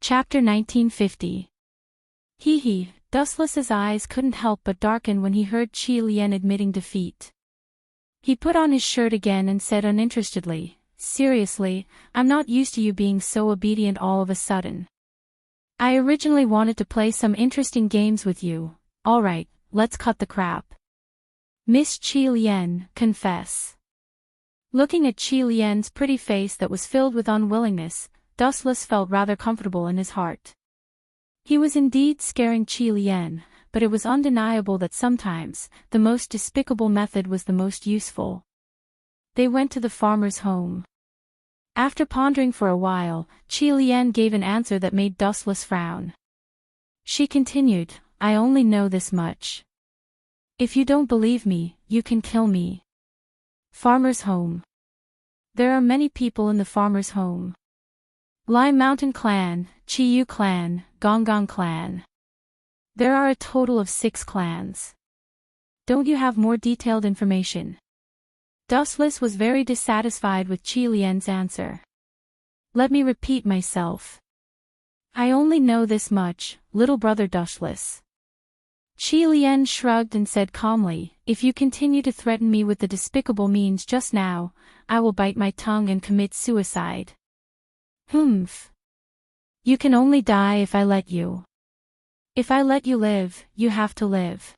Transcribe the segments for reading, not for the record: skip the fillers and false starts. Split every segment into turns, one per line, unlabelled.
Chapter 1950. Hee, Dustless's eyes couldn't help but darken when he heard Qi Lian admitting defeat. He put on his shirt again and said uninterestedly, "Seriously, I'm not used to you being so obedient all of a sudden. I originally wanted to play some interesting games with you. Alright, let's cut the crap." Miss Qi Lian, confess. Looking at Qi Lian's pretty face that was filled with unwillingness, Dustless felt rather comfortable in his heart. He was indeed scaring Qi Lian, but it was undeniable that sometimes, the most despicable method was the most useful. They went to the farmer's home. After pondering for a while, Qi Lian gave an answer that made Dustless frown. She continued, "I only know this much. If you don't believe me, you can kill me." Farmer's home. There are many people in the farmer's home. Lime Mountain Clan, Chiyu Clan, Gonggong Clan. There are a total of 6 clans. Don't you have more detailed information? Dustless was very dissatisfied with Qi Lian's answer. "Let me repeat myself. I only know this much, little brother Dustless." Qi Lian shrugged and said calmly, "If you continue to threaten me with the despicable means just now, I will bite my tongue and commit suicide." "Humph. You can only die if I let you. If I let you live, you have to live."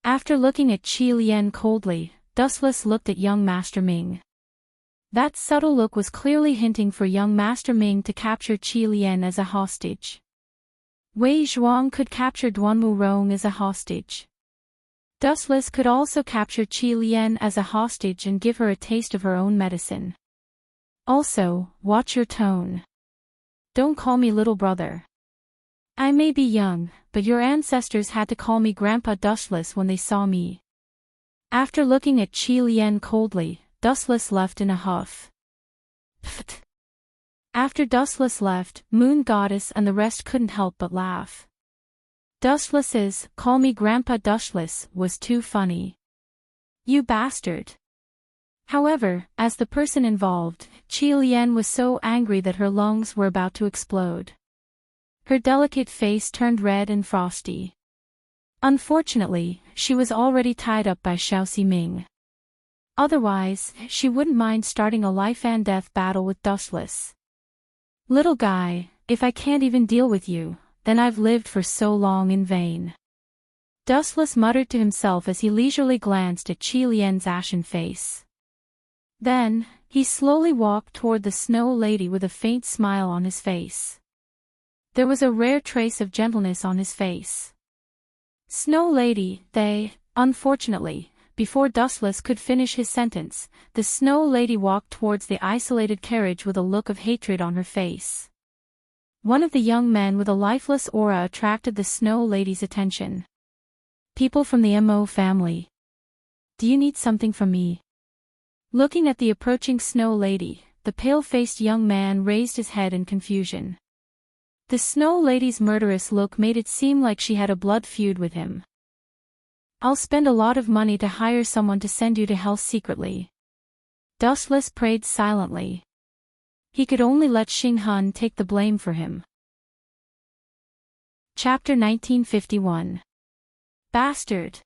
After looking at Qi Lian coldly, Dustless looked at young Master Ming. That subtle look was clearly hinting for young Master Ming to capture Qi Lian as a hostage. Wei Zhuang could capture Duanmu Rong as a hostage. Dustless could also capture Qi Lian as a hostage and give her a taste of her own medicine. Also, watch your tone. Don't call me little brother. I may be young, but your ancestors had to call me Grandpa Dustless when they saw me. After looking at Qi Lian coldly, Dustless left in a huff. Pfft. After Dustless left, Moon Goddess and the rest couldn't help but laugh. Dustless's "call me Grandpa Dustless" was too funny. You bastard. However, as the person involved, Qi Lian was so angry that her lungs were about to explode. Her delicate face turned red and frosty. Unfortunately, she was already tied up by Xiaoxi Ming. Otherwise, she wouldn't mind starting a life-and-death battle with Dustless. "Little guy, if I can't even deal with you, then I've lived for so long in vain." Dustless muttered to himself as he leisurely glanced at Qi Lian's ashen face. Then, he slowly walked toward the Snow Lady with a faint smile on his face. There was a rare trace of gentleness on his face. "Snow Lady, unfortunately, before Dustless could finish his sentence, the Snow Lady walked towards the isolated carriage with a look of hatred on her face. One of the young men with a lifeless aura attracted the Snow Lady's attention. "People from the Mo family. Do you need something from me?" Looking at the approaching Snow Lady, the pale-faced young man raised his head in confusion. The Snow Lady's murderous look made it seem like she had a blood feud with him. "I'll spend a lot of money to hire someone to send you to hell secretly." Dustless prayed silently. He could only let Xing Han take the blame for him. Chapter 1951. Bastard.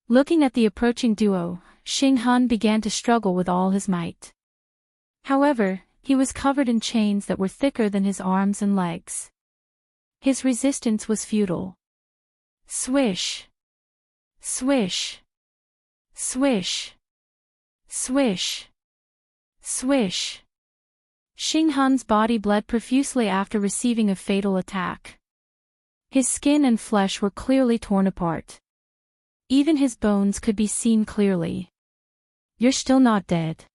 Looking at the approaching duo, Xing Han began to struggle with all his might. However, he was covered in chains that were thicker than his arms and legs. His resistance was futile. Swish. Swish. Swish. Swish. Swish. Xing Han's body bled profusely after receiving a fatal attack. His skin and flesh were clearly torn apart. Even his bones could be seen clearly. "You're still not dead."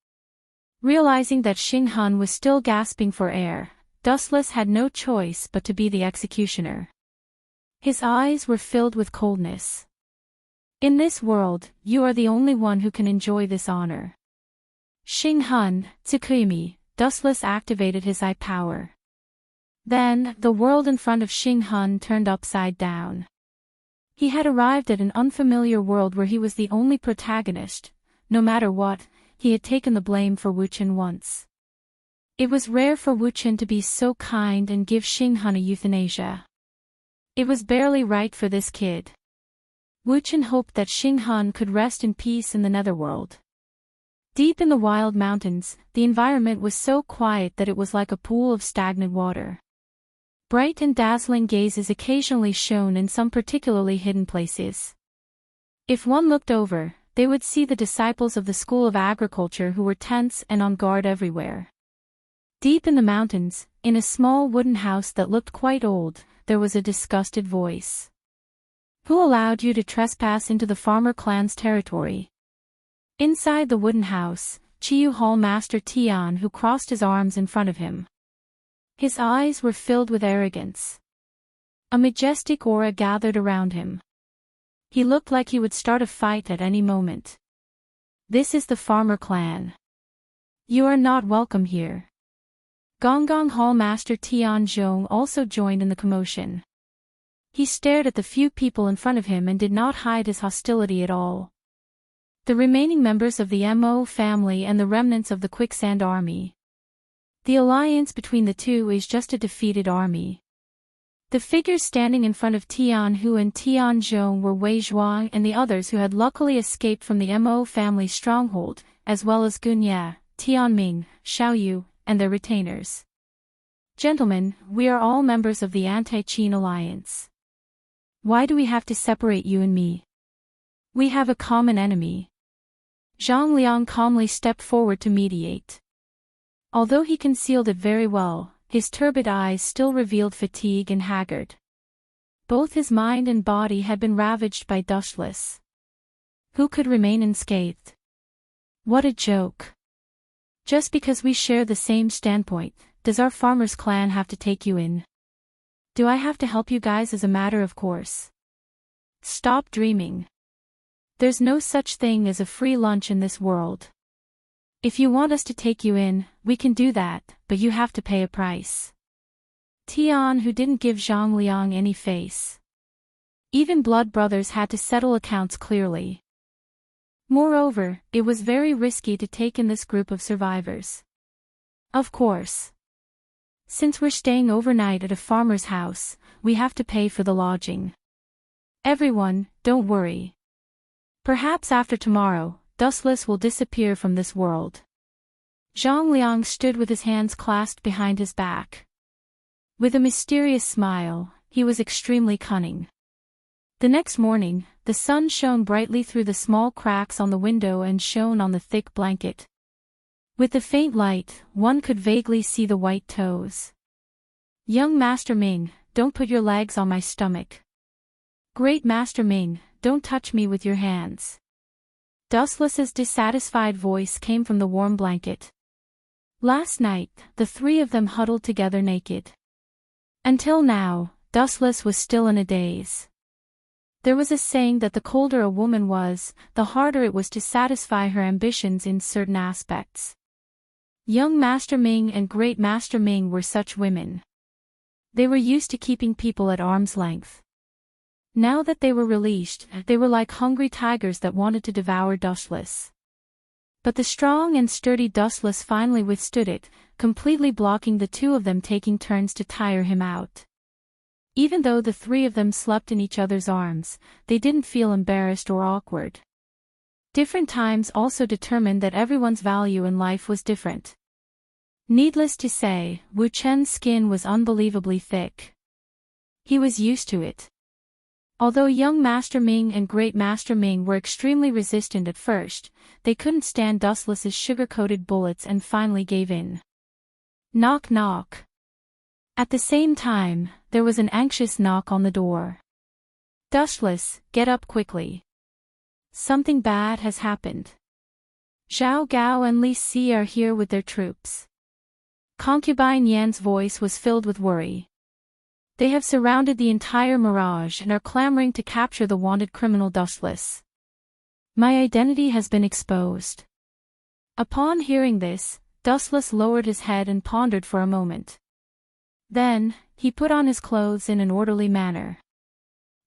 Realizing that Xing Han was still gasping for air, Dustless had no choice but to be the executioner. His eyes were filled with coldness. "In this world, you are the only one who can enjoy this honor." Xing Han, Tsukuyami, Dustless activated his eye power. Then, the world in front of Xing Han turned upside down. He had arrived at an unfamiliar world where he was the only protagonist. No matter what, he had taken the blame for Wuchen once. It was rare for Wu Chen to be so kind and give Xing Han a euthanasia. It was barely right for this kid. Wu Chen hoped that Xing Han could rest in peace in the netherworld. Deep in the wild mountains, the environment was so quiet that it was like a pool of stagnant water. Bright and dazzling gazes occasionally shone in some particularly hidden places. If one looked over, they would see the disciples of the School of Agriculture who were tense and on guard everywhere. Deep in the mountains, in a small wooden house that looked quite old, there was a disgusted voice. Who allowed you to trespass into the farmer clan's territory? Inside the wooden house, Chiyu Hall Master Tian who crossed his arms in front of him. His eyes were filled with arrogance. A majestic aura gathered around him. He looked like he would start a fight at any moment. This is the farmer clan. You are not welcome here. Gonggong Hall Master Tian Zhong also joined in the commotion. He stared at the few people in front of him and did not hide his hostility at all. The remaining members of the Mo family and the remnants of the Quicksand Army. The alliance between the two is just a defeated army. The figures standing in front of Tian Hu and Tian Zhong were Wei Zhuang and the others who had luckily escaped from the Mo family stronghold, as well as Gunya, Tian Ming, Xiao Yu, and their retainers. Gentlemen, we are all members of the Anti-Qin Alliance. Why do we have to separate you and me? We have a common enemy. Zhang Liang calmly stepped forward to mediate. Although he concealed it very well, his turbid eyes still revealed fatigue and haggard. Both his mind and body had been ravaged by dustless. Who could remain unscathed? What a joke. Just because we share the same standpoint, does our farmer's clan have to take you in? Do I have to help you guys as a matter of course? Stop dreaming. There's no such thing as a free lunch in this world. If you want us to take you in, we can do that, but you have to pay a price. Tian who didn't give Zhang Liang any face. Even blood brothers had to settle accounts clearly. Moreover, it was very risky to take in this group of survivors. Of course. Since we're staying overnight at a farmer's house, we have to pay for the lodging. Everyone, don't worry. Perhaps after tomorrow, Dustless will disappear from this world. Zhang Liang stood with his hands clasped behind his back. With a mysterious smile, he was extremely cunning. The next morning, the sun shone brightly through the small cracks on the window and shone on the thick blanket. With the faint light, one could vaguely see the white toes. Young Master Ming, don't put your legs on my stomach. Great Master Ming, don't touch me with your hands. Dustless's dissatisfied voice came from the warm blanket. Last night, the three of them huddled together naked. Until now, Dustless was still in a daze. There was a saying that the colder a woman was, the harder it was to satisfy her ambitions in certain aspects. Young Master Ming and Great Master Ming were such women. They were used to keeping people at arm's length. Now that they were released, they were like hungry tigers that wanted to devour Dustless. But the strong and sturdy Dustless finally withstood it, completely blocking the two of them taking turns to tire him out. Even though the three of them slept in each other's arms, they didn't feel embarrassed or awkward. Different times also determined that everyone's value in life was different. Needless to say, Wu Chen's skin was unbelievably thick. He was used to it. Although young Master Ming and Great Master Ming were extremely resistant at first, they couldn't stand Dustless's sugar-coated bullets and finally gave in. Knock knock. At the same time, there was an anxious knock on the door. Dustless, get up quickly. Something bad has happened. Zhao Gao and Li Si are here with their troops. Concubine Yan's voice was filled with worry. They have surrounded the entire Mirage and are clamoring to capture the wanted criminal Dustless. My identity has been exposed. Upon hearing this, Dustless lowered his head and pondered for a moment. Then, he put on his clothes in an orderly manner.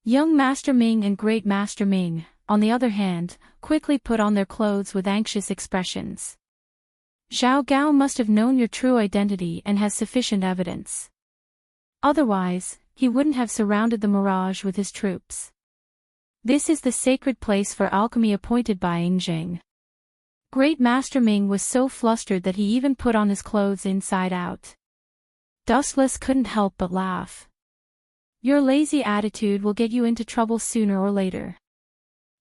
Young Master Ming and Great Master Ming, on the other hand, quickly put on their clothes with anxious expressions. Zhao Gao must have known your true identity and has sufficient evidence. Otherwise, he wouldn't have surrounded the mirage with his troops. This is the sacred place for alchemy appointed by Yingzheng. Great Master Ming was so flustered that he even put on his clothes inside out. Dustless couldn't help but laugh. Your lazy attitude will get you into trouble sooner or later.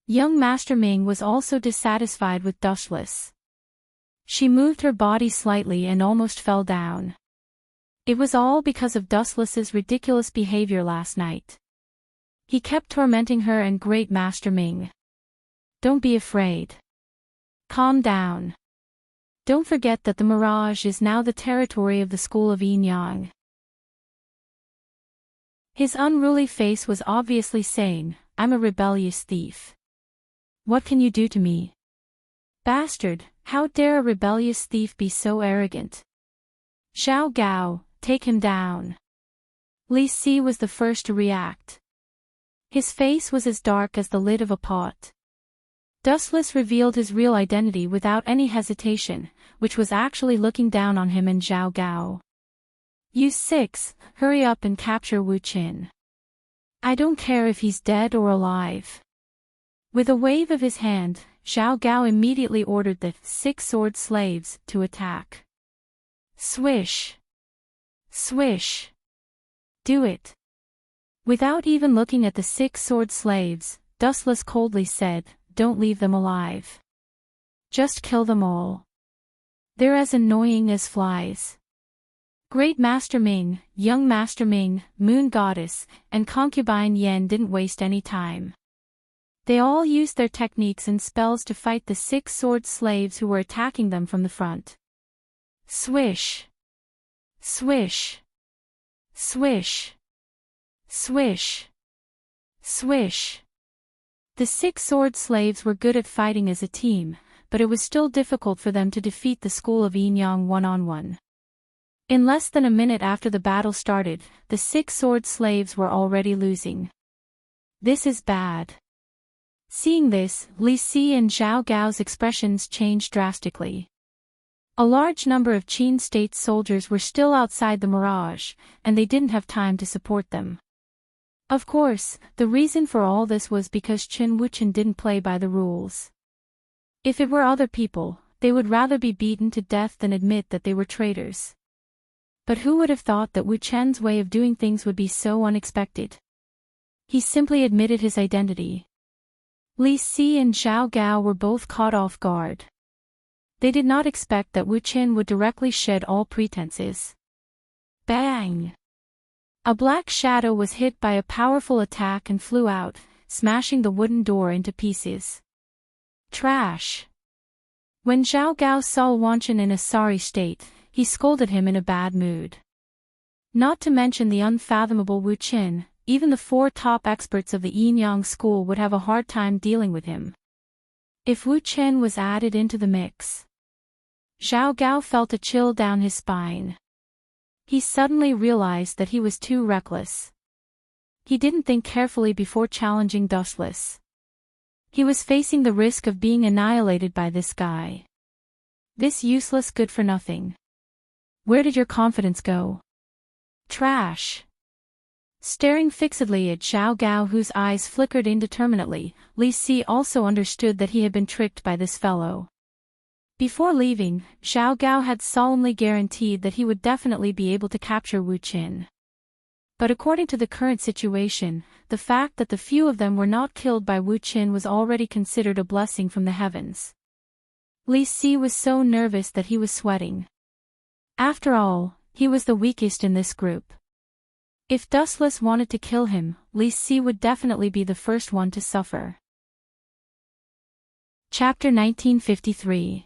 Young Master Ming was also dissatisfied with Dustless. She moved her body slightly and almost fell down. It was all because of Dustless's ridiculous behavior last night. He kept tormenting her and Great Master Ming. Don't be afraid. Calm down. Don't forget that the mirage is now the territory of the school of Yin Yang. His unruly face was obviously saying, I'm a rebellious thief. What can you do to me? Bastard, how dare a rebellious thief be so arrogant? Zhao Gao, take him down. Li Si was the first to react. His face was as dark as the lid of a pot. Dustless revealed his real identity without any hesitation, which was actually looking down on him and Zhao Gao. You six, hurry up and capture Wu Qin. I don't care if he's dead or alive. With a wave of his hand, Zhao Gao immediately ordered the 6 sword slaves to attack. Swish! Swish! Do it! Without even looking at the 6 sword slaves, Dustless coldly said, don't leave them alive. Just kill them all. They're as annoying as flies. Great Master Ming, Young Master Ming, Moon Goddess, and Concubine Yen didn't waste any time. They all used their techniques and spells to fight the 6 sword slaves who were attacking them from the front. Swish! Swish! Swish! Swish! Swish! The 6 sword slaves were good at fighting as a team, but it was still difficult for them to defeat the school of Yin Yang one-on-one. In less than a minute after the battle started, the 6 sword slaves were already losing. This is bad. Seeing this, Li Si and Zhao Gao's expressions changed drastically. A large number of Qin state soldiers were still outside the mirage, and they didn't have time to support them. Of course, the reason for all this was because Qin Wuchen didn't play by the rules. If it were other people, they would rather be beaten to death than admit that they were traitors. But who would have thought that Wu Chen's way of doing things would be so unexpected? He simply admitted his identity. Li Si and Zhao Gao were both caught off guard. They did not expect that Wu Chen would directly shed all pretenses. Bang! A black shadow was hit by a powerful attack and flew out, smashing the wooden door into pieces. Trash! When Zhao Gao saw Wanchen in a sorry state, he scolded him in a bad mood. Not to mention the unfathomable Wu Chen, even the 4 top experts of the Yin Yang school would have a hard time dealing with him. If Wu Chen was added into the mix. Zhao Gao felt a chill down his spine. He suddenly realized that he was too reckless. He didn't think carefully before challenging Dustless. He was facing the risk of being annihilated by this guy. This useless good-for-nothing. Where did your confidence go? Trash! Staring fixedly at Zhao Gao, whose eyes flickered indeterminately, Li Si also understood that he had been tricked by this fellow. Before leaving, Zhao Gao had solemnly guaranteed that he would definitely be able to capture Wu Qin. But according to the current situation, the fact that the few of them were not killed by Wu Qin was already considered a blessing from the heavens. Li Si was so nervous that he was sweating. After all, he was the weakest in this group. If Dustless wanted to kill him, Li Si would definitely be the first one to suffer. Chapter 1953.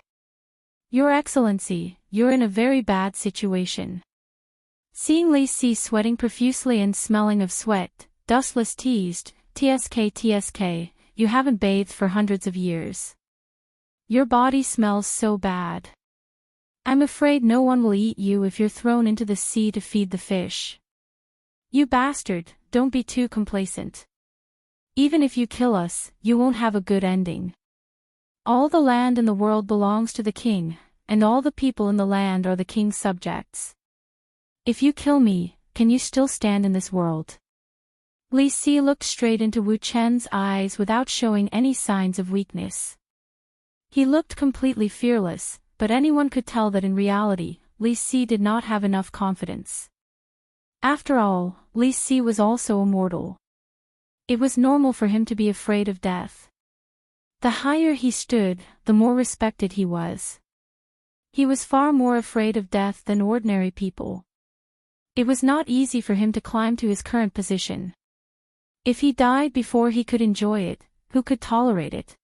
Your Excellency, you're in a very bad situation. Seeing Li Si sweating profusely and smelling of sweat, Dustless teased, TSK, you haven't bathed for hundreds of years. Your body smells so bad. I'm afraid no one will eat you if you're thrown into the sea to feed the fish. You bastard, don't be too complacent. Even if you kill us, you won't have a good ending. All the land in the world belongs to the king, and all the people in the land are the king's subjects. If you kill me, can you still stand in this world? Li Si looked straight into Wu Chen's eyes without showing any signs of weakness. He looked completely fearless, but anyone could tell that in reality, Li Si did not have enough confidence. After all, Li Si was also immortal. It was normal for him to be afraid of death. The higher he stood, the more respected he was. He was far more afraid of death than ordinary people. It was not easy for him to climb to his current position. If he died before he could enjoy it, who could tolerate it?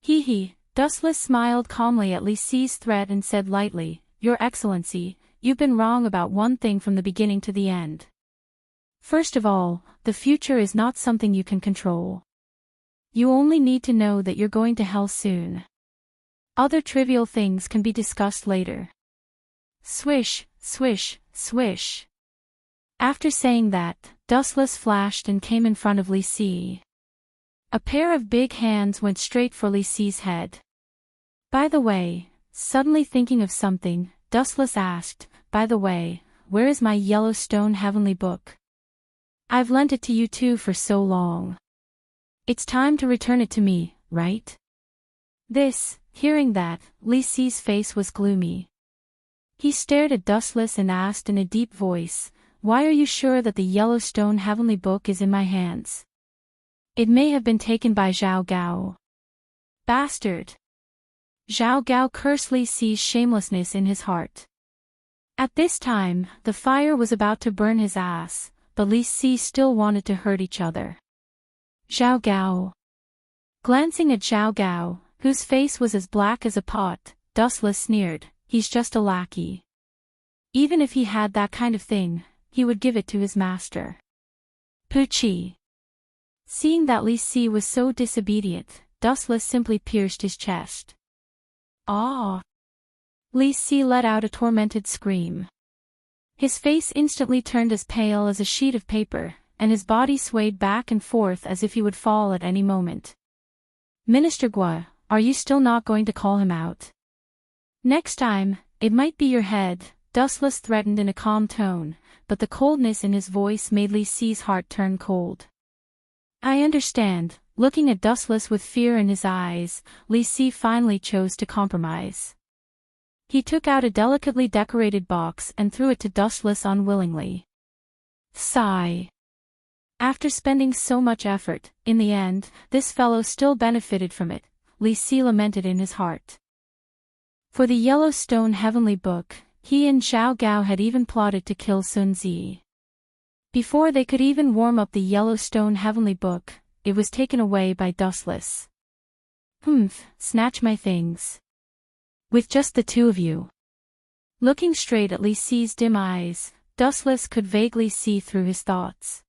He. Dustless smiled calmly at Li Si's threat and said lightly, Your Excellency, you've been wrong about one thing from the beginning to the end. First of all, the future is not something you can control. You only need to know that you're going to hell soon. Other trivial things can be discussed later. Swish, swish, swish. After saying that, Dustless flashed and came in front of Li Si. A pair of big hands went straight for Li Si's head. By the way, suddenly thinking of something, Dustless asked, By the way, where is my Yellowstone Heavenly Book? I've lent it to you two for so long. It's time to return it to me, right? Hearing that, Li Si's face was gloomy. He stared at Dustless and asked in a deep voice, Why are you sure that the Yellowstone Heavenly Book is in my hands? It may have been taken by Zhao Gao. Bastard! Zhao Gao cursed Li Si's shamelessness in his heart. At this time, the fire was about to burn his ass, but Li Si still wanted to hurt each other. Zhao Gao. Glancing at Zhao Gao, whose face was as black as a pot, Dustless sneered, He's just a lackey. Even if he had that kind of thing, he would give it to his master. Poochie. Seeing that Li Si was so disobedient, Dustless simply pierced his chest. Ah! Li Si let out a tormented scream. His face instantly turned as pale as a sheet of paper, and his body swayed back and forth as if he would fall at any moment. Minister Gua, are you still not going to call him out? Next time, it might be your head, Dustless threatened in a calm tone, but the coldness in his voice made Li Si's heart turn cold. I understand. Looking at Dustless with fear in his eyes, Li Si finally chose to compromise. He took out a delicately decorated box and threw it to Dustless unwillingly. Sigh. After spending so much effort, in the end, this fellow still benefited from it, Li Si lamented in his heart. For the Yellowstone Heavenly Book, he and Zhao Gao had even plotted to kill Sun Zi. Before they could even warm up the Yellowstone Heavenly Book, it was taken away by Dustless. Snatch my things. With just the two of you. Looking straight at Li Si's dim eyes, Dustless could vaguely see through his thoughts.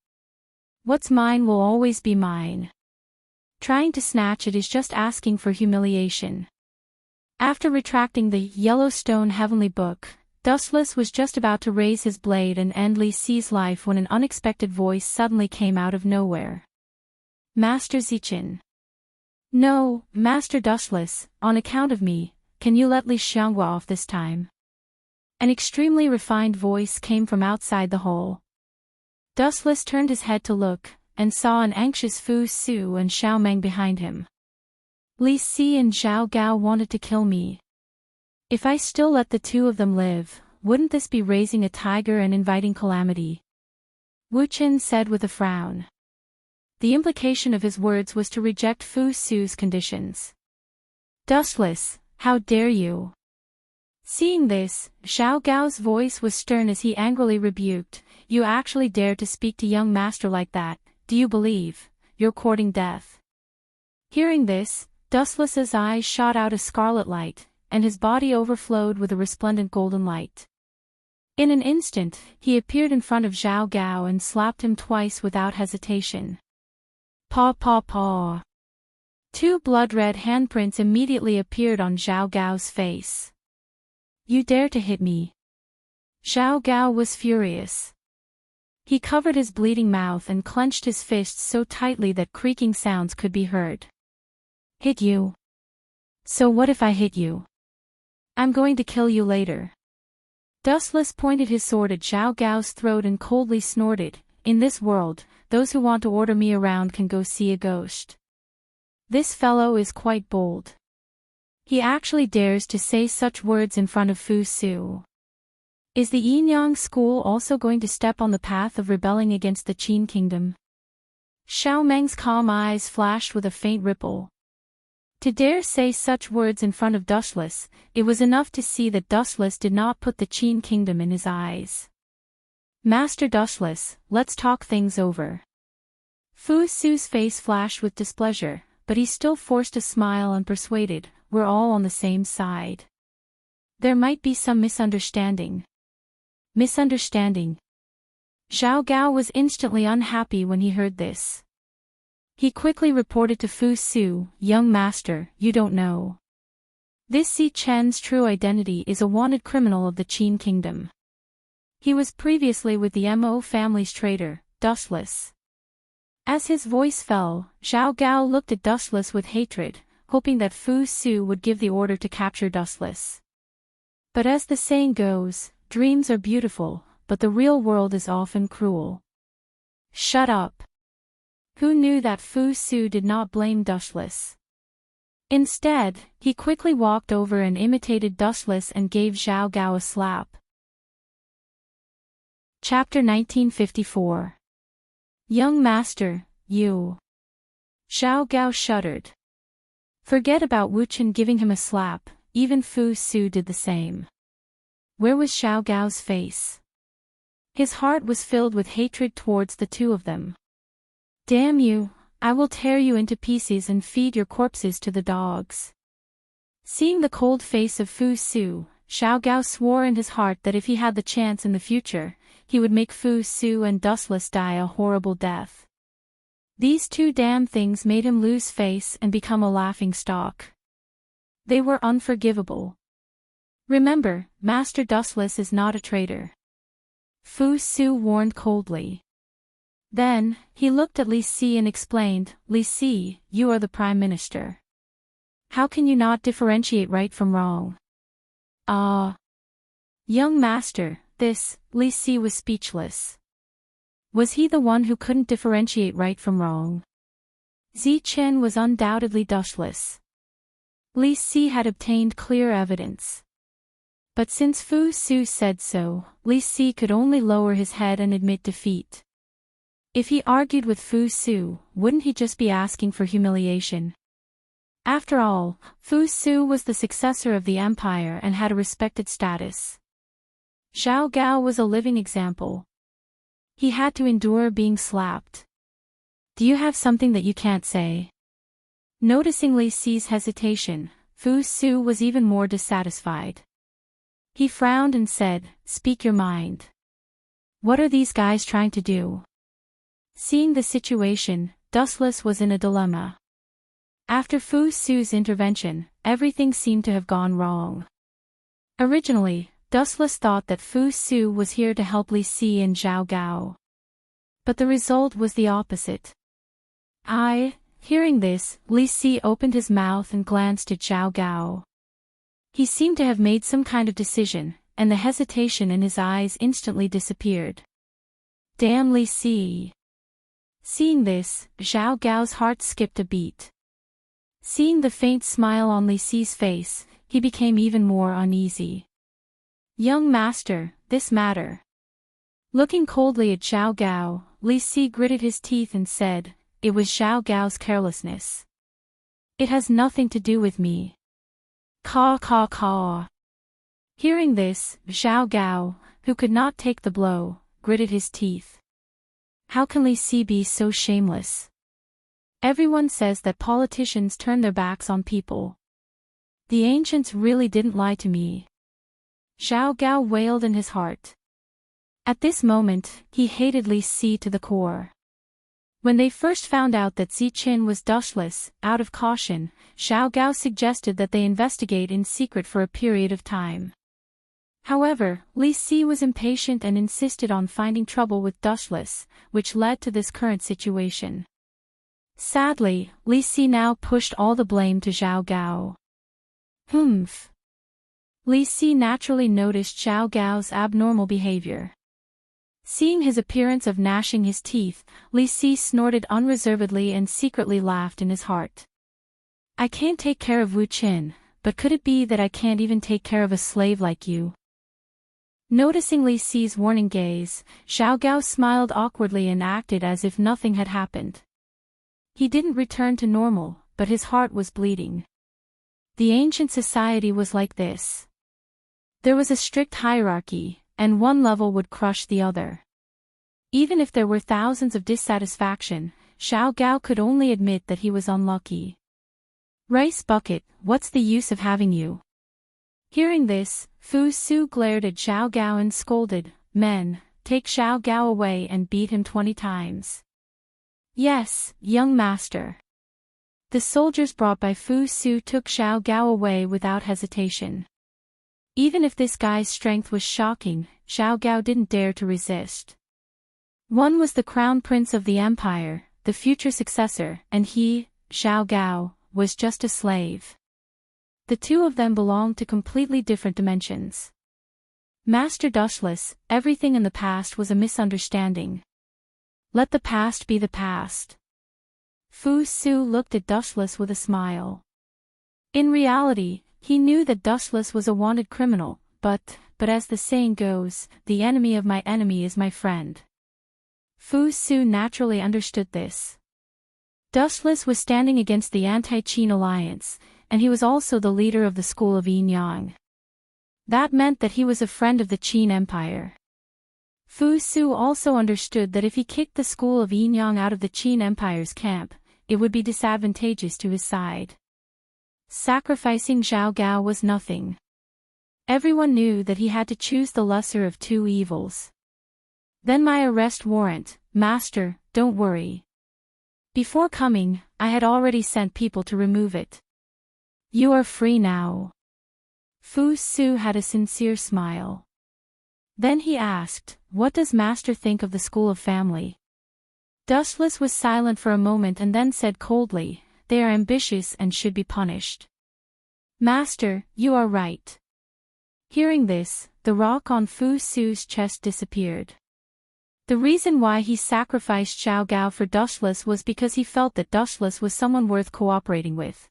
What's mine will always be mine. Trying to snatch it is just asking for humiliation. After retracting the Yellowstone Heavenly Book, Dustless was just about to raise his blade and end Li Si's life when an unexpected voice suddenly came out of nowhere. Master Zichen. No, Master Dustless, on account of me, can you let Li Xianghua off this time? An extremely refined voice came from outside the hall. Dustless turned his head to look, and saw an anxious Fu Su and Xiao Meng behind him. Li Si and Zhao Gao wanted to kill me. If I still let the two of them live, wouldn't this be raising a tiger and inviting calamity? Wu Chen said with a frown. The implication of his words was to reject Fu Su's conditions. Dustless, how dare you? Seeing this, Zhao Gao's voice was stern as he angrily rebuked, You actually dare to speak to young master like that, do you believe you're courting death? Hearing this, Dustless's eyes shot out a scarlet light, and his body overflowed with a resplendent golden light. In an instant, he appeared in front of Zhao Gao and slapped him twice without hesitation. Paw paw paw. Two blood-red handprints immediately appeared on Zhao Gao's face. You dare to hit me? Zhao Gao was furious. He covered his bleeding mouth and clenched his fists so tightly that creaking sounds could be heard. Hit you? So what if I hit you? I'm going to kill you later. Dustless pointed his sword at Zhao Gao's throat and coldly snorted, in this world, those who want to order me around can go see a ghost. This fellow is quite bold. He actually dares to say such words in front of Fu Su. Is the Yin-Yang school also going to step on the path of rebelling against the Qin kingdom? Xiao Meng's calm eyes flashed with a faint ripple. To dare say such words in front of Dustless, it was enough to see that Dustless did not put the Qin kingdom in his eyes. Master Dustless, let's talk things over. Fu Su's face flashed with displeasure, but he still forced a smile and persuaded, we're all on the same side. There might be some misunderstanding. Misunderstanding. Zhao Gao was instantly unhappy when he heard this. He quickly reported to Fu Su, young master, you don't know. This Xi Chen's true identity is a wanted criminal of the Qin kingdom. He was previously with the Mo family's traitor, Dustless. As his voice fell, Zhao Gao looked at Dustless with hatred, hoping that Fu Su would give the order to capture Dustless. But as the saying goes, dreams are beautiful, but the real world is often cruel. Shut up. Who knew that Fu Su did not blame Dustless? Instead, he quickly walked over and imitated Dustless and gave Zhao Gao a slap. Chapter 1954. Young Master, you. Zhao Gao shuddered. Forget about Wu Chen giving him a slap, even Fu Su did the same. Where was Zhao Gao's face? His heart was filled with hatred towards the two of them. Damn you, I will tear you into pieces and feed your corpses to the dogs. Seeing the cold face of Fu Su, Zhao Gao swore in his heart that if he had the chance in the future, he would make Fu Su and Dustless die a horrible death. These two damn things made him lose face and become a laughingstock. They were unforgivable. Remember, Master Dustless is not a traitor. Fu Su warned coldly. Then, he looked at Li Si and explained, Li Si, you are the Prime Minister. How can you not differentiate right from wrong? Young Master, Li Si was speechless. Was he the one who couldn't differentiate right from wrong? Xi Chen was undoubtedly Dustless. Li Si had obtained clear evidence. But since Fu Su said so, Li Si could only lower his head and admit defeat. If he argued with Fu Su, wouldn't he just be asking for humiliation? After all, Fu Su was the successor of the empire and had a respected status. Zhao Gao was a living example. He had to endure being slapped. Do you have something that you can't say? Noticing Li Si's hesitation, Fu Su was even more dissatisfied. He frowned and said, speak your mind. What are these guys trying to do? Seeing the situation, Dustless was in a dilemma. After Fu Su's intervention, everything seemed to have gone wrong. Originally, Dustless thought that Fu Su was here to help Li Si and Zhao Gao. But the result was the opposite. Hearing this, Li Si opened his mouth and glanced at Zhao Gao. He seemed to have made some kind of decision, and the hesitation in his eyes instantly disappeared. Damn Li Si. Seeing this, Zhao Gao's heart skipped a beat. Seeing the faint smile on Li Si's face, he became even more uneasy. Young Master, this matter. Looking coldly at Zhao Gao, Li Si gritted his teeth and said, it was Zhao Gao's carelessness. It has nothing to do with me. Caw caw caw. Hearing this, Zhao Gao, who could not take the blow, gritted his teeth. How can Li Si be so shameless? Everyone says that politicians turn their backs on people. The ancients really didn't lie to me. Zhao Gao wailed in his heart. At this moment, he hated Li Si to the core. When they first found out that Xi Qin was Dustless, out of caution, Zhao Gao suggested that they investigate in secret for a period of time. However, Li Si was impatient and insisted on finding trouble with Dustless, which led to this current situation. Sadly, Li Si now pushed all the blame to Zhao Gao. Humph. Li Si naturally noticed Xiao Gao's abnormal behavior. Seeing his appearance of gnashing his teeth, Li Si snorted unreservedly and secretly laughed in his heart. I can't take care of Wu Qin, but could it be that I can't even take care of a slave like you? Noticing Li Si's warning gaze, Xiao Gao smiled awkwardly and acted as if nothing had happened. He didn't return to normal, but his heart was bleeding. The ancient society was like this. There was a strict hierarchy, and one level would crush the other. Even if there were thousands of dissatisfaction, Xiao Gao could only admit that he was unlucky. Rice bucket, what's the use of having you? Hearing this, Fu Su glared at Xiao Gao and scolded, Men, take Xiao Gao away and beat him 20 times. Yes, young master. The soldiers brought by Fu Su took Xiao Gao away without hesitation. Even if this guy's strength was shocking, Xiao Gao didn't dare to resist. One was the crown prince of the empire, the future successor, and he, Xiao Gao, was just a slave. The two of them belonged to completely different dimensions. Master Dushless, everything in the past was a misunderstanding. Let the past be the past. Fu Su looked at Dushless with a smile. In reality, he knew that Dushless was a wanted criminal, but as the saying goes, the enemy of my enemy is my friend. Fu Su naturally understood this. Dushless was standing against the anti-Qin alliance, and he was also the leader of the school of Yin Yang. That meant that he was a friend of the Qin Empire. Fu Su also understood that if he kicked the school of Yin Yang out of the Qin Empire's camp, it would be disadvantageous to his side. Sacrificing Xiao Gao was nothing. Everyone knew that he had to choose the lesser of two evils. Then my arrest warrant, Master, don't worry. Before coming, I had already sent people to remove it. You are free now. Fu Su had a sincere smile. Then he asked, What does Master think of the school of family? Dustless was silent for a moment and then said coldly, They are ambitious and should be punished. Master, you are right. Hearing this, the rock on Fu Su's chest disappeared. The reason why he sacrificed Xiao Gao for Dustless was because he felt that Dustless was someone worth cooperating with.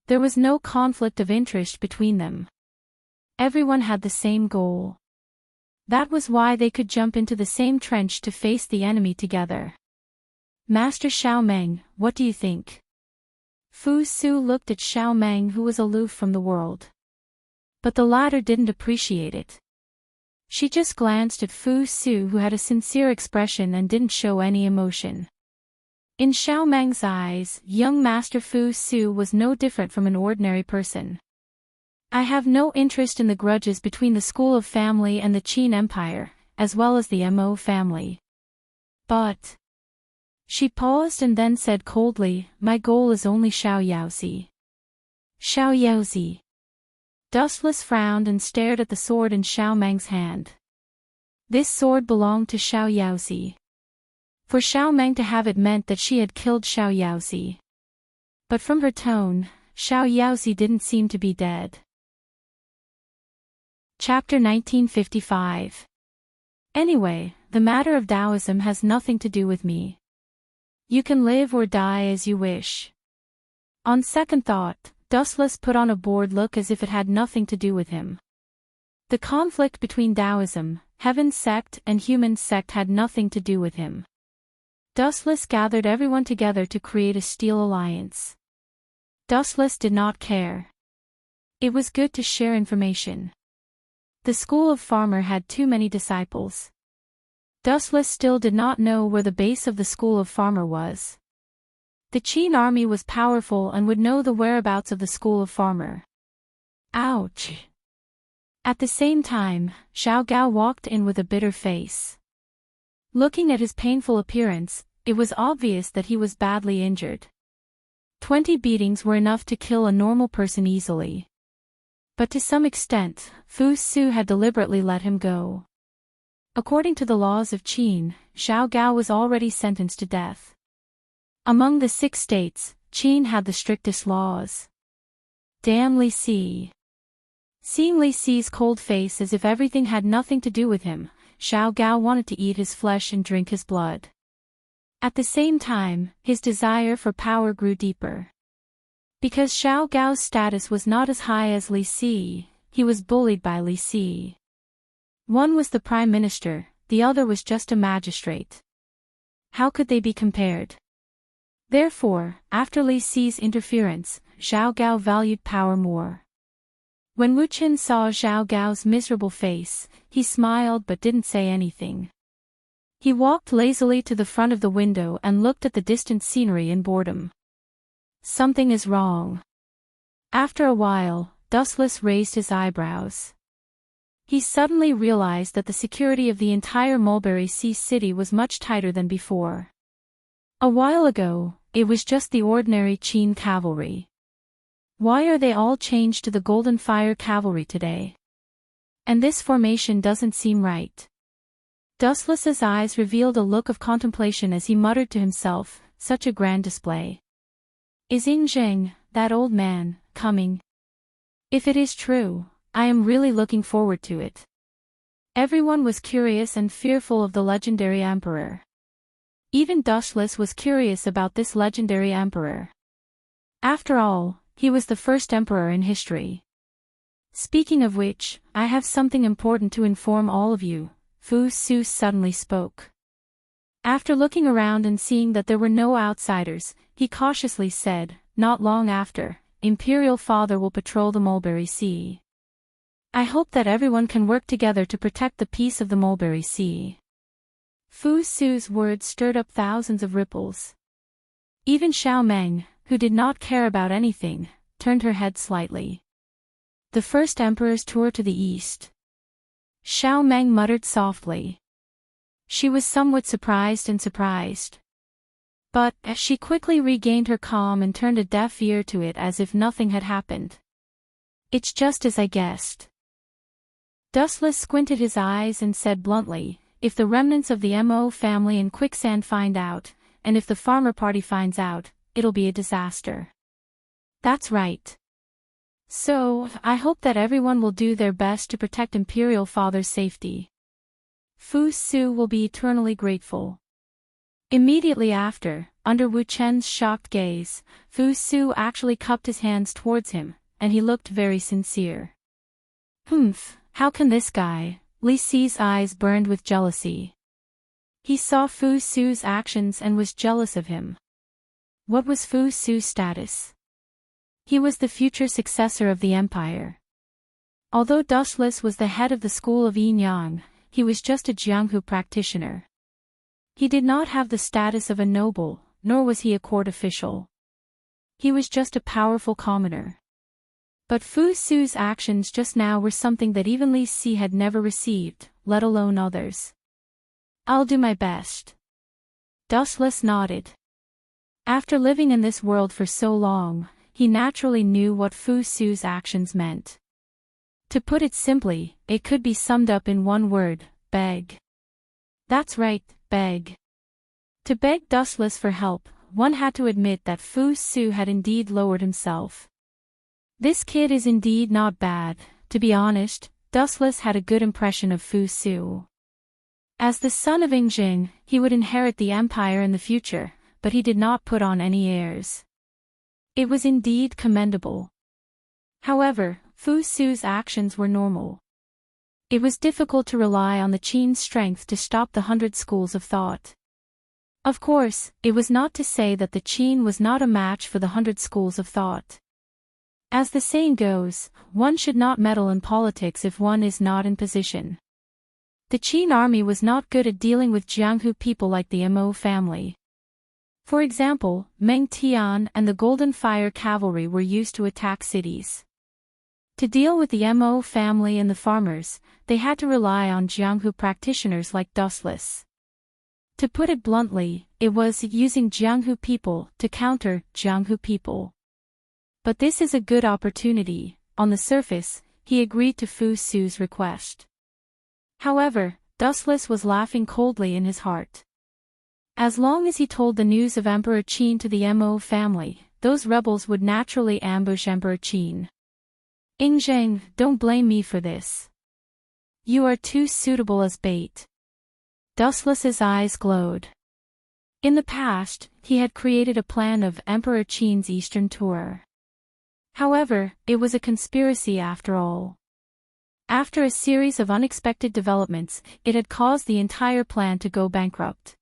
There was no conflict of interest between them. Everyone had the same goal. That was why they could jump into the same trench to face the enemy together. Master Xiao Meng, what do you think? Fu Su looked at Xiao Meng, who was aloof from the world. But the latter didn't appreciate it. She just glanced at Fu Su, who had a sincere expression and didn't show any emotion. In Xiao Meng's eyes, young Master Fu Su was no different from an ordinary person. I have no interest in the grudges between the school of family and the Qin Empire, as well as the Mo family. But... She paused and then said coldly, My goal is only Xiao Yaozi. Xiao Yaozi. Dustless frowned and stared at the sword in Xiao Meng's hand. This sword belonged to Xiao Yaozi. For Xiao Meng to have it meant that she had killed Xiao Yaozi. But from her tone, Xiao Yaozi didn't seem to be dead. Chapter 1955. Anyway, the matter of Taoism has nothing to do with me. You can live or die as you wish. On second thought, Dustless put on a bored look as if it had nothing to do with him. The conflict between Taoism, Heaven's sect, and Human sect had nothing to do with him. Dustless gathered everyone together to create a steel alliance. Dustless did not care. It was good to share information. The school of Farmer had too many disciples. Dustless still did not know where the base of the school of Farmer was. The Qin army was powerful and would know the whereabouts of the school of Farmer. Ouch! At the same time, Xiao Gao walked in with a bitter face. Looking at his painful appearance, it was obvious that he was badly injured. 20 beatings were enough to kill a normal person easily. But to some extent, Fu Su had deliberately let him go. According to the laws of Qin, Xiao Gao was already sentenced to death. Among the 6 states, Qin had the strictest laws. Damn Li Si. Seeing Li Si's cold face as if everything had nothing to do with him, Xiao Gao wanted to eat his flesh and drink his blood. At the same time, his desire for power grew deeper. Because Xiao Gao's status was not as high as Li Si, he was bullied by Li Si. One was the prime minister, the other was just a magistrate. How could they be compared? Therefore, after Li Si's interference, Xiao Gao valued power more. When Wu Qin saw Xiao Gao's miserable face, he smiled but didn't say anything. He walked lazily to the front of the window and looked at the distant scenery in boredom. Something is wrong. After a while, Dustless raised his eyebrows. He suddenly realized that the security of the entire Mulberry Sea city was much tighter than before. A while ago, it was just the ordinary Qin cavalry. Why are they all changed to the Golden Fire cavalry today? And this formation doesn't seem right. Dustless's eyes revealed a look of contemplation as he muttered to himself, such a grand display. Is Ying Zheng, that old man, coming? If it is true, I am really looking forward to it. Everyone was curious and fearful of the legendary emperor. Even Dustless was curious about this legendary emperor. After all, he was the first emperor in history. Speaking of which, I have something important to inform all of you, Fu Su suddenly spoke. After looking around and seeing that there were no outsiders, he cautiously said, not long after, Imperial Father will patrol the Mulberry Sea. I hope that everyone can work together to protect the peace of the Mulberry Sea. Fu Su's words stirred up thousands of ripples. Even Xiao Meng, who did not care about anything, turned her head slightly. The first emperor's tour to the east. Xiao Meng muttered softly. She was somewhat surprised. But, as she quickly regained her calm and turned a deaf ear to it as if nothing had happened. It's just as I guessed. Dustless squinted his eyes and said bluntly, if the remnants of the Mo family in Quicksand find out, and if the farmer party finds out, it'll be a disaster. That's right. So, I hope that everyone will do their best to protect Imperial Father's safety. Fu Su will be eternally grateful. Immediately after, under Wu Chen's shocked gaze, Fu Su actually cupped his hands towards him, and he looked very sincere. Humph, how can this guy? Li Si's eyes burned with jealousy. He saw Fu Su's actions and was jealous of him. What was Fu Su's status? He was the future successor of the empire. Although Dustless was the head of the school of Yin Yang, he was just a Jianghu practitioner. He did not have the status of a noble, nor was he a court official. He was just a powerful commoner. But Fu Su's actions just now were something that even Li Si had never received, let alone others. I'll do my best. Dustless nodded. After living in this world for so long, he naturally knew what Fu Su's actions meant. To put it simply, it could be summed up in one word, beg. That's right, beg. To beg Dustless for help, one had to admit that Fu Su had indeed lowered himself. This kid is indeed not bad. To be honest, Dustless had a good impression of Fu Su. As the son of Ying Jing, he would inherit the empire in the future, but he did not put on any airs. It was indeed commendable. However, Fu Su's actions were normal. It was difficult to rely on the Qin's strength to stop the 100 schools of thought. Of course, it was not to say that the Qin was not a match for the 100 schools of thought. As the saying goes, one should not meddle in politics if one is not in position. The Qin army was not good at dealing with Jianghu people like the Mo family. For example, Meng Tian and the Golden Fire cavalry were used to attack cities. To deal with the Mo family and the farmers, they had to rely on Jianghu practitioners like Dustless. To put it bluntly, it was using Jianghu people to counter Jianghu people. But this is a good opportunity. On the surface, he agreed to Fu Su's request. However, Dustless was laughing coldly in his heart. As long as he told the news of Emperor Qin to the Mo family, those rebels would naturally ambush Emperor Qin. Ingzheng, don't blame me for this. You are too suitable as bait. Dustless's eyes glowed. In the past, he had created a plan of Emperor Qin's eastern tour. However, it was a conspiracy after all. After a series of unexpected developments, it had caused the entire plan to go bankrupt.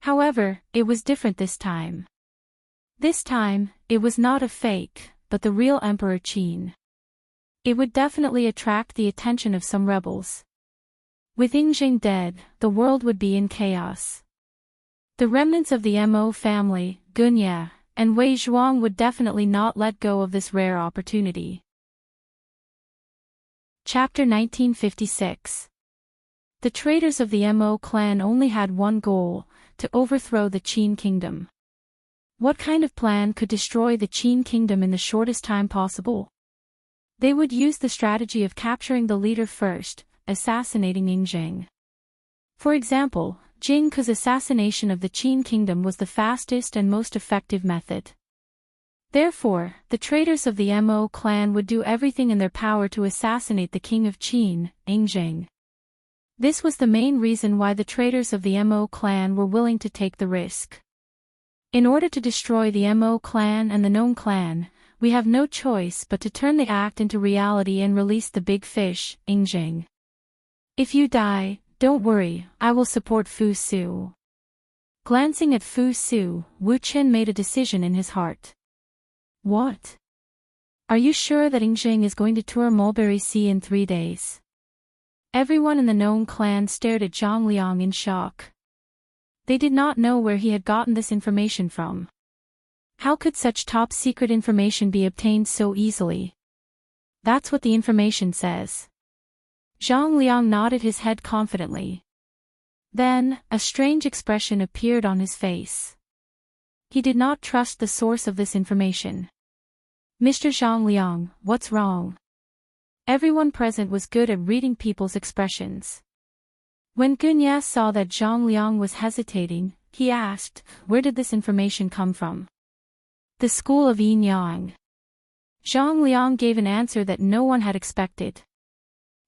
However, it was different this time. This time, it was not a fake, but the real Emperor Qin. It would definitely attract the attention of some rebels. With Ingzheng dead, the world would be in chaos. The remnants of the Mo family, Gunya, and Wei Zhuang would definitely not let go of this rare opportunity. Chapter 1956. The traitors of the Mo clan only had one goal, to overthrow the Qin kingdom. What kind of plan could destroy the Qin kingdom in the shortest time possible? They would use the strategy of capturing the leader first, assassinating Ingzheng. For example, Jing Ke's assassination of the Qin kingdom was the fastest and most effective method. Therefore, the traitors of the Mo clan would do everything in their power to assassinate the king of Qin, Ingzheng. This was the main reason why the traitors of the Mo clan were willing to take the risk. In order to destroy the Mo clan and the Nong clan, we have no choice but to turn the act into reality and release the big fish, Ingzheng. If you die, don't worry, I will support Fu Su. Glancing at Fu Su, Wu Qin made a decision in his heart. What? Are you sure that Ingzheng is going to tour Mulberry Sea in 3 days? Everyone in the Nong clan stared at Zhang Liang in shock. They did not know where he had gotten this information from. How could such top-secret information be obtained so easily? That's what the information says. Zhang Liang nodded his head confidently. Then, a strange expression appeared on his face. He did not trust the source of this information. Mr. Zhang Liang, what's wrong? Everyone present was good at reading people's expressions. When Gunya saw that Zhang Liang was hesitating, he asked, where did this information come from? The school of Yin Yang. Zhang Liang gave an answer that no one had expected.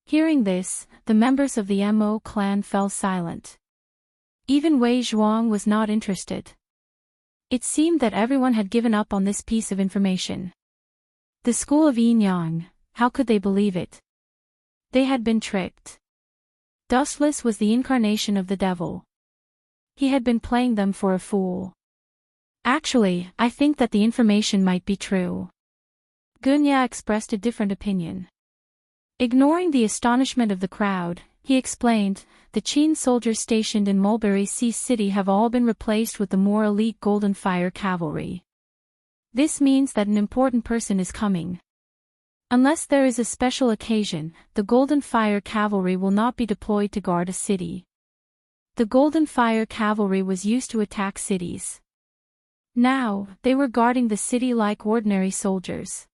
Hearing this, the members of the Mo clan fell silent. Even Wei Zhuang was not interested. It seemed that everyone had given up on this piece of information. The school of Yin Yang, how could they believe it? They had been tricked. Dustless was the incarnation of the devil. He had been playing them for a fool. Actually, I think that the information might be true. Gunya expressed a different opinion. Ignoring the astonishment of the crowd, he explained, the Qin soldiers stationed in Mulberry Sea City have all been replaced with the more elite Golden Fire Cavalry. This means that an important person is coming. Unless there is a special occasion, the Golden Fire Cavalry will not be deployed to guard a city. The Golden Fire Cavalry was used to attack cities. Now, they were guarding the city like ordinary soldiers.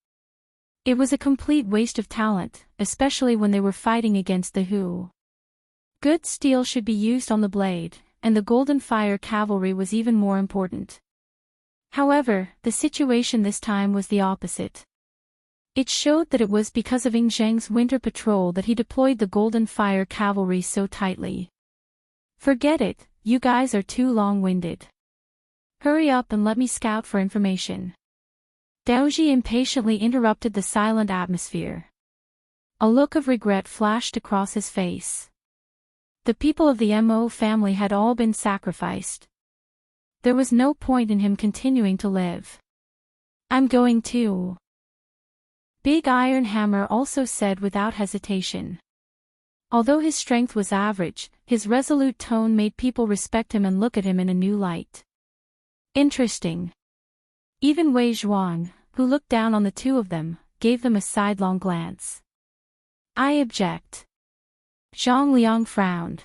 It was a complete waste of talent, especially when they were fighting against the Hu. Good steel should be used on the blade, and the Golden Fire Cavalry was even more important. However, the situation this time was the opposite. It showed that it was because of Ingzheng's winter patrol that he deployed the Golden Fire Cavalry so tightly. Forget it, you guys are too long-winded. Hurry up and let me scout for information. Daoji impatiently interrupted the silent atmosphere. A look of regret flashed across his face. The people of the Mo family had all been sacrificed. There was no point in him continuing to live. I'm going to. Big Iron Hammer also said without hesitation. Although his strength was average, his resolute tone made people respect him and look at him in a new light. Interesting. Even Wei Zhuang, who looked down on the two of them, gave them a sidelong glance. I object. Zhang Liang frowned.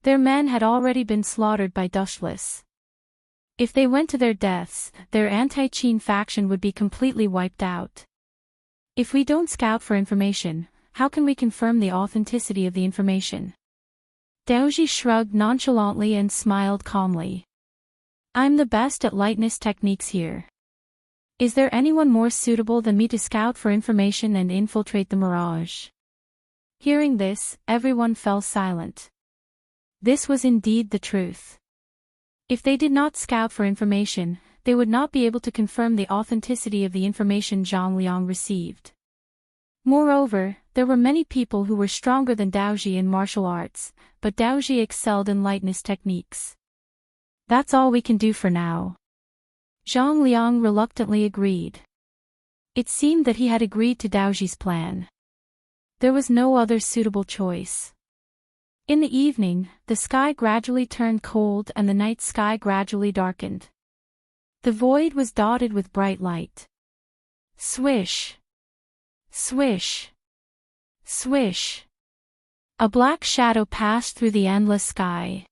Their men had already been slaughtered by Dustless. If they went to their deaths, their anti-Qin faction would be completely wiped out. If we don't scout for information, how can we confirm the authenticity of the information? Daoji shrugged nonchalantly and smiled calmly. I'm the best at lightness techniques here. Is there anyone more suitable than me to scout for information and infiltrate the mirage? Hearing this, everyone fell silent. This was indeed the truth. If they did not scout for information, they would not be able to confirm the authenticity of the information Zhang Liang received. Moreover, there were many people who were stronger than Daoji in martial arts, but Daoji excelled in lightness techniques. That's all we can do for now. Zhang Liang reluctantly agreed. It seemed that he had agreed to Daoji's plan. There was no other suitable choice. In the evening, the sky gradually turned cold and the night sky gradually darkened. The void was dotted with bright light. Swish! Swish! Swish! A black shadow passed through the endless sky.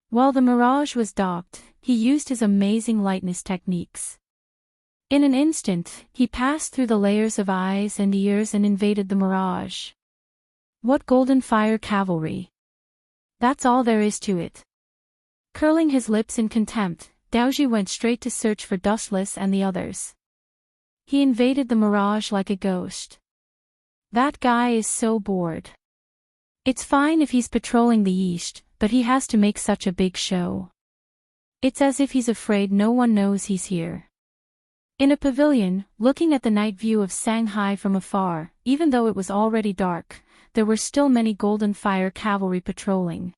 While the mirage was docked, he used his amazing lightness techniques. In an instant, he passed through the layers of eyes and ears and invaded the mirage. What golden fire cavalry! That's all there is to it. Curling his lips in contempt, Daoji went straight to search for Dustless and the others. He invaded the mirage like a ghost. That guy is so bored. It's fine if he's patrolling the east, but he has to make such a big show. It's as if he's afraid no one knows he's here. In a pavilion, looking at the night view of Shanghai from afar, even though it was already dark, there were still many golden fire cavalry patrolling.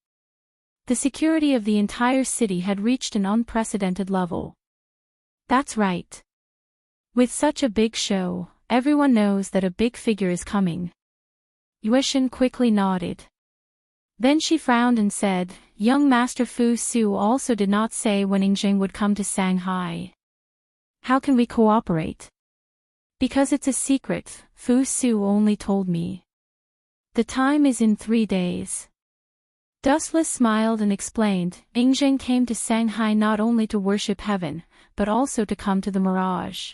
The security of the entire city had reached an unprecedented level. That's right. With such a big show, everyone knows that a big figure is coming. Yueshin quickly nodded. Then she frowned and said, young Master Fu Su also did not say when Yingjing would come to Shanghai. How can we cooperate? Because it's a secret, Fu Su only told me. The time is in 3 days. Dustless smiled and explained, Yingjing came to Shanghai not only to worship heaven, but also to come to the mirage.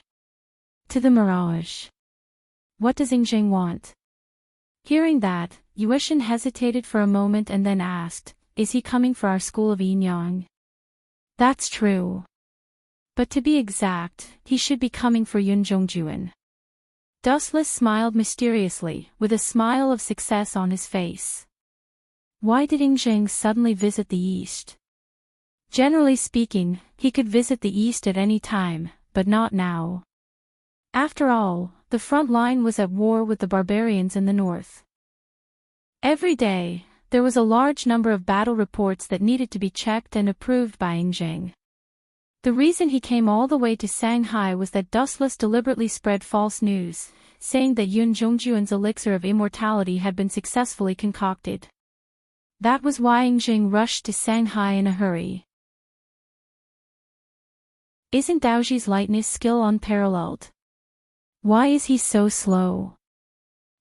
To the mirage. What does Yingjing want? Hearing that, Yueshin hesitated for a moment and then asked, is he coming for our school of Yin Yang? That's true. But to be exact, he should be coming for Yunzhongjuan. Dustless smiled mysteriously, with a smile of success on his face. Why did Yingjing suddenly visit the east? Generally speaking, he could visit the east at any time, but not now. After all, the front line was at war with the barbarians in the north. Every day, there was a large number of battle reports that needed to be checked and approved by Yingjing. The reason he came all the way to Shanghai was that Dustless deliberately spread false news, saying that Yun Zhongjuan's elixir of immortality had been successfully concocted. That was why Yingjing rushed to Shanghai in a hurry. Isn't Daoji's lightness skill unparalleled? Why is he so slow?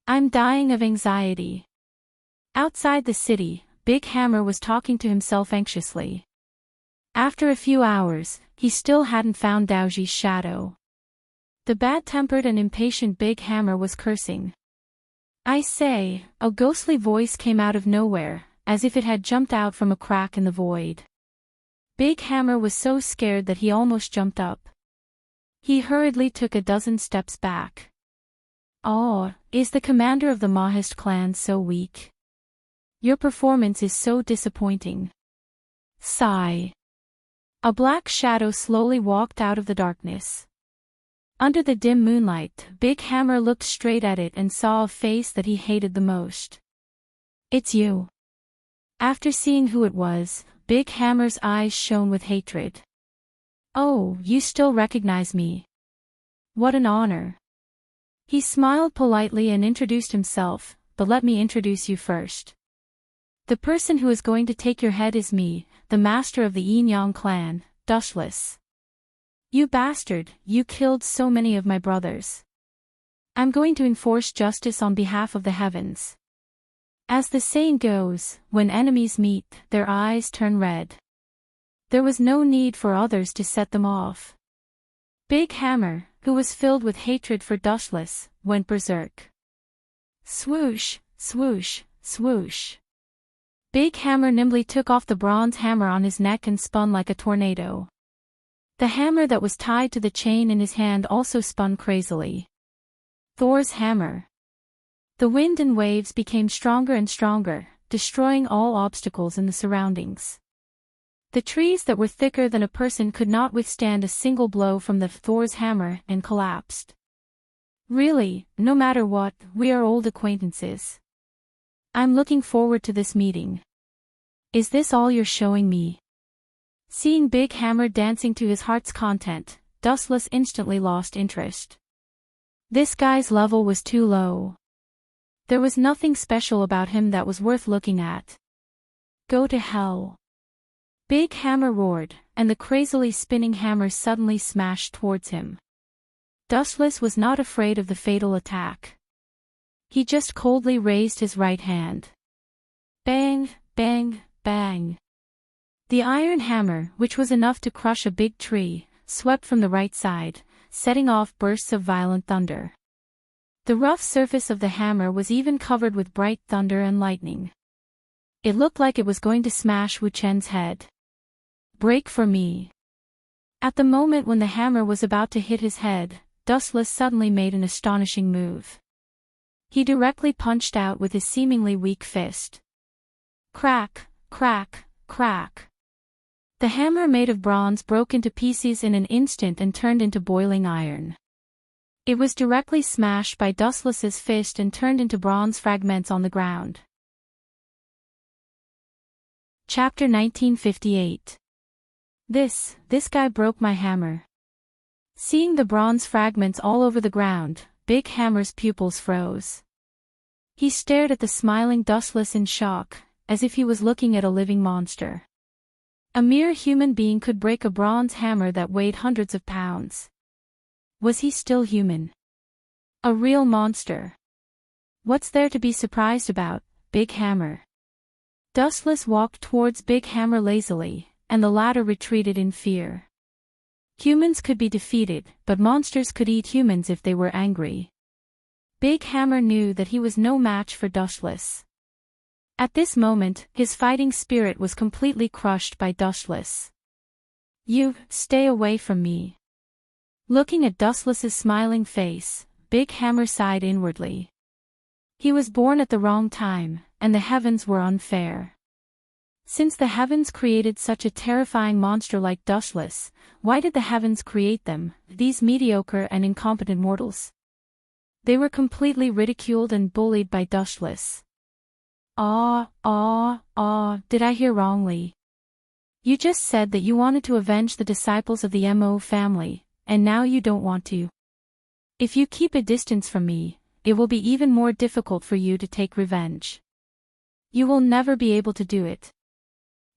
I'm dying of anxiety. Outside the city, Big Hammer was talking to himself anxiously. After a few hours, he still hadn't found Daoji's shadow. The bad-tempered and impatient Big Hammer was cursing. I say, a ghostly voice came out of nowhere, as if it had jumped out from a crack in the void. Big Hammer was so scared that he almost jumped up. He hurriedly took a dozen steps back. Oh, is the commander of the Mahist clan so weak? Your performance is so disappointing. Sigh. A black shadow slowly walked out of the darkness. Under the dim moonlight, Big Hammer looked straight at it and saw a face that he hated the most. It's you. After seeing who it was, Big Hammer's eyes shone with hatred. Oh, you still recognize me. What an honor. He smiled politely and introduced himself, but let me introduce you first. The person who is going to take your head is me, the master of the Yin Yang clan, Dustless. You bastard, you killed so many of my brothers. I'm going to enforce justice on behalf of the heavens. As the saying goes, when enemies meet, their eyes turn red. There was no need for others to set them off. Big Hammer, who was filled with hatred for Dustless, went berserk. Swoosh, swoosh, swoosh. Big Hammer nimbly took off the bronze hammer on his neck and spun like a tornado. The hammer that was tied to the chain in his hand also spun crazily. Thor's hammer. The wind and waves became stronger and stronger, destroying all obstacles in the surroundings. The trees that were thicker than a person could not withstand a single blow from the Thor's hammer and collapsed. Really, no matter what, we are old acquaintances. I'm looking forward to this meeting. Is this all you're showing me? Seeing Big Hammer dancing to his heart's content, Dustless instantly lost interest. This guy's level was too low. There was nothing special about him that was worth looking at. Go to hell. Big Hammer roared, and the crazily spinning hammer suddenly smashed towards him. Dustless was not afraid of the fatal attack. He just coldly raised his right hand. Bang, bang, bang. The iron hammer, which was enough to crush a big tree, swept from the right side, setting off bursts of violent thunder. The rough surface of the hammer was even covered with bright thunder and lightning. It looked like it was going to smash Wu Chen's head. Break for me. At the moment when the hammer was about to hit his head, Dustless suddenly made an astonishing move. He directly punched out with his seemingly weak fist. Crack, crack, crack. The hammer made of bronze broke into pieces in an instant and turned into boiling iron. It was directly smashed by Dustless's fist and turned into bronze fragments on the ground. Chapter 1958. This guy broke my hammer. Seeing the bronze fragments all over the ground, Big Hammer's pupils froze. He stared at the smiling Dustless in shock, as if he was looking at a living monster. A mere human being could break a bronze hammer that weighed hundreds of pounds. Was he still human? A real monster. What's there to be surprised about, Big Hammer? Dustless walked towards Big Hammer lazily, and the latter retreated in fear. Humans could be defeated, but monsters could eat humans if they were angry. Big Hammer knew that he was no match for Dustless. At this moment, his fighting spirit was completely crushed by Dustless. You, stay away from me. Looking at Dustless's smiling face, Big Hammer sighed inwardly. He was born at the wrong time, and the heavens were unfair. Since the heavens created such a terrifying monster like Dustless, why did the heavens create them, these mediocre and incompetent mortals? They were completely ridiculed and bullied by Dustless. Did I hear wrongly? You just said that you wanted to avenge the disciples of the Mo family, and now you don't want to. If you keep a distance from me, it will be even more difficult for you to take revenge. You will never be able to do it.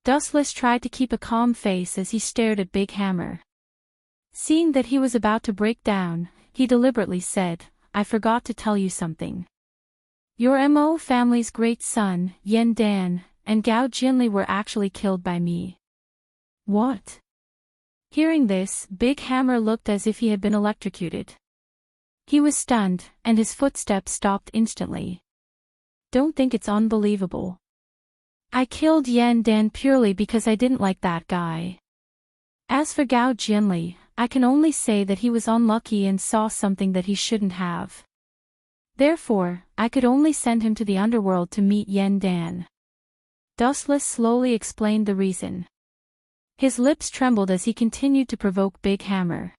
Dustless tried to keep a calm face as he stared at Big Hammer. Seeing that he was about to break down, he deliberately said, I forgot to tell you something. Your Mo family's great son, Yen Dan, and Gao Jinli were actually killed by me. What? Hearing this, Big Hammer looked as if he had been electrocuted. He was stunned, and his footsteps stopped instantly. Don't think it's unbelievable. I killed Yen Dan purely because I didn't like that guy. As for Gao Jinli, I can only say that he was unlucky and saw something that he shouldn't have. Therefore, I could only send him to the underworld to meet Yen Dan. Dustless slowly explained the reason. His lips trembled as he continued to provoke Big Hammer.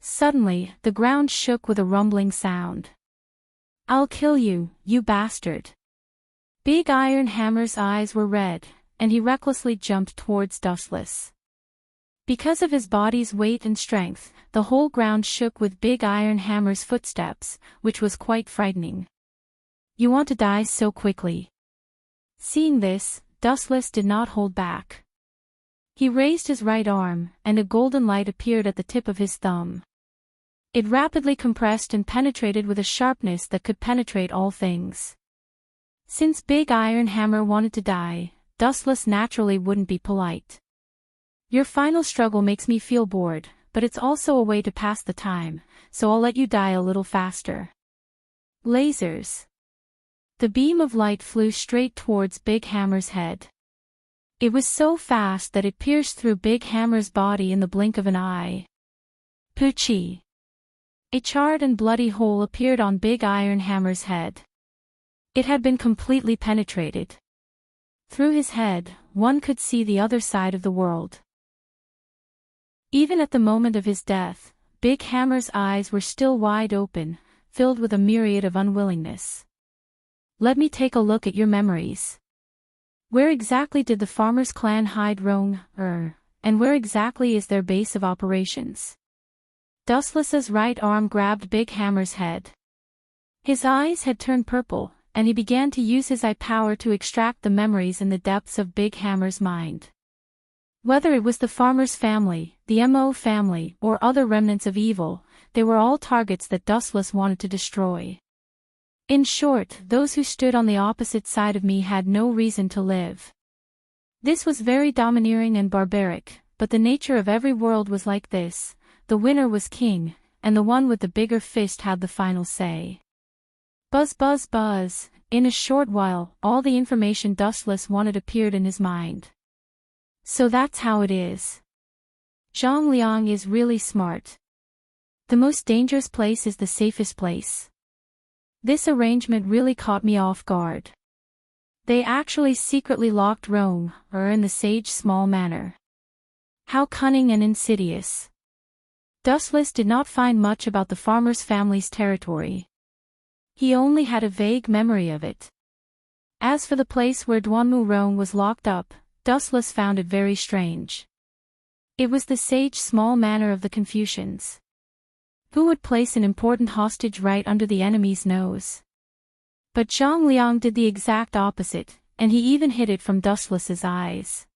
Suddenly, the ground shook with a rumbling sound. I'll kill you, you bastard. Big Iron Hammer's eyes were red, and he recklessly jumped towards Dustless. Because of his body's weight and strength, the whole ground shook with Big Iron Hammer's footsteps, which was quite frightening. You want to die so quickly? Seeing this, Dustless did not hold back. He raised his right arm, and a golden light appeared at the tip of his thumb. It rapidly compressed and penetrated with a sharpness that could penetrate all things. Since Big Iron Hammer wanted to die, Dustless naturally wouldn't be polite. Your final struggle makes me feel bored, but it's also a way to pass the time, so I'll let you die a little faster. Lasers. The beam of light flew straight towards Big Hammer's head. It was so fast that it pierced through Big Hammer's body in the blink of an eye. Poochie! A charred and bloody hole appeared on Big Iron Hammer's head. It had been completely penetrated. Through his head, one could see the other side of the world. Even at the moment of his death, Big Hammer's eyes were still wide open, filled with a myriad of unwillingness. Let me take a look at your memories. Where exactly did the farmer's clan hide Rong, and where exactly is their base of operations? Dustless's right arm grabbed Big Hammer's head. His eyes had turned purple, and he began to use his eye power to extract the memories in the depths of Big Hammer's mind. Whether it was the farmer's family, the Mo family, or other remnants of evil, they were all targets that Dustless wanted to destroy. In short, those who stood on the opposite side of me had no reason to live. This was very domineering and barbaric, but the nature of every world was like this: the winner was king, and the one with the bigger fist had the final say. Buzz buzz buzz, in a short while, all the information Dustless wanted appeared in his mind. So that's how it is. Zhang Liang is really smart. The most dangerous place is the safest place. This arrangement really caught me off guard. They actually secretly locked Rome, in the sage small manner. How cunning and insidious. Dustless did not find much about the farmer's family's territory. He only had a vague memory of it. As for the place where Duanmu Rong was locked up, Dustless found it very strange. It was the sage small manor of the Confucians. Who would place an important hostage right under the enemy's nose? But Zhang Liang did the exact opposite, and he even hid it from Dustless's eyes.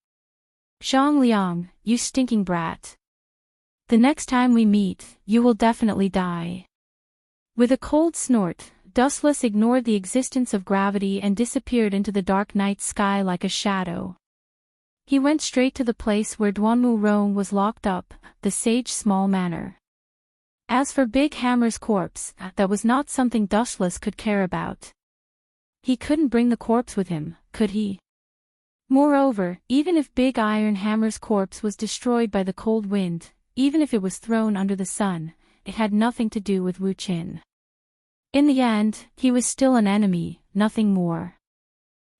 Zhang Liang, you stinking brat. The next time we meet, you will definitely die. With a cold snort, Dustless ignored the existence of gravity and disappeared into the dark night sky like a shadow. He went straight to the place where Duanmu Rong was locked up, the sage small manor. As for Big Hammer's corpse, that was not something Dustless could care about. He couldn't bring the corpse with him, could he? Moreover, even if Big Iron Hammer's corpse was destroyed by the cold wind, even if it was thrown under the sun, it had nothing to do with Wu Qin. In the end, he was still an enemy, nothing more.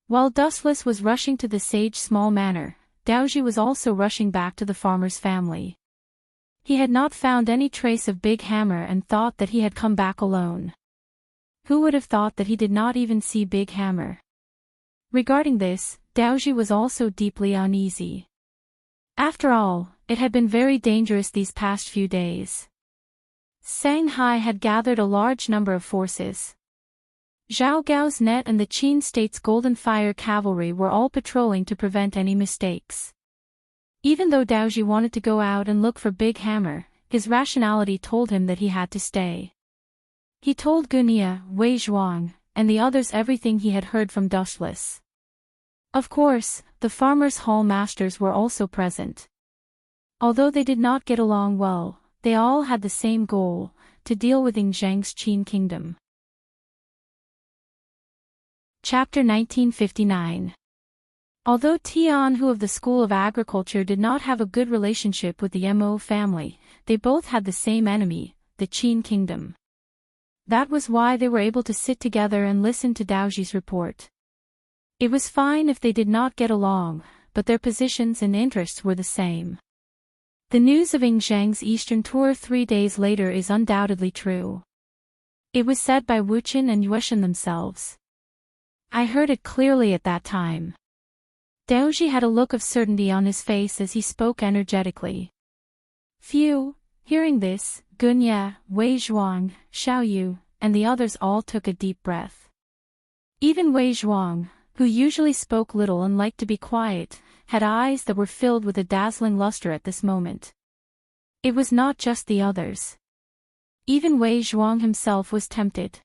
While Dustless was rushing to the sage small manor, Daoji was also rushing back to the farmer's family. He had not found any trace of Big Hammer and thought that he had come back alone. Who would have thought that he did not even see Big Hammer? Regarding this, Daoji was also deeply uneasy. After all, it had been very dangerous these past few days. Shanghai had gathered a large number of forces. Zhao Gao's net and the Qin State's Golden Fire cavalry were all patrolling to prevent any mistakes. Even though Daoji wanted to go out and look for Big Hammer, his rationality told him that he had to stay. He told Gunia, Wei Zhuang, and the others everything he had heard from Dustless. Of course, the farmers' hall masters were also present. Although they did not get along well, they all had the same goal, to deal with Ing Zheng's Qin kingdom. Chapter 1959. Although Tian Hu of the School of Agriculture did not have a good relationship with the Mo family, they both had the same enemy, the Qin kingdom. That was why they were able to sit together and listen to Daoji's report. It was fine if they did not get along, but their positions and interests were the same. The news of Ing Zheng's eastern tour 3 days later is undoubtedly true. It was said by Wu Qin and Yueshan themselves. I heard it clearly at that time. Daoji had a look of certainty on his face as he spoke energetically. Phew! Hearing this, Gunya, Wei Zhuang, Xiao Yu, and the others all took a deep breath. Even Wei Zhuang, who usually spoke little and liked to be quiet, had eyes that were filled with a dazzling luster at this moment. It was not just the others. Even Wei Zhuang himself was tempted.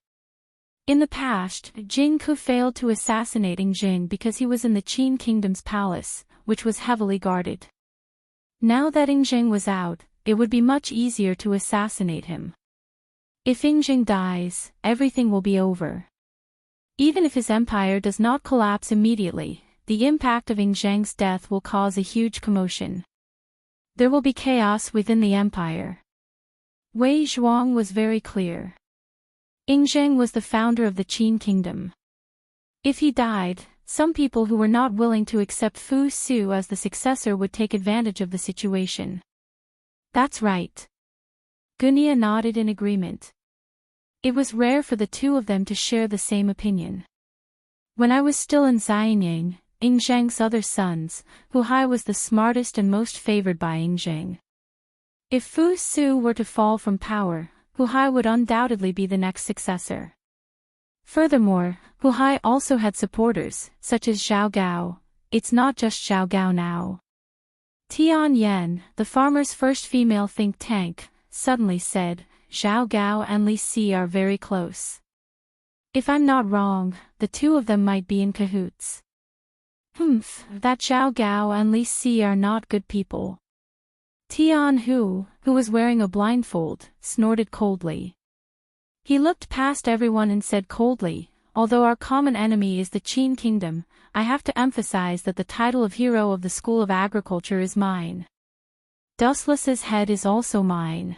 In the past, Jing Ku failed to assassinate Ing Jing because he was in the Qin kingdom's palace, which was heavily guarded. Now that Ing Jing was out, it would be much easier to assassinate him. If Ing Jing dies, everything will be over. Even if his empire does not collapse immediately, the impact of Ing Zheng's death will cause a huge commotion. There will be chaos within the empire. Wei Zhuang was very clear. Ing Zheng was the founder of the Qin kingdom. If he died, some people who were not willing to accept Fu Su as the successor would take advantage of the situation. That's right. Gunia nodded in agreement. It was rare for the two of them to share the same opinion. When I was still in Xianying, Ing Zheng's other sons, Hu Hai was the smartest and most favored by Ing Zheng. If Fu Su were to fall from power, Hu Hai would undoubtedly be the next successor. Furthermore, Hu Hai also had supporters, such as Zhao Gao. It's not just Zhao Gao now. Tian Yan, the farmer's first female think tank, suddenly said, Zhao Gao and Li Si are very close. If I'm not wrong, the two of them might be in cahoots. That Zhao Gao and Li Si are not good people. Tian Hu, who was wearing a blindfold, snorted coldly. He looked past everyone and said coldly, although our common enemy is the Qin kingdom, I have to emphasize that the title of hero of the School of Agriculture is mine. Dustless's head is also mine.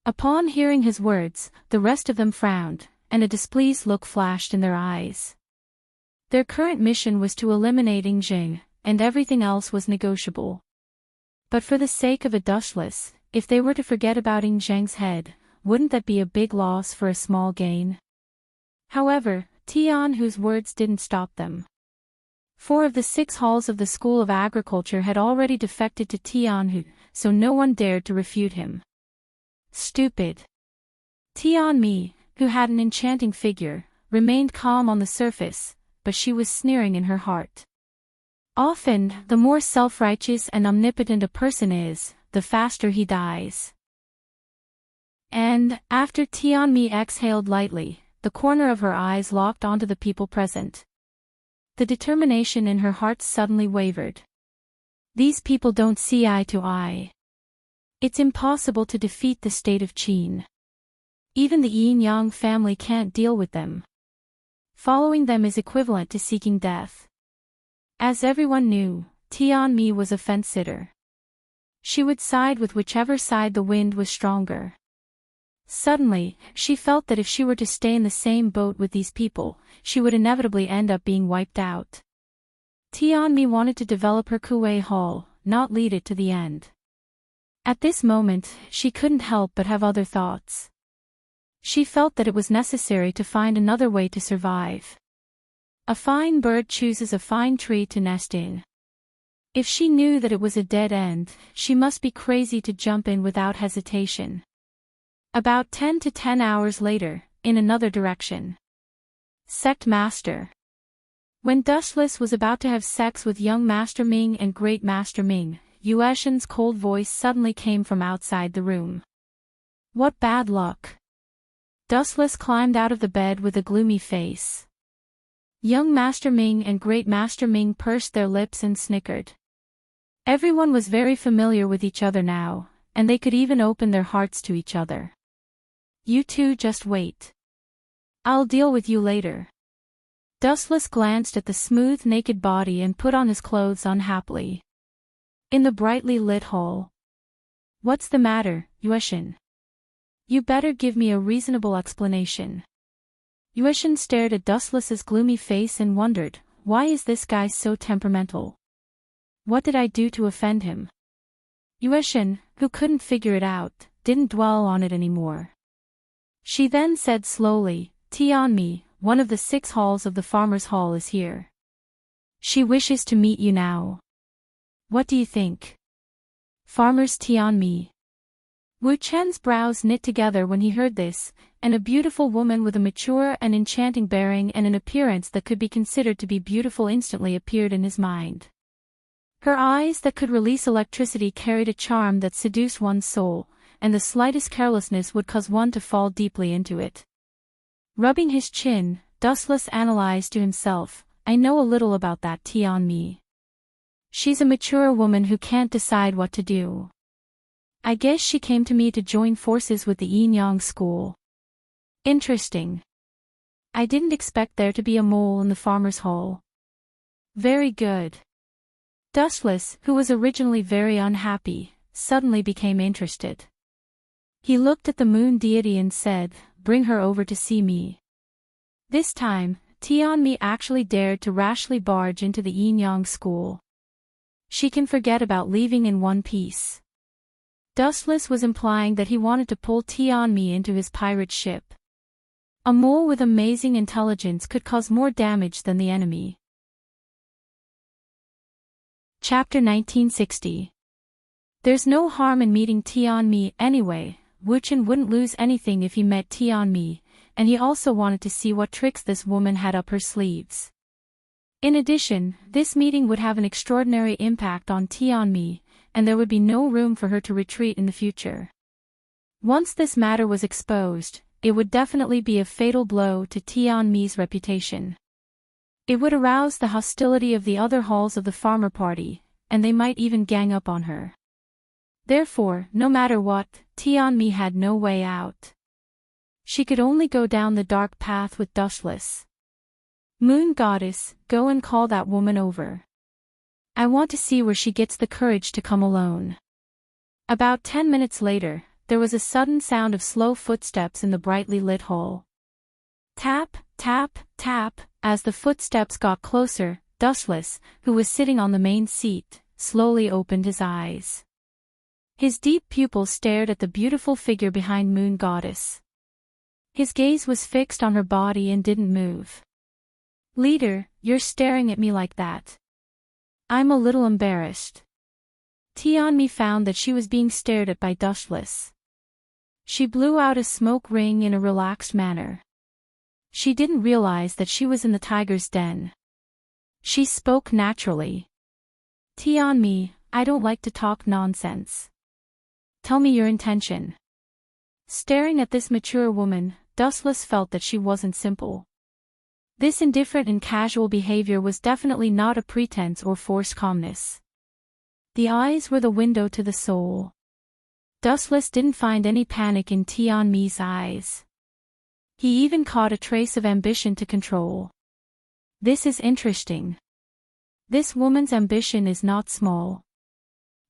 Upon hearing his words, the rest of them frowned, and a displeased look flashed in their eyes. Their current mission was to eliminate Ing Zheng, and everything else was negotiable. But for the sake of a dustless, if they were to forget about Ing Zheng's head, wouldn't that be a big loss for a small gain? However, Tian Hu's words didn't stop them. 4 of the 6 halls of the School of Agriculture had already defected to Tian Hu, so no one dared to refute him. Stupid. Tian Mi, who had an enchanting figure, remained calm on the surface, but she was sneering in her heart. Often, the more self-righteous and omnipotent a person is, the faster he dies. And, after Tian Mi exhaled lightly, the corner of her eyes locked onto the people present. The determination in her heart suddenly wavered. These people don't see eye to eye. It's impossible to defeat the state of Qin. Even the Yin-Yang family can't deal with them. Following them is equivalent to seeking death. As everyone knew, Tian Mi was a fence-sitter. She would side with whichever side the wind was stronger. Suddenly, she felt that if she were to stay in the same boat with these people, she would inevitably end up being wiped out. Tian Mi wanted to develop her Kuei Hall, not lead it to the end. At this moment, she couldn't help but have other thoughts. She felt that it was necessary to find another way to survive. A fine bird chooses a fine tree to nest in. If she knew that it was a dead end, she must be crazy to jump in without hesitation. About 10 to 10 hours later, in another direction. Sect Master. When Dustless was about to have sex with young Master Ming and Great Master Ming, Yueshin's cold voice suddenly came from outside the room. What bad luck. Dustless climbed out of the bed with a gloomy face. Young Master Ming and Great Master Ming pursed their lips and snickered. Everyone was very familiar with each other now, and they could even open their hearts to each other. You two just wait. I'll deal with you later. Dustless glanced at the smooth naked body and put on his clothes unhappily. In the brightly lit hall. What's the matter, Yueshin? You better give me a reasonable explanation. Yueshin stared at Dustless's gloomy face and wondered, why is this guy so temperamental? What did I do to offend him? Yueshin, who couldn't figure it out, didn't dwell on it anymore. She then said slowly, Tian Mi, one of the 6 halls of the Farmer's Hall is here. She wishes to meet you now. What do you think? Farmer's Tian Mi. Wu Chen's brows knit together when he heard this, and a beautiful woman with a mature and enchanting bearing and an appearance that could be considered to be beautiful instantly appeared in his mind. Her eyes that could release electricity carried a charm that seduced one's soul, and the slightest carelessness would cause one to fall deeply into it. Rubbing his chin, Dustless analyzed to himself, I know a little about that Tian Mi. She's a mature woman who can't decide what to do. I guess she came to me to join forces with the Yin-Yang school. Interesting. I didn't expect there to be a mole in the Farmer's Hall. Very good. Dustless, who was originally very unhappy, suddenly became interested. He looked at the moon deity and said, "Bring her over to see me." This time, Tianmi actually dared to rashly barge into the yin-yang school. She can forget about leaving in one piece. Dustless was implying that he wanted to pull Tianmi into his pirate ship. A mole with amazing intelligence could cause more damage than the enemy. Chapter 1960. There's no harm in meeting Tianmi anyway. Wu Chen wouldn't lose anything if he met Tianmi, and he also wanted to see what tricks this woman had up her sleeves. In addition, this meeting would have an extraordinary impact on Tianmi, and there would be no room for her to retreat in the future. Once this matter was exposed, it would definitely be a fatal blow to Tianmi's reputation. It would arouse the hostility of the other halls of the farmer party, and they might even gang up on her. Therefore, no matter what, Tianmi had no way out. She could only go down the dark path with Dustless. Moon Goddess, go and call that woman over. I want to see where she gets the courage to come alone. About 10 minutes later, there was a sudden sound of slow footsteps in the brightly lit hall. Tap, tap, tap. As the footsteps got closer, Dustless, who was sitting on the main seat, slowly opened his eyes. His deep pupils stared at the beautiful figure behind Moon Goddess. His gaze was fixed on her body and didn't move. "Leader, you're staring at me like that. I'm a little embarrassed." Tianmi found that she was being stared at by Dustless. She blew out a smoke ring in a relaxed manner. She didn't realize that she was in the tiger's den. She spoke naturally. "Tianmi, I don't like to talk nonsense. Tell me your intention." Staring at this mature woman, Dustless felt that she wasn't simple. This indifferent and casual behavior was definitely not a pretense or forced calmness. The eyes were the window to the soul. Dustless didn't find any panic in Tianmi's eyes. He even caught a trace of ambition to control. This is interesting. This woman's ambition is not small.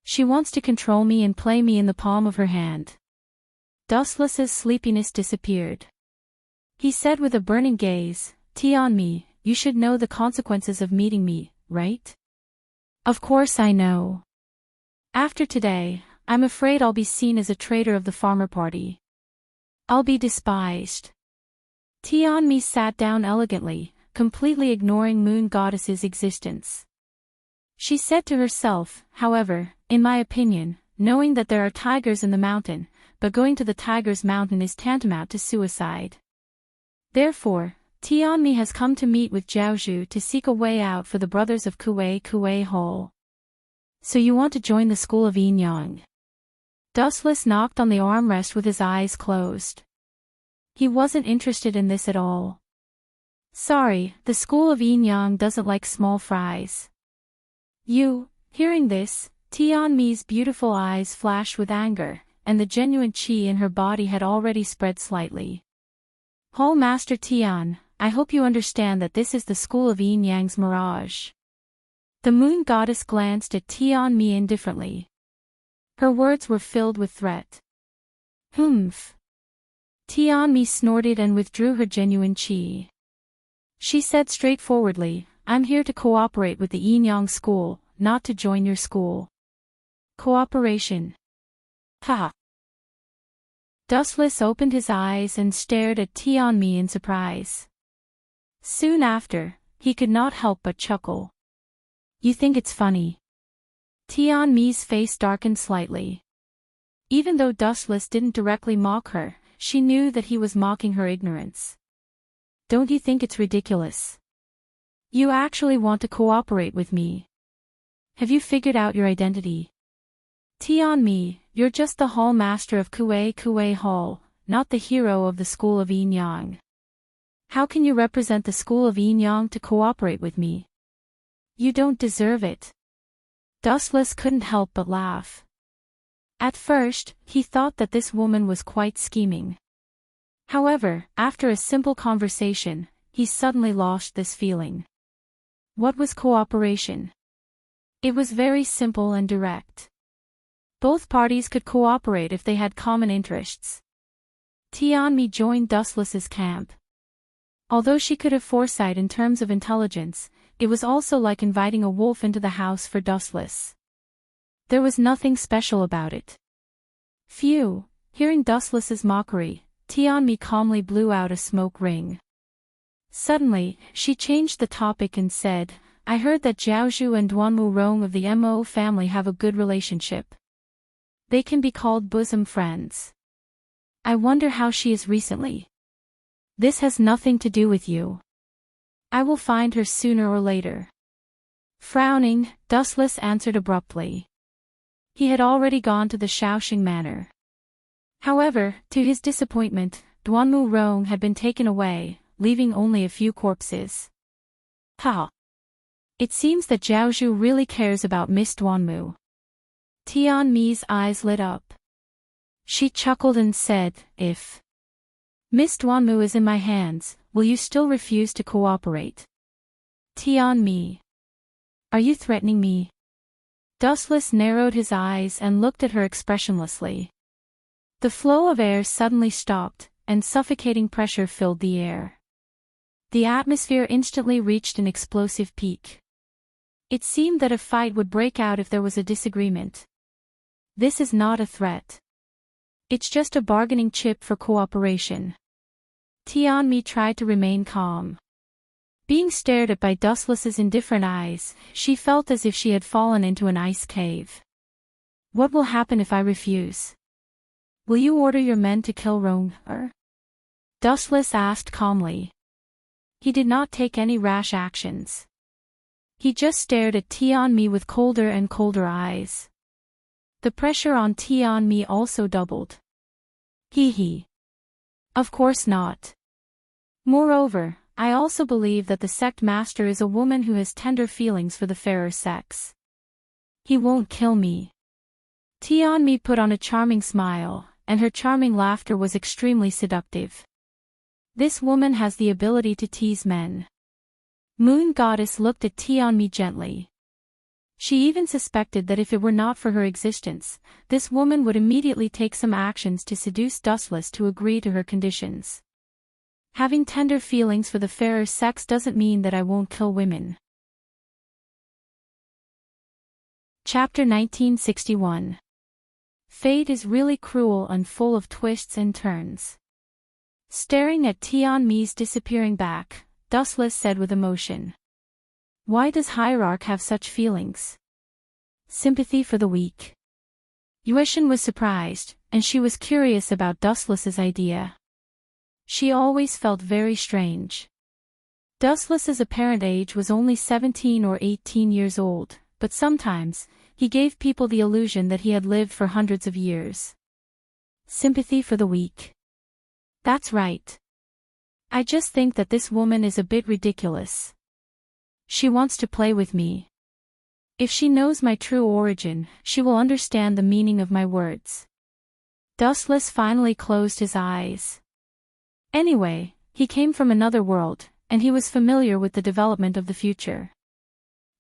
She wants to control me and play me in the palm of her hand. Dustless's sleepiness disappeared. He said with a burning gaze, "Tianmi, you should know the consequences of meeting me, right?" "Of course I know. After today, I'm afraid I'll be seen as a traitor of the farmer party. I'll be despised." Tianmi sat down elegantly, completely ignoring Moon Goddess's existence. She said to herself, however, "In my opinion, knowing that there are tigers in the mountain, but going to the tiger's mountain is tantamount to suicide. Therefore, Tianmi has come to meet with Zhaozhu to seek a way out for the brothers of Kuei Hall." "So you want to join the school of yin-yang?" Dustless knocked on the armrest with his eyes closed. He wasn't interested in this at all. "Sorry, the school of yin-yang doesn't like small fries." Hearing this, Tianmi's beautiful eyes flashed with anger, and the genuine qi in her body had already spread slightly. "Hall Master Tian, I hope you understand that this is the school of yin-yang's mirage." The Moon Goddess glanced at Tianmi indifferently. Her words were filled with threat. "Humph." Tianmi snorted and withdrew her genuine qi. She said straightforwardly, "I'm here to cooperate with the yin-yang school, not to join your school." "Cooperation? Ha!" Dustless opened his eyes and stared at Tianmi in surprise. Soon after, he could not help but chuckle. "You think it's funny?" Tianmi's face darkened slightly. Even though Dustless didn't directly mock her, she knew that he was mocking her ignorance. "Don't you think it's ridiculous? You actually want to cooperate with me? Have you figured out your identity? Tianmi, you're just the hall master of Kuei Hall, not the hero of the school of yin-yang. How can you represent the school of yin-yang to cooperate with me? You don't deserve it." Dustless couldn't help but laugh. At first, he thought that this woman was quite scheming. However, after a simple conversation, he suddenly lost this feeling. What was cooperation? It was very simple and direct. Both parties could cooperate if they had common interests. Tianmi joined Dustless's camp. Although she could have foresight in terms of intelligence, it was also like inviting a wolf into the house for Dustless. There was nothing special about it. Phew, hearing Dustless's mockery, Tianmi calmly blew out a smoke ring. Suddenly, she changed the topic and said, I heard that Zhaozhu and Duanmu Rong of the Mo family have a good relationship. They can be called bosom friends. I wonder how she is recently. This has nothing to do with you. I will find her sooner or later. Frowning, Dustless answered abruptly. He had already gone to the Shaoxing manor. However, to his disappointment, Duanmu Rong had been taken away, leaving only a few corpses. Ha! It seems that Zhaozhu really cares about Miss Duanmu. Tianmi's eyes lit up. She chuckled and said, If Miss Duanmu is in my hands, will you still refuse to cooperate? Tianmi. Are you threatening me? Dustless narrowed his eyes and looked at her expressionlessly. The flow of air suddenly stopped, and suffocating pressure filled the air. The atmosphere instantly reached an explosive peak. It seemed that a fight would break out if there was a disagreement. This is not a threat. It's just a bargaining chip for cooperation. Tianmi tried to remain calm. Being stared at by Dustless's indifferent eyes, she felt as if she had fallen into an ice cave. What will happen if I refuse? Will you order your men to kill Rong? Dustless asked calmly. He did not take any rash actions. He just stared at Tianmi with colder and colder eyes. The pressure on Tianmi also doubled. Hee. Of course not. Moreover, I also believe that the sect master is a woman who has tender feelings for the fairer sex. He won't kill me. Tianmi put on a charming smile, and her charming laughter was extremely seductive. This woman has the ability to tease men. Moon Goddess looked at Tianmi gently. She even suspected that if it were not for her existence, this woman would immediately take some actions to seduce Dustless to agree to her conditions. Having tender feelings for the fairer sex doesn't mean that I won't kill women. Chapter 1961. Fate is really cruel and full of twists and turns. Staring at Tianmi's disappearing back, Dustless said with emotion. Why does Hierarch have such feelings? Sympathy for the weak. Yueshin was surprised, and she was curious about Dustless's idea. She always felt very strange. Dustless's apparent age was only 17 or 18 years old, but sometimes, he gave people the illusion that he had lived for hundreds of years. Sympathy for the weak. That's right. I just think that this woman is a bit ridiculous. She wants to play with me. If she knows my true origin, she will understand the meaning of my words. Dustless finally closed his eyes. Anyway, he came from another world, and he was familiar with the development of the future.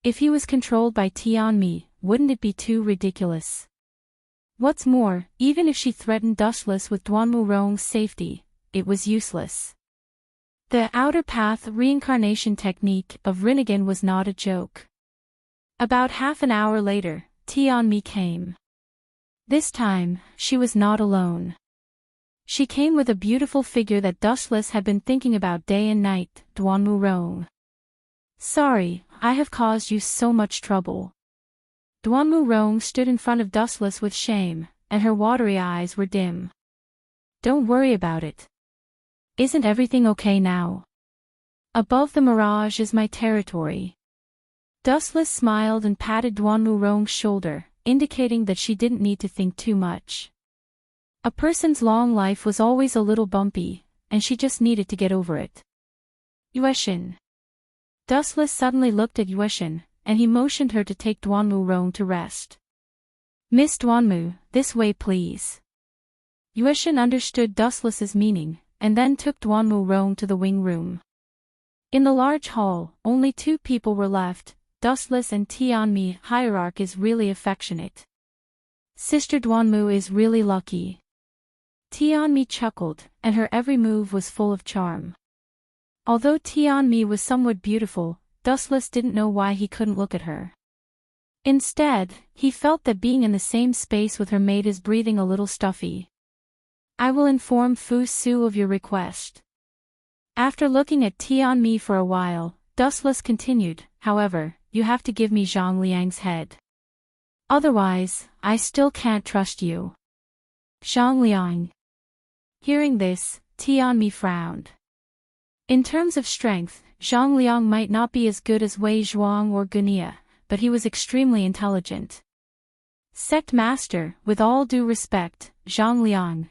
If he was controlled by Tianmi, wouldn't it be too ridiculous? What's more, even if she threatened Dustless with Duanmu Rong's safety, it was useless. The outer path reincarnation technique of Rinnegan was not a joke. About half an hour later, Tianmi came. This time, she was not alone. She came with a beautiful figure that Dustless had been thinking about day and night, Duanmu Rong. Sorry, I have caused you so much trouble. Duanmu Rong stood in front of Dustless with shame, and her watery eyes were dim. Don't worry about it. Isn't everything okay now? Above the mirage is my territory. Dustless smiled and patted Duanmu Rong's shoulder, indicating that she didn't need to think too much. A person's long life was always a little bumpy, and she just needed to get over it. Yueshin. Dustless suddenly looked at Yueshin, and he motioned her to take Duanmu Rong to rest. Miss Duanmu, this way please. Yueshin understood Dustless's meaning, and then took Duanmu Rong to the wing room. In the large hall, only two people were left, Dustless and Tianmi. Hierarch is really affectionate. Sister Duanmu is really lucky. Tianmi chuckled, and her every move was full of charm. Although Tianmi was somewhat beautiful, Dustless didn't know why he couldn't look at her. Instead, he felt that being in the same space with her made his breathing a little stuffy. I will inform Fu Su of your request. After looking at Tianmi for a while, Dustless continued, however, you have to give me Zhang Liang's head. Otherwise, I still can't trust you. Zhang Liang. Hearing this, Tianmi frowned. In terms of strength, Zhang Liang might not be as good as Wei Zhuang or Gunia, but he was extremely intelligent. Sect Master, with all due respect, Zhang Liang,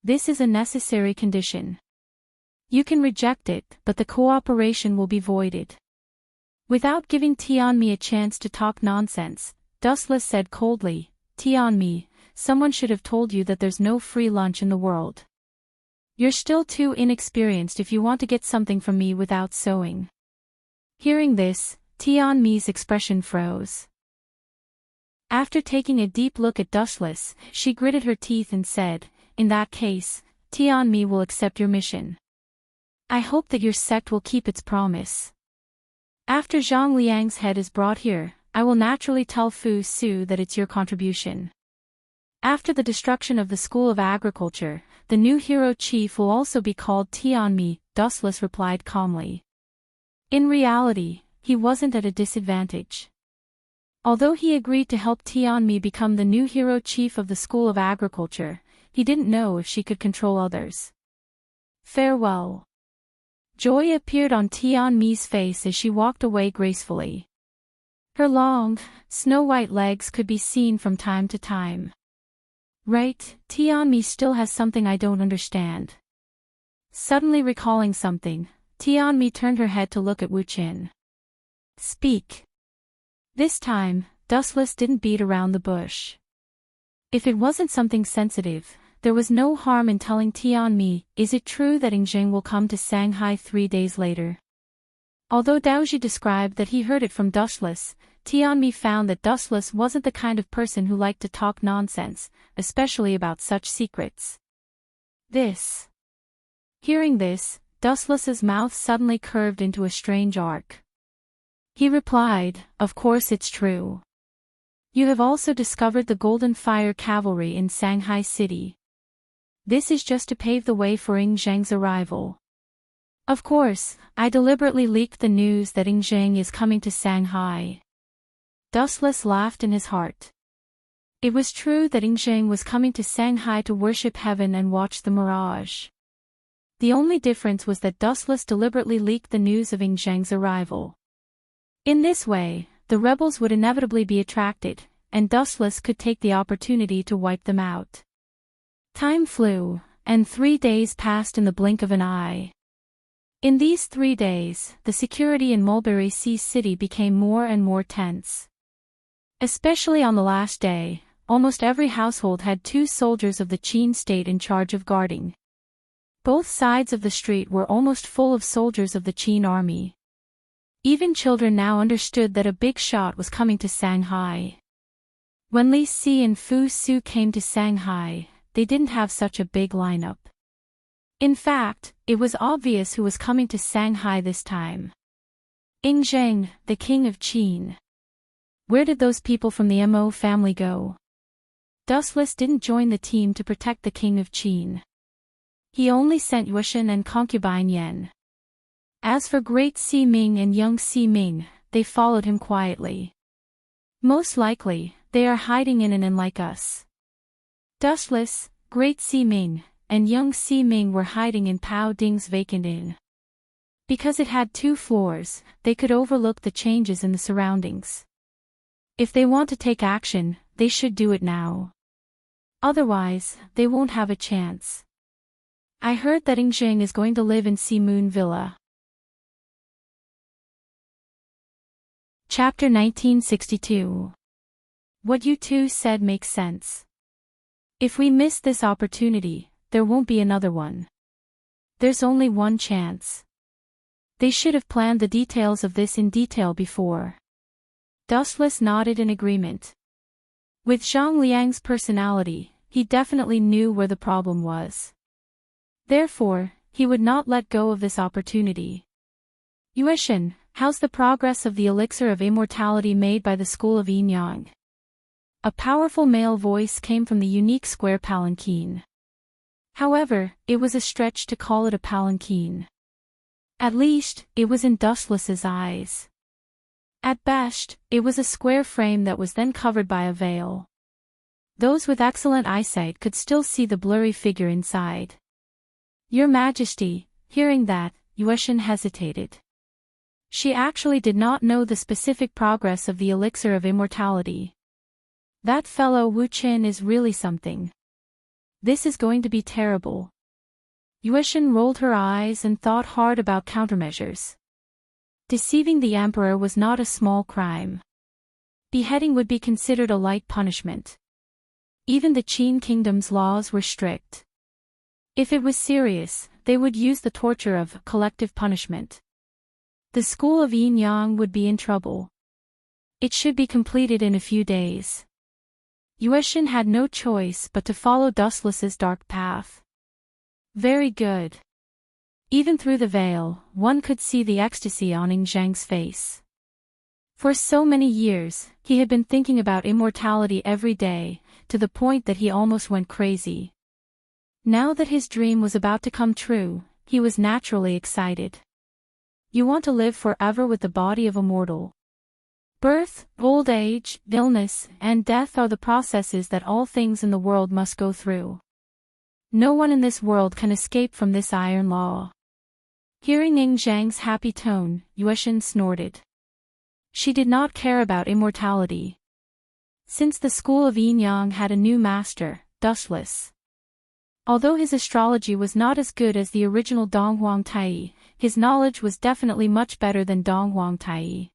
This is a necessary condition. You can reject it, but the cooperation will be voided. Without giving Tianmi a chance to talk nonsense, Dustless said coldly, Tianmi, someone should have told you that there's no free lunch in the world. You're still too inexperienced if you want to get something from me without sewing. Hearing this, Tianmi's expression froze. After taking a deep look at Dustless, she gritted her teeth and said, in that case, Tianmi will accept your mission. I hope that your sect will keep its promise. After Zhang Liang's head is brought here, I will naturally tell Fu Su that it's your contribution. After the destruction of the School of Agriculture, the new hero chief will also be called Tianmi, Dustless replied calmly. In reality, he wasn't at a disadvantage. Although he agreed to help Tianmi become the new hero chief of the School of Agriculture, he didn't know if she could control others. Farewell. Joy appeared on Tianmi's face as she walked away gracefully. Her long, snow-white legs could be seen from time to time. Right, Tianmi still has something I don't understand. Suddenly recalling something, Tianmi turned her head to look at Wu Qin. Speak. This time, Dustless didn't beat around the bush. If it wasn't something sensitive, there was no harm in telling Tianmi, is it true that Yingzheng will come to Shanghai 3 days later? Although Daoji described that he heard it from Dustless, Tianmi found that Dustless wasn't the kind of person who liked to talk nonsense, especially about such secrets. Hearing this, Dustless's mouth suddenly curved into a strange arc. He replied, of course it's true. You have also discovered the Golden Fire Cavalry in Shanghai City. This is just to pave the way for Yingzheng's arrival. Of course, I deliberately leaked the news that Yingzheng is coming to Shanghai. Dustless laughed in his heart. It was true that Yingzheng was coming to Shanghai to worship heaven and watch the mirage. The only difference was that Dustless deliberately leaked the news of Yingzheng's arrival. In this way, the rebels would inevitably be attracted, and Dustless could take the opportunity to wipe them out. Time flew, and 3 days passed in the blink of an eye. In these 3 days, the security in Mulberry Sea City became more and more tense. Especially on the last day, almost every household had 2 soldiers of the Qin state in charge of guarding. Both sides of the street were almost full of soldiers of the Qin army. Even children now understood that a big shot was coming to Shanghai. When Li Si and Fu Su came to Shanghai, they didn't have such a big lineup. In fact, it was obvious who was coming to Shanghai this time. Yingzheng, the king of Qin. Where did those people from the Mo family go? Dustless didn't join the team to protect the king of Qin. He only sent Yueshan and concubine Yan. As for Great Si Ming and Young Si Ming, they followed him quietly. Most likely, they are hiding in an inn like us. Dustless, Great Si Ming, and Young Si Ming were hiding in Pao Ding's vacant inn. Because it had 2 floors, they could overlook the changes in the surroundings. If they want to take action, they should do it now. Otherwise, they won't have a chance. I heard that Yingzheng is going to live in Si Moon Villa. Chapter 1962. What you two said makes sense. If we miss this opportunity, there won't be another one. There's only one chance. They should have planned the details of this in detail before. Dustless nodded in agreement. With Zhang Liang's personality, he definitely knew where the problem was. Therefore, he would not let go of this opportunity. Yueshin, how's the progress of the elixir of immortality made by the school of Yin Yang? A powerful male voice came from the unique square palanquin. However, it was a stretch to call it a palanquin. At least, it was in Dustless's eyes. At best, it was a square frame that was then covered by a veil. Those with excellent eyesight could still see the blurry figure inside. Your Majesty, hearing that, Yueshin hesitated. She actually did not know the specific progress of the elixir of immortality. That fellow Wu Qin is really something. This is going to be terrible. Yueshin rolled her eyes and thought hard about countermeasures. Deceiving the emperor was not a small crime. Beheading would be considered a light punishment. Even the Qin kingdom's laws were strict. If it was serious, they would use the torture of collective punishment. The school of Yin Yang would be in trouble. It should be completed in a few days. Yueshin had no choice but to follow Dustless's dark path. Very good. Even through the veil, one could see the ecstasy on Ing Zhang's face. For so many years, he had been thinking about immortality every day, to the point that he almost went crazy. Now that his dream was about to come true, he was naturally excited. You want to live forever with the body of a mortal. Birth, old age, illness, and death are the processes that all things in the world must go through. No one in this world can escape from this iron law. Hearing Ing Zhang's happy tone, Yueshin snorted. She did not care about immortality. Since the school of Yin Yang had a new master, Dustless. Although his astrology was not as good as the original Dong Huang Tai, his knowledge was definitely much better than Dong Huang Tai.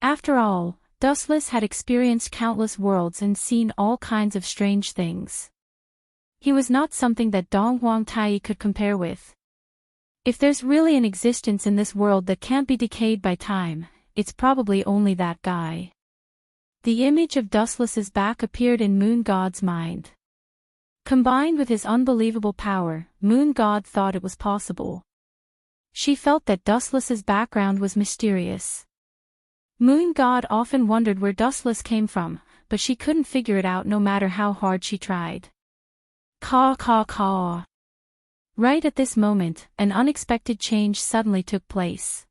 After all, Dustless had experienced countless worlds and seen all kinds of strange things. He was not something that Dong Huang Tai could compare with. If there's really an existence in this world that can't be decayed by time, it's probably only that guy. The image of Dustless's back appeared in Moon God's mind. Combined with his unbelievable power, Moon God thought it was possible. She felt that Dustless's background was mysterious. Moon God often wondered where Dustless came from, but she couldn't figure it out no matter how hard she tried. Caw caw caw. Right at this moment, an unexpected change suddenly took place.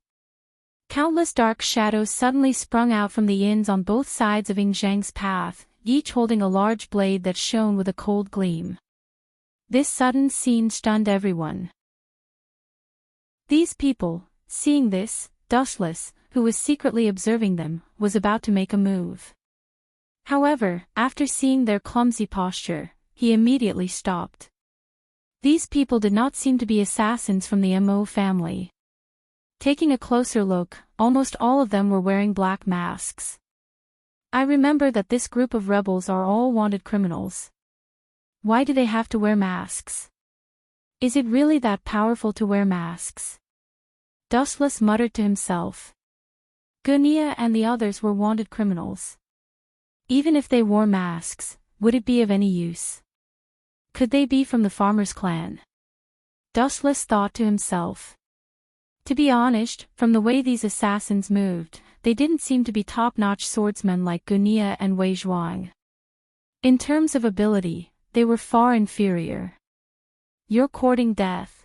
Countless dark shadows suddenly sprung out from the inns on both sides of Ing Zhang's path, each holding a large blade that shone with a cold gleam. This sudden scene stunned everyone. These people, seeing this, Dustless, who was secretly observing them, was about to make a move. However, after seeing their clumsy posture, he immediately stopped. These people did not seem to be assassins from the Mo family. Taking a closer look, almost all of them were wearing black masks. I remember that this group of rebels are all wanted criminals. Why do they have to wear masks? Is it really that powerful to wear masks? Dustless muttered to himself. Gunia and the others were wanted criminals. Even if they wore masks, would it be of any use? Could they be from the farmer's clan? Dustless thought to himself. To be honest, from the way these assassins moved, they didn't seem to be top-notch swordsmen like Gunia and Wei Zhuang. In terms of ability, they were far inferior. You're courting death.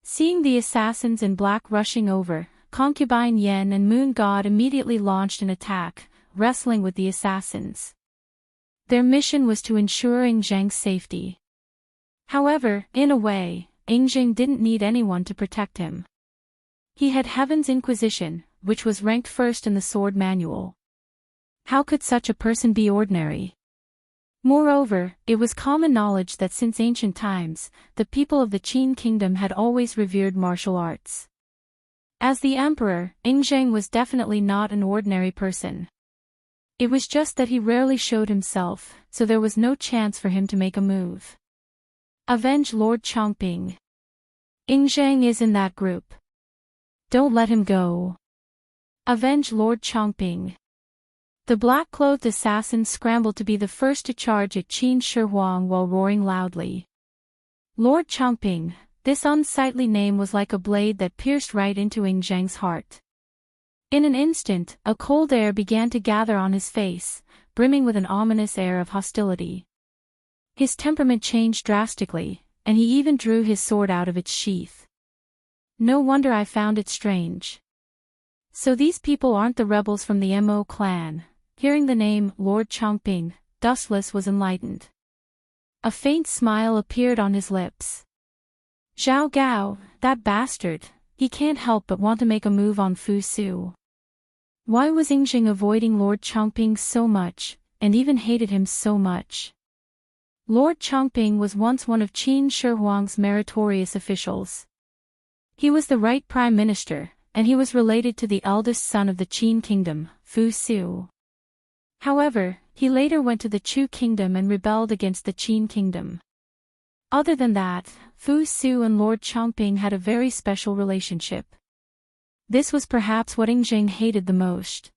Seeing the assassins in black rushing over, Concubine Yen and Moon God immediately launched an attack, wrestling with the assassins. Their mission was to ensure Ing Zhang's safety. However, in a way, Ing Zhang didn't need anyone to protect him. He had Heaven's Inquisition, which was ranked first in the sword manual. How could such a person be ordinary? Moreover, it was common knowledge that since ancient times, the people of the Qin kingdom had always revered martial arts. As the emperor, Ing Zhang was definitely not an ordinary person. It was just that he rarely showed himself, so there was no chance for him to make a move. Avenge Lord Chongping. Ing Zhang is in that group. Don't let him go. Avenge Lord Chongping. The black-clothed assassin scrambled to be the first to charge at Qin Shi Huang while roaring loudly. Lord Chongping, this unsightly name was like a blade that pierced right into Ing Zheng's heart. In an instant, a cold air began to gather on his face, brimming with an ominous air of hostility. His temperament changed drastically, and he even drew his sword out of its sheath. No wonder I found it strange. So these people aren't the rebels from the Mo clan. Hearing the name Lord Chongping, Dustless was enlightened. A faint smile appeared on his lips. Zhao Gao, that bastard, he can't help but want to make a move on Fu Su. Why was Ing Zheng avoiding Lord Chongping so much, and even hated him so much? Lord Chongping was once one of Qin Shi Huang's meritorious officials. He was the right prime minister, and he was related to the eldest son of the Qin kingdom, Fu Su. However, he later went to the Chu kingdom and rebelled against the Qin kingdom. Other than that, Fu Su and Lord Chongping had a very special relationship. This was perhaps what Ing Zheng hated the most.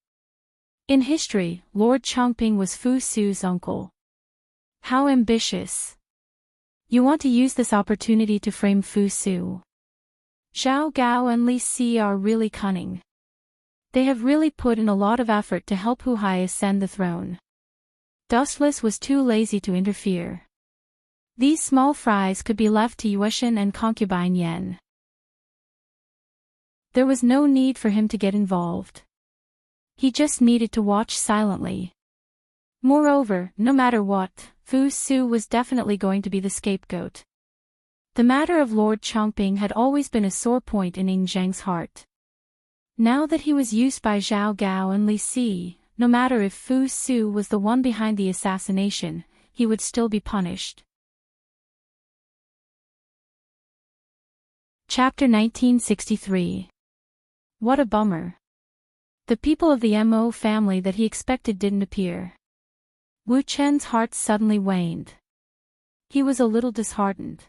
In history, Lord Chongping was Fu Su's uncle. How ambitious. You want to use this opportunity to frame Fu Su. Zhao Gao and Li Si are really cunning. They have really put in a lot of effort to help Hu Hai ascend the throne. Dustless was too lazy to interfere. These small fries could be left to Yueshan and concubine Yen. There was no need for him to get involved. He just needed to watch silently. Moreover, no matter what, Fu Su was definitely going to be the scapegoat. The matter of Lord Chongping had always been a sore point in Ing Zheng's heart. Now that he was used by Zhao Gao and Li Si, no matter if Fu Su was the one behind the assassination, he would still be punished. Chapter 1963. What a bummer. The people of the Mo family that he expected didn't appear. Wu Chen's heart suddenly waned. He was a little disheartened.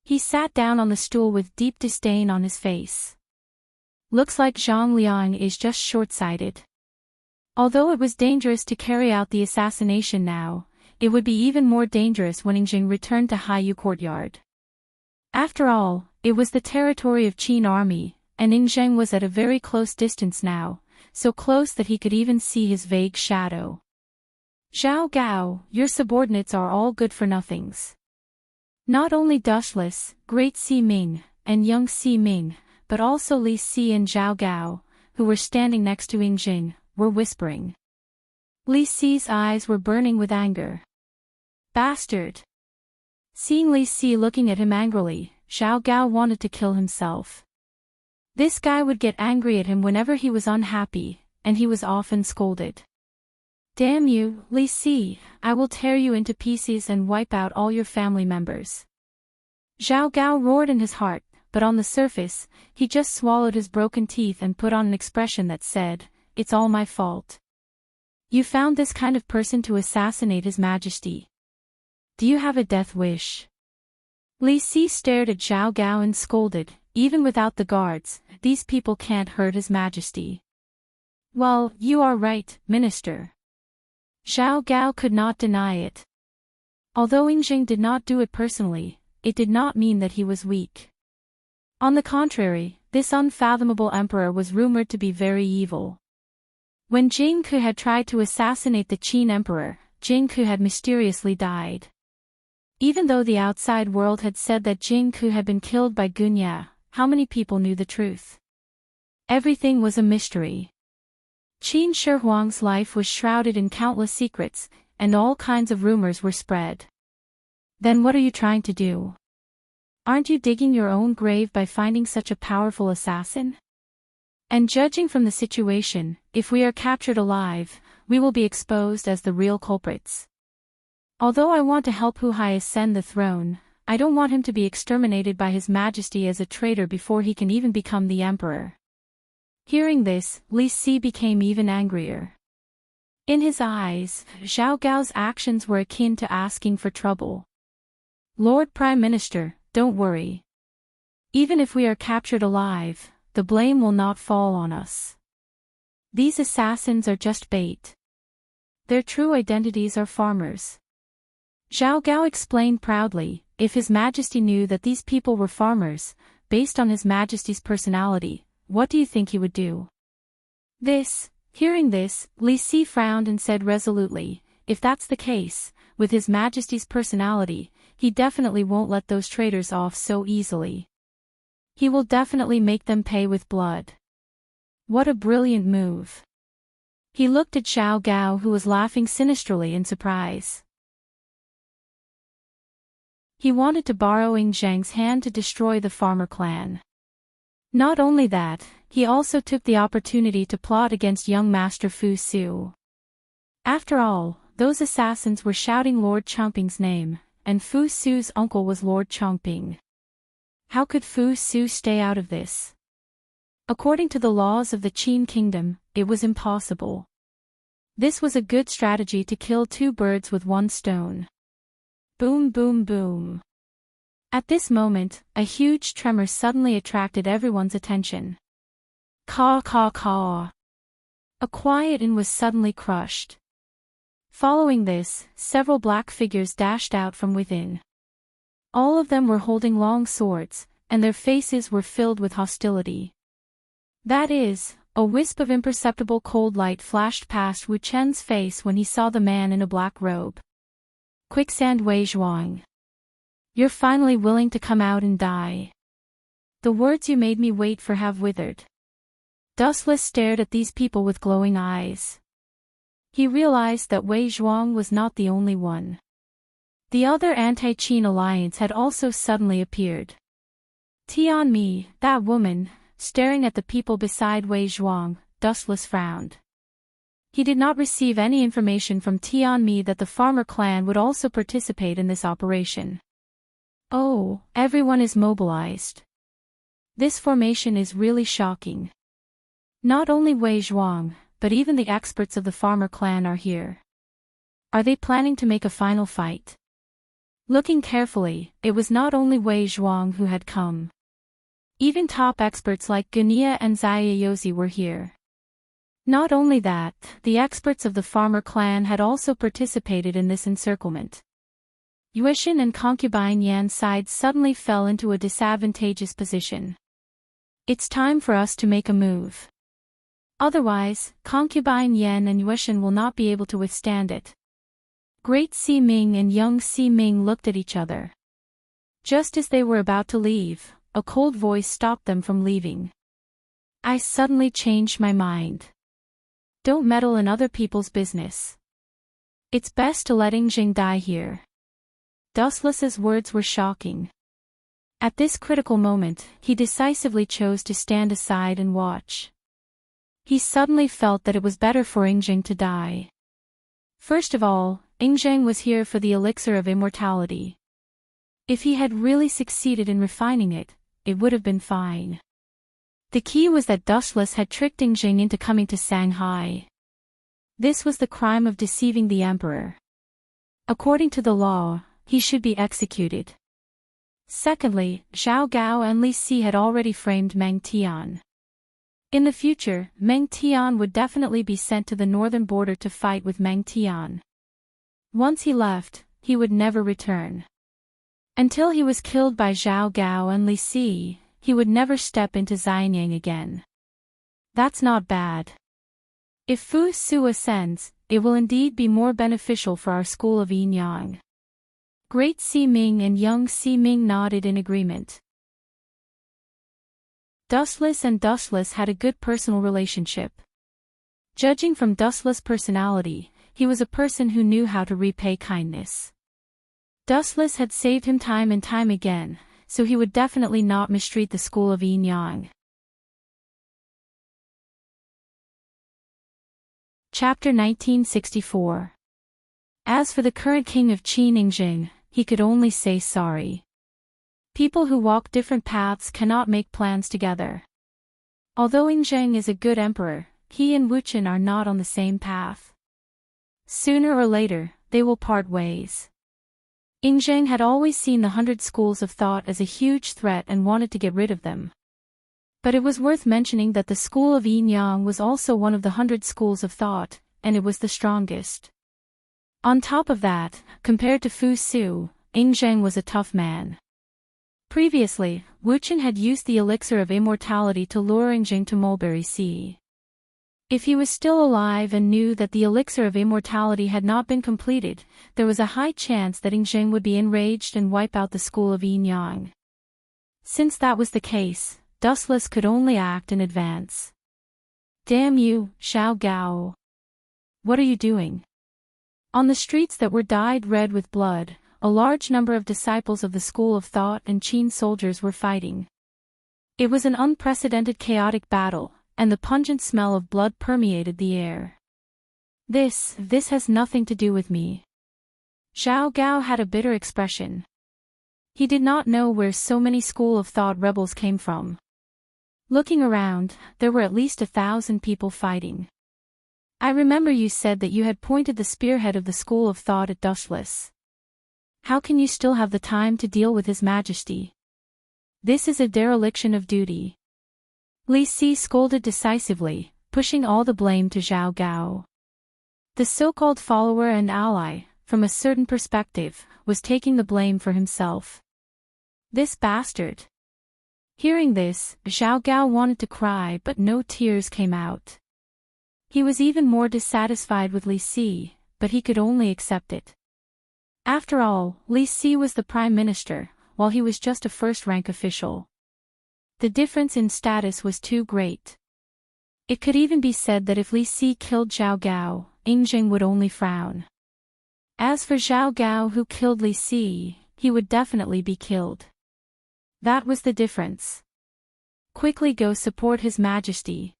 He sat down on the stool with deep disdain on his face. Looks like Zhang Liang is just short-sighted. Although it was dangerous to carry out the assassination now, it would be even more dangerous when Ing Zheng returned to Haiyu Courtyard. After all, it was the territory of Qin army, and Ing Zheng was at a very close distance now, so close that he could even see his vague shadow. Zhao Gao, your subordinates are all good-for-nothings. Not only Dustless, Great Si Ming, and Young Si Ming, but also Li Si and Zhao Gao, who were standing next to Ing Zheng, were whispering. Li Si's eyes were burning with anger. Bastard! Seeing Li Si looking at him angrily, Zhao Gao wanted to kill himself. This guy would get angry at him whenever he was unhappy, and he was often scolded. Damn you, Li Si, I will tear you into pieces and wipe out all your family members. Zhao Gao roared in his heart, but on the surface, he just swallowed his broken teeth and put on an expression that said, "It's all my fault. You found this kind of person to assassinate His Majesty. Do you have a death wish?" Li Si stared at Zhao Gao and scolded, "Even without the guards, these people can't hurt His Majesty." "Well, you are right, Minister." Zhao Gao could not deny it. Although Ing Zheng did not do it personally, it did not mean that he was weak. On the contrary, this unfathomable emperor was rumored to be very evil. When Jing Ke had tried to assassinate the Qin emperor, Jing Ke had mysteriously died. Even though the outside world had said that Jing Ke had been killed by Gunya, how many people knew the truth? Everything was a mystery. Qin Shi Huang's life was shrouded in countless secrets, and all kinds of rumors were spread. Then what are you trying to do? Aren't you digging your own grave by finding such a powerful assassin? And judging from the situation, if we are captured alive, we will be exposed as the real culprits. Although I want to help Hu Hai ascend the throne, I don't want him to be exterminated by His Majesty as a traitor before he can even become the emperor. Hearing this, Li Si became even angrier. In his eyes, Zhao Gao's actions were akin to asking for trouble. "Lord Prime Minister, don't worry. Even if we are captured alive, the blame will not fall on us. These assassins are just bait. Their true identities are farmers. Zhao Gao explained proudly, if His Majesty knew that these people were farmers, based on His Majesty's personality, what do you think he would do? Hearing this, Li Si frowned and said resolutely, if that's the case, with His Majesty's personality, he definitely won't let those traitors off so easily. He will definitely make them pay with blood. What a brilliant move. He looked at Zhao Gao, who was laughing sinisterly in surprise. He wanted to borrow Ying Zheng's hand to destroy the farmer clan. Not only that, he also took the opportunity to plot against young Master Fu Su. After all, those assassins were shouting Lord Chongping's name, and Fu Su's uncle was Lord Chongping. How could Fu Su stay out of this? According to the laws of the Qin kingdom, it was impossible. This was a good strategy to kill two birds with one stone. Boom boom boom. At this moment, a huge tremor suddenly attracted everyone's attention. Caw caw caw. A quiet inn was suddenly crushed. Following this, several black figures dashed out from within. All of them were holding long swords, and their faces were filled with hostility. That is, a wisp of imperceptible cold light flashed past Wu Chen's face when he saw the man in a black robe. Quicksand Wei Zhuang. You're finally willing to come out and die. The words you made me wait for have withered. Dustless stared at these people with glowing eyes. He realized that Wei Zhuang was not the only one. The other anti-Qin alliance had also suddenly appeared. Tianmi, that woman, staring at the people beside Wei Zhuang, Dustless frowned. He did not receive any information from Tianmi that the farmer clan would also participate in this operation. Oh, everyone is mobilized. This formation is really shocking. Not only Wei Zhuang, but even the experts of the farmer clan are here. Are they planning to make a final fight? Looking carefully, it was not only Wei Zhuang who had come. Even top experts like Gunia and Zaya were here. Not only that, the experts of the farmer clan had also participated in this encirclement. Yuexin and concubine Yan's side suddenly fell into a disadvantageous position. It's time for us to make a move. Otherwise, concubine Yan and Yuexin will not be able to withstand it. Great Si Ming and young Si Ming looked at each other. Just as they were about to leave, a cold voice stopped them from leaving. I suddenly changed my mind. Don't meddle in other people's business. It's best to let Ying Zheng die here. Dustless's words were shocking. At this critical moment, he decisively chose to stand aside and watch. He suddenly felt that it was better for Ying Zheng to die. First of all, Ying Zheng was here for the elixir of immortality. If he had really succeeded in refining it, it would have been fine. The key was that Dustless had tricked Ying Zheng into coming to Shanghai. This was the crime of deceiving the emperor. According to the law, he should be executed. Secondly, Zhao Gao and Li Si had already framed Meng Tian. In the future, Meng Tian would definitely be sent to the northern border to fight with Meng Tian. Once he left, he would never return. Until he was killed by Zhao Gao and Li Si, he would never step into Xianyang again. That's not bad. If Fu Su ascends, it will indeed be more beneficial for our school of Yin Yang. Great Si Ming and young Si Ming nodded in agreement. Dustless and Dustless had a good personal relationship. Judging from Dustless' personality, he was a person who knew how to repay kindness. Dustless had saved him time and time again, so he would definitely not mistreat the school of Yin Yang. Chapter 1964. As for the current king of Qin Ying Zheng, he could only say sorry. People who walk different paths cannot make plans together. Although Ying Zheng is a good emperor, he and Wu Chen are not on the same path. Sooner or later, they will part ways. Ying Zheng had always seen the 100 schools of thought as a huge threat and wanted to get rid of them. But it was worth mentioning that the school of Yin Yang was also one of the 100 schools of thought, and it was the strongest. On top of that, compared to Fu Su, Ing Zheng was a tough man. Previously, Wu Qin had used the elixir of immortality to lure Ing Zheng to Mulberry Sea. If he was still alive and knew that the elixir of immortality had not been completed, there was a high chance that Ing Zheng would be enraged and wipe out the school of Yin Yang. Since that was the case, Dustless could only act in advance. Damn you, Xiao Gao. What are you doing? On the streets that were dyed red with blood, a large number of disciples of the school of thought and Qin soldiers were fighting. It was an unprecedented chaotic battle, and the pungent smell of blood permeated the air. This has nothing to do with me. Xiao Gao had a bitter expression. He did not know where so many school of thought rebels came from. Looking around, there were at least 1,000 people fighting. I remember you said that you had pointed the spearhead of the school of thought at Dustless. How can you still have the time to deal with His Majesty? This is a dereliction of duty. Li Si scolded decisively, pushing all the blame to Xiao Gao. The so-called follower and ally, from a certain perspective, was taking the blame for himself. This bastard. Hearing this, Xiao Gao wanted to cry but no tears came out. He was even more dissatisfied with Li Si, but he could only accept it. After all, Li Si was the prime minister, while he was just a first-rank official. The difference in status was too great. It could even be said that if Li Si killed Xiao Gao, Ing Zheng would only frown. As for Xiao Gao who killed Li Si, he would definitely be killed. That was the difference. Quickly go support His Majesty.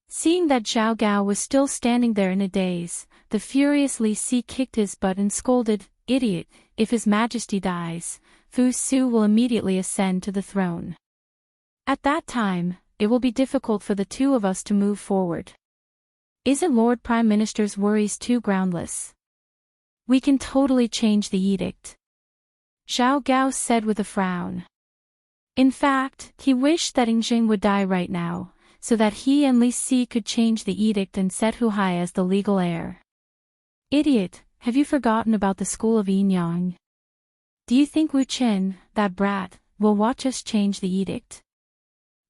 Seeing that Xiao Gao was still standing there in a daze, the furious Li Si kicked his butt and scolded, "Idiot, if His Majesty dies, Fu Su will immediately ascend to the throne. At that time, it will be difficult for the two of us to move forward. Isn't Lord Prime Minister's worries too groundless? We can totally change the edict." Xiao Gao said with a frown. In fact, he wished that Ing Zheng would die right now, so that he and Li Si could change the edict and set Hu Hai as the legal heir. Idiot, have you forgotten about the school of Yin Yang? Do you think Wu Qin, that brat, will watch us change the edict?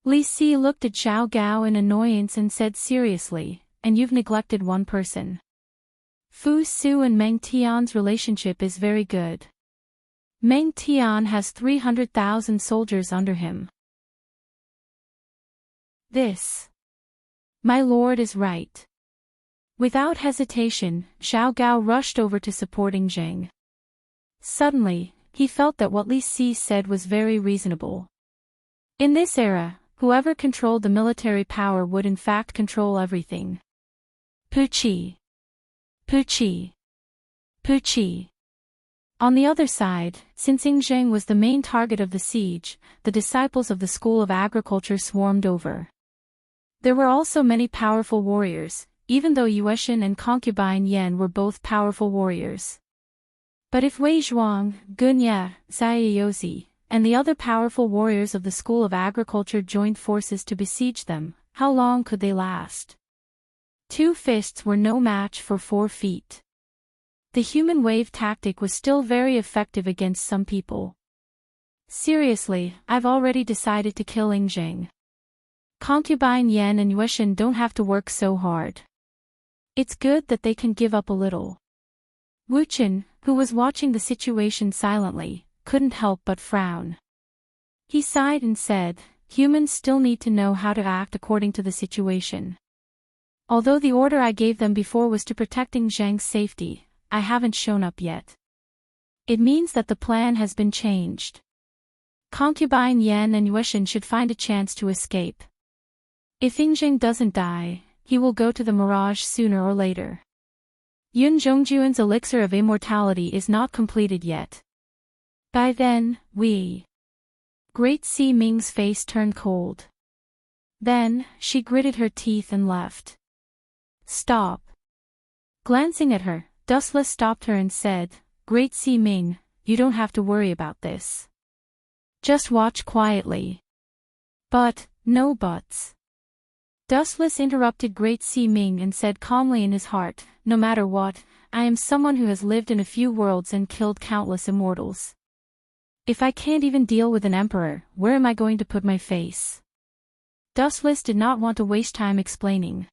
Li Si looked at Xiao Gao in annoyance and said seriously, "And you've neglected one person. Fu Su and Meng Tian's relationship is very good. Meng Tian has 300,000 soldiers under him. This, my lord, is right." Without hesitation, Xiao Gao rushed over to support Ing Zheng. Suddenly, he felt that what Li Si said was very reasonable. In this era, whoever controlled the military power would in fact control everything. Puqi. Puqi. Puqi. On the other side, since Ing Zheng was the main target of the siege, the disciples of the School of Agriculture swarmed over. There were also many powerful warriors, even though Yueshin and concubine Yan were both powerful warriors. But if Wei Zhuang, Gun Ye, Zaiyozi, and the other powerful warriors of the School of Agriculture joined forces to besiege them, how long could they last? 2 fists were no match for 4 feet. The human wave tactic was still very effective against some people. Seriously, I've already decided to kill Ing Zheng. Concubine Yan and Yueshin don't have to work so hard. It's good that they can give up a little. Wu Qin, who was watching the situation silently, couldn't help but frown. He sighed and said, "Humans still need to know how to act according to the situation. Although the order I gave them before was to protect Ing Zheng's safety, I haven't shown up yet. It means that the plan has been changed. Concubine Yan and Yueshin should find a chance to escape. If Ing Zheng doesn't die, he will go to the mirage sooner or later. Yun Zhongjuan's elixir of immortality is not completed yet. By then, we..." Great Si Ming's face turned cold. Then, she gritted her teeth and left. "Stop." Glancing at her, Dustless stopped her and said, "Great Si Ming, you don't have to worry about this. Just watch quietly." But, No buts. Dustless interrupted Great Sea Ming and said calmly in his heart, no matter what, I am someone who has lived in a few worlds and killed countless immortals. If I can't even deal with an emperor, where am I going to put my face? Dustless did not want to waste time explaining.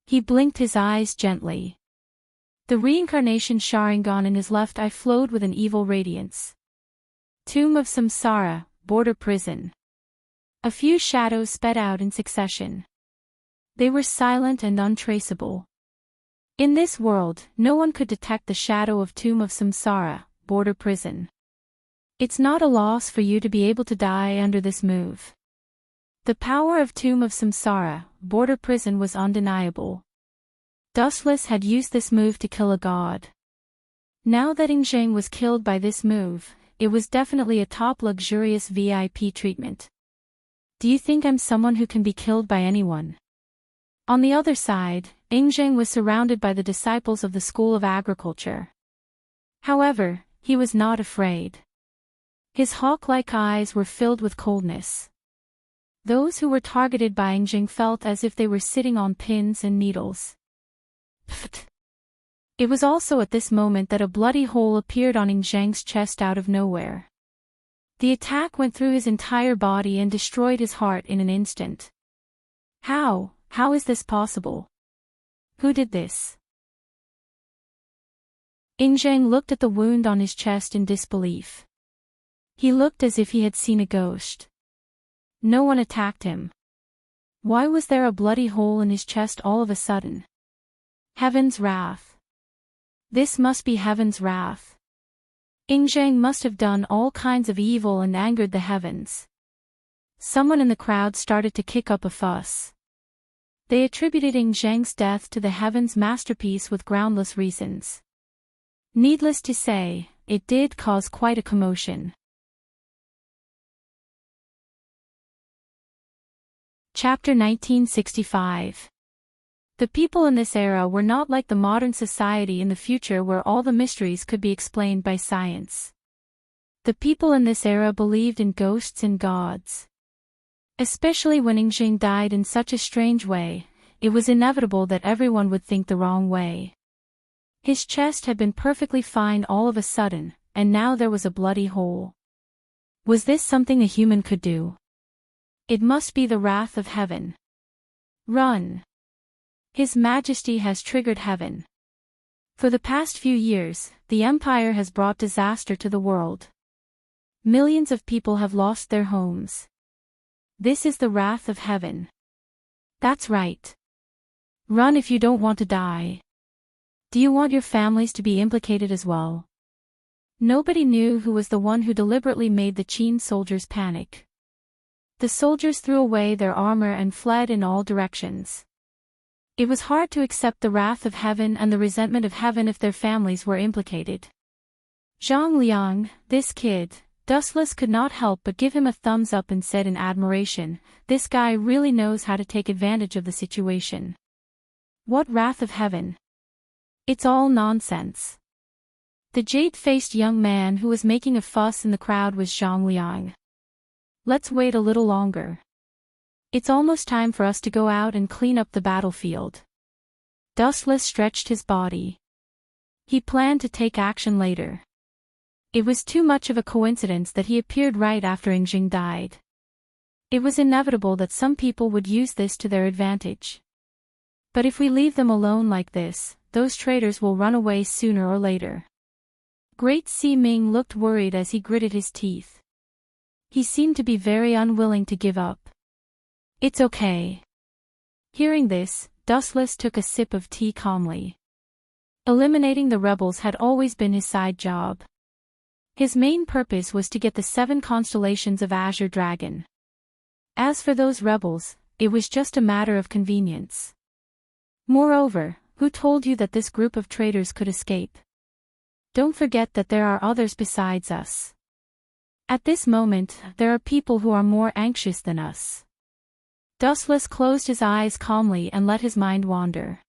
He blinked his eyes gently. The reincarnation Sharingan in his left eye flowed with an evil radiance. Tomb of Samsara, border prison. A few shadows sped out in succession. They were silent and untraceable. In this world, no one could detect the shadow of Tomb of Samsara, border prison. It's not a loss for you to be able to die under this move. The power of Tomb of Samsara, border prison was undeniable. Dustless had used this move to kill a god. Now that Ingzheng was killed by this move, it was definitely a top luxurious VIP treatment. Do you think I'm someone who can be killed by anyone? On the other side, Ingzheng was surrounded by the disciples of the School of Agriculture. However, he was not afraid. His hawk-like eyes were filled with coldness. Those who were targeted by Ingzheng felt as if they were sitting on pins and needles. Pfft. It was also at this moment that a bloody hole appeared on Ingzheng's chest out of nowhere. The attack went through his entire body and destroyed his heart in an instant. How is this possible? Who did this? Ingzheng looked at the wound on his chest in disbelief. He looked as if he had seen a ghost. No one attacked him. Why was there a bloody hole in his chest all of a sudden? Heaven's wrath. This must be heaven's wrath. Ingzheng must have done all kinds of evil and angered the heavens. Someone in the crowd started to kick up a fuss. They attributed Ingzheng's death to the heavens' masterpiece with groundless reasons. Needless to say, it did cause quite a commotion. Chapter 1965. The people in this era were not like the modern society in the future where all the mysteries could be explained by science. The people in this era believed in ghosts and gods. Especially when Ingzheng died in such a strange way, it was inevitable that everyone would think the wrong way. His chest had been perfectly fine all of a sudden, and now there was a bloody hole. Was this something a human could do? It must be the wrath of heaven. Run! His Majesty has triggered heaven. For the past few years, the Empire has brought disaster to the world. Millions of people have lost their homes. This is the wrath of heaven. That's right. Run if you don't want to die. Do you want your families to be implicated as well? Nobody knew who was the one who deliberately made the Qin soldiers panic. The soldiers threw away their armor and fled in all directions. It was hard to accept the wrath of heaven and the resentment of heaven if their families were implicated. Zhang Liang, this kid, Dustless could not help but give him a thumbs up and said in admiration, this guy really knows how to take advantage of the situation. What wrath of heaven? It's all nonsense. The jade-faced young man who was making a fuss in the crowd was Zhang Liang. Let's wait a little longer. It's almost time for us to go out and clean up the battlefield. Dustless stretched his body. He planned to take action later. It was too much of a coincidence that he appeared right after Ingzheng died. It was inevitable that some people would use this to their advantage. But if we leave them alone like this, those traitors will run away sooner or later. Great Sea Ming looked worried as he gritted his teeth. He seemed to be very unwilling to give up. It's okay. Hearing this, Dustless took a sip of tea calmly. Eliminating the rebels had always been his side job. His main purpose was to get the 7 constellations of Azure Dragon. As for those rebels, it was just a matter of convenience. Moreover, who told you that this group of traitors could escape? Don't forget that there are others besides us. At this moment, there are people who are more anxious than us. Dustless closed his eyes calmly and let his mind wander.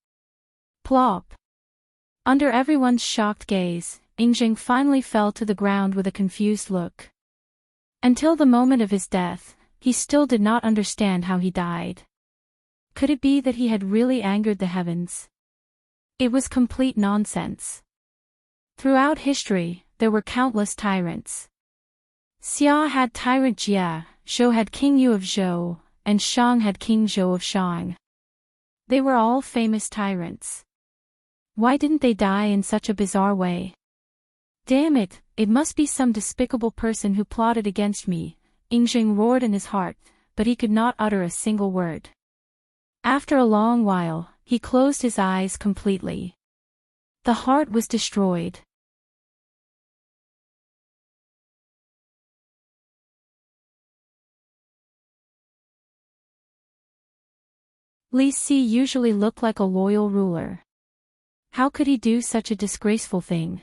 Plop. Under everyone's shocked gaze, Ingzheng finally fell to the ground with a confused look. Until the moment of his death, he still did not understand how he died. Could it be that he had really angered the heavens? It was complete nonsense. Throughout history, there were countless tyrants. Xia had tyrant Jia, Zhou had King Yu of Zhou, and Shang had King Zhou of Shang. They were all famous tyrants. Why didn't they die in such a bizarre way? Damn it, it must be some despicable person who plotted against me, Yingjing roared in his heart, but he could not utter a single word. After a long while, he closed his eyes completely. The heart was destroyed. Li Si usually looked like a loyal ruler. How could he do such a disgraceful thing?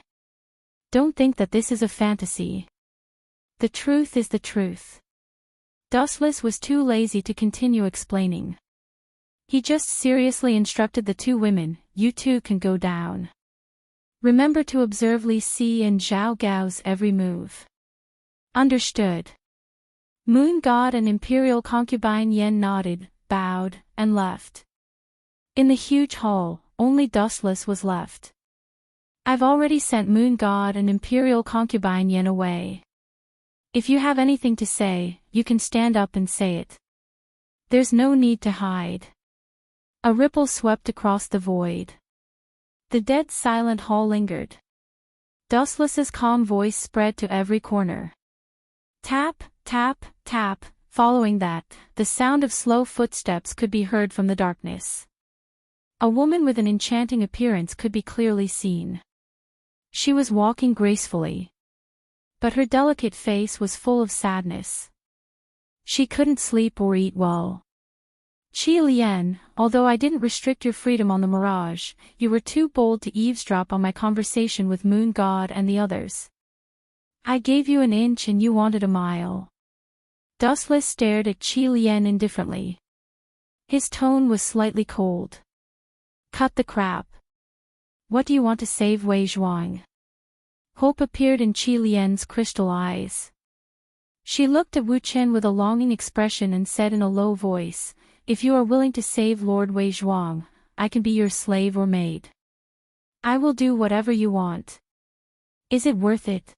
Don't think that this is a fantasy. The truth is the truth. Dustless was too lazy to continue explaining. He just seriously instructed the two women, "You two can go down. Remember to observe Li Si and Zhao Gao's every move." Understood. Moon God and Imperial Concubine Yen nodded, bowed, and left. In the huge hall, only Dustless was left. "I've already sent Moon God and Imperial Concubine Yen away. If you have anything to say, you can stand up and say it. There's no need to hide." A ripple swept across the void. The dead silent hall lingered. Dustless's calm voice spread to every corner. Tap, tap, tap. Following that, the sound of slow footsteps could be heard from the darkness. A woman with an enchanting appearance could be clearly seen. She was walking gracefully. But her delicate face was full of sadness. She couldn't sleep or eat well. "Qi Lian, although I didn't restrict your freedom on the Mirage, you were too bold to eavesdrop on my conversation with Moon God and the others. I gave you an inch and you wanted a mile." Dustless stared at Qi Lian indifferently. His tone was slightly cold. "Cut the crap. What do you want to save Wei Zhuang?" Hope appeared in Qi Lian's crystal eyes. She looked at Wu Chen with a longing expression and said in a low voice, "If you are willing to save Lord Wei Zhuang, I can be your slave or maid. I will do whatever you want. Is it worth it?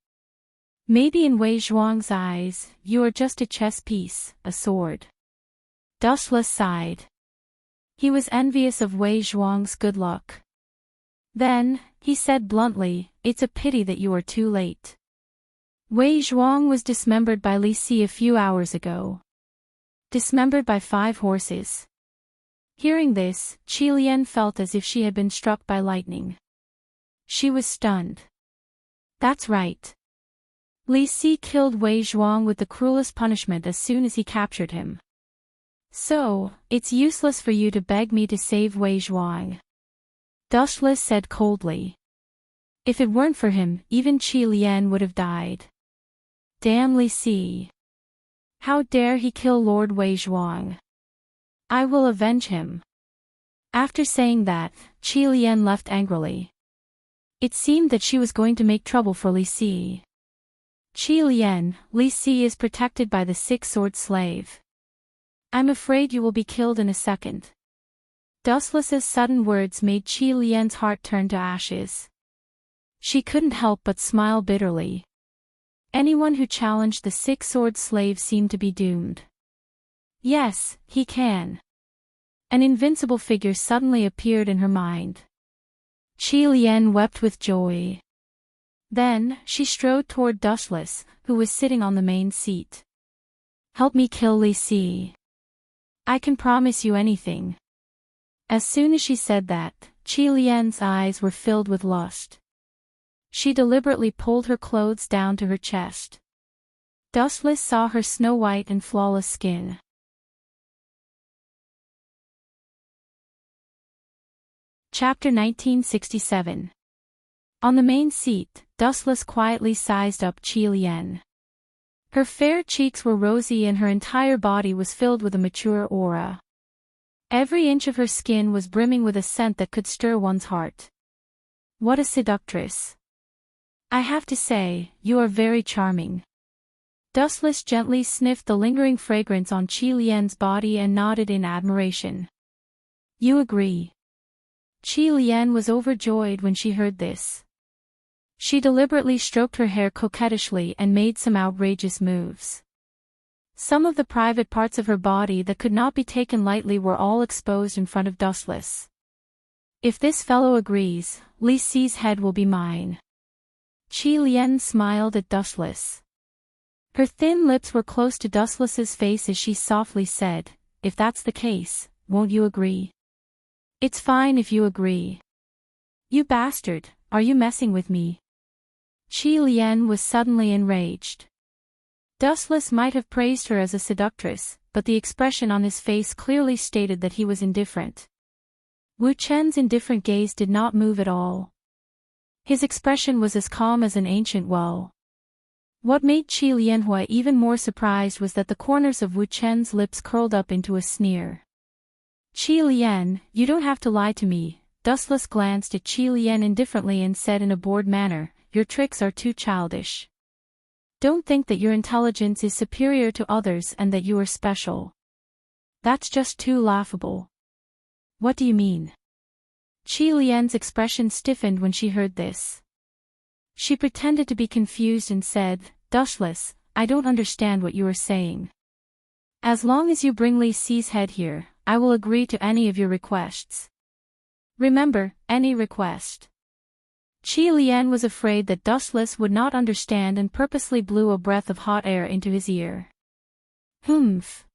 Maybe in Wei Zhuang's eyes, you are just a chess piece, a sword." Dustless sighed. He was envious of Wei Zhuang's good luck. Then, he said bluntly, "It's a pity that you are too late. Wei Zhuang was dismembered by Li Si a few hours ago. Dismembered by 5 horses." Hearing this, Qi Lian felt as if she had been struck by lightning. She was stunned. That's right. Li Si killed Wei Zhuang with the cruelest punishment as soon as he captured him. So, it's useless for you to beg me to save Wei Zhuang. Dustless said coldly. If it weren't for him, even Qi Lian would have died. Damn Li Si. How dare he kill Lord Wei Zhuang? I will avenge him. After saying that, Qi Lian left angrily. It seemed that she was going to make trouble for Li Si. "Qi Lian, Li Si is protected by the 6-sword slave. I'm afraid you will be killed in a second." Dustless's sudden words made Qi Lian's heart turn to ashes. She couldn't help but smile bitterly. Anyone who challenged the 6-sword slave seemed to be doomed. Yes, he can. An invincible figure suddenly appeared in her mind. Qi Lian wept with joy. Then, she strode toward Dustless, who was sitting on the main seat. "Help me kill Li Si. I can promise you anything." As soon as she said that, Qi Lian's eyes were filled with lust. She deliberately pulled her clothes down to her chest. Dustless saw her snow-white and flawless skin. Chapter 1967. On the main seat, Dustless quietly sized up Qi Lian. Her fair cheeks were rosy and her entire body was filled with a mature aura. Every inch of her skin was brimming with a scent that could stir one's heart. What a seductress. I have to say, you are very charming. Dustless gently sniffed the lingering fragrance on Qi Lian's body and nodded in admiration. You agree. Qi Lian was overjoyed when she heard this. She deliberately stroked her hair coquettishly and made some outrageous moves. Some of the private parts of her body that could not be taken lightly were all exposed in front of Dustless. If this fellow agrees, Li Si's head will be mine. Qi Lian smiled at Dustless. Her thin lips were close to Dustless's face as she softly said, if that's the case, won't you agree? It's fine if you agree. You bastard, are you messing with me? Qi Lian was suddenly enraged. Dustless might have praised her as a seductress, but the expression on his face clearly stated that he was indifferent. Wu Chen's indifferent gaze did not move at all. His expression was as calm as an ancient well. What made Qi Lianhua even more surprised was that the corners of Wu Chen's lips curled up into a sneer. Qi Lian, you don't have to lie to me. Dustless glanced at Qi Lian indifferently and said in a bored manner, your tricks are too childish. Don't think that your intelligence is superior to others and that you are special. That's just too laughable. What do you mean? Qi Lian's expression stiffened when she heard this. She pretended to be confused and said, Dustless, I don't understand what you are saying. As long as you bring Li Si's head here, I will agree to any of your requests. Remember, any request. Qi Lian was afraid that Dustless would not understand and purposely blew a breath of hot air into his ear. Humph.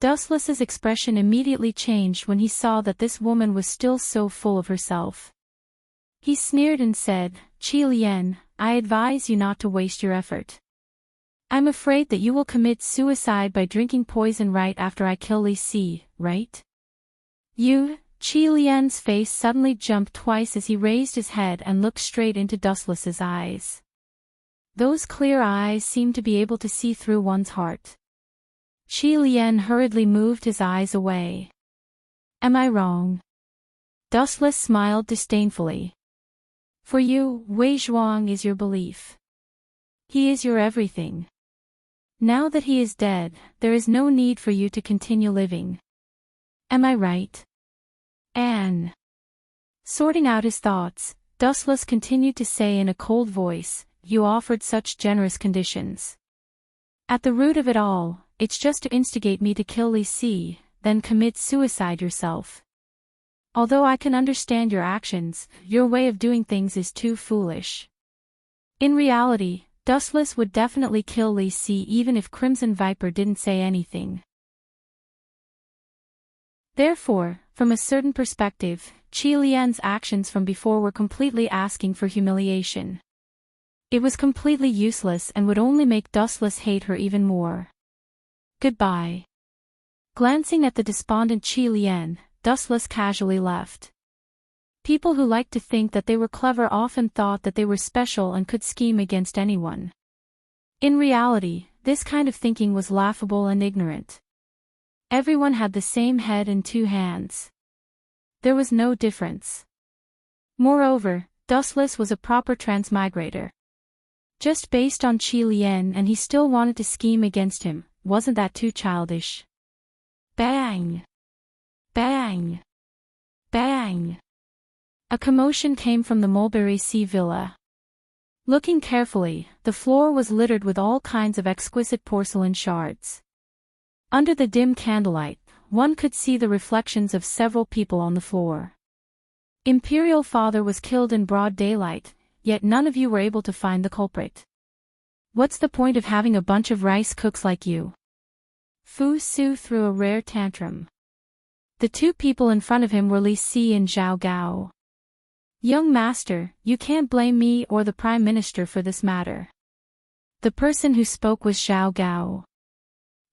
Dustless's expression immediately changed when he saw that this woman was still so full of herself. He sneered and said, Qi Lian, I advise you not to waste your effort. I'm afraid that you will commit suicide by drinking poison right after I kill Li Si, right? You? Qi Lian's face suddenly jumped twice as he raised his head and looked straight into Dustless's eyes. Those clear eyes seemed to be able to see through one's heart. Qi Lian hurriedly moved his eyes away. Am I wrong? Dustless smiled disdainfully. For you, Wei Zhuang is your belief. He is your everything. Now that he is dead, there is no need for you to continue living. Am I right? Anne. Sorting out his thoughts, Dustless continued to say in a cold voice, you offered such generous conditions. At the root of it all, it's just to instigate me to kill Li Si, then commit suicide yourself. Although I can understand your actions, your way of doing things is too foolish. In reality, Dustless would definitely kill Li Si even if Crimson Viper didn't say anything. Therefore, from a certain perspective, Qi Lian's actions from before were completely asking for humiliation. It was completely useless and would only make Dustless hate her even more. Goodbye. Glancing at the despondent Qi Lian, Dustless casually left. People who liked to think that they were clever often thought that they were special and could scheme against anyone. In reality, this kind of thinking was laughable and ignorant. Everyone had the same head and two hands. There was no difference. Moreover, Dustless was a proper transmigrator. Just based on Qi Lian and he still wanted to scheme against him, wasn't that too childish? Bang! Bang! Bang! A commotion came from the Mulberry Sea Villa. Looking carefully, the floor was littered with all kinds of exquisite porcelain shards. Under the dim candlelight, one could see the reflections of several people on the floor. Imperial Father was killed in broad daylight, yet none of you were able to find the culprit. What's the point of having a bunch of rice cooks like you? Fu Su threw a rare tantrum. The two people in front of him were Li Si and Zhao Gao. Young master, you can't blame me or the Prime Minister for this matter. The person who spoke was Zhao Gao.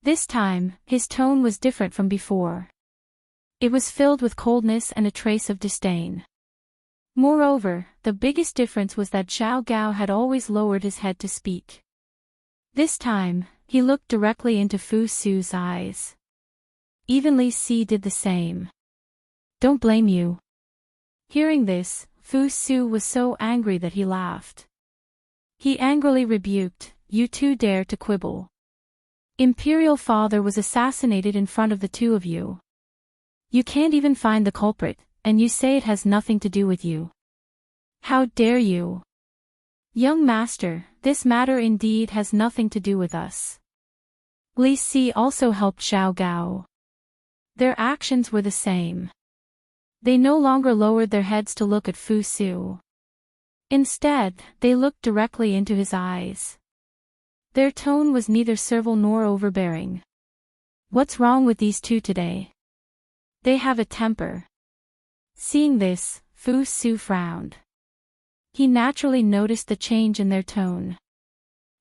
This time, his tone was different from before. It was filled with coldness and a trace of disdain. Moreover, the biggest difference was that Zhao Gao had always lowered his head to speak. This time, he looked directly into Fu Su's eyes. Even Li Si did the same. Don't blame you. Hearing this, Fu Su was so angry that he laughed. He angrily rebuked, you two dare to quibble. Imperial father was assassinated in front of the two of you. You can't even find the culprit, and you say it has nothing to do with you. How dare you? Young master, this matter indeed has nothing to do with us. Li Si also helped Xiao Gao. Their actions were the same. They no longer lowered their heads to look at Fu Su. Instead, they looked directly into his eyes. Their tone was neither servile nor overbearing. What's wrong with these two today? They have a temper. Seeing this, Fu Su frowned. He naturally noticed the change in their tone.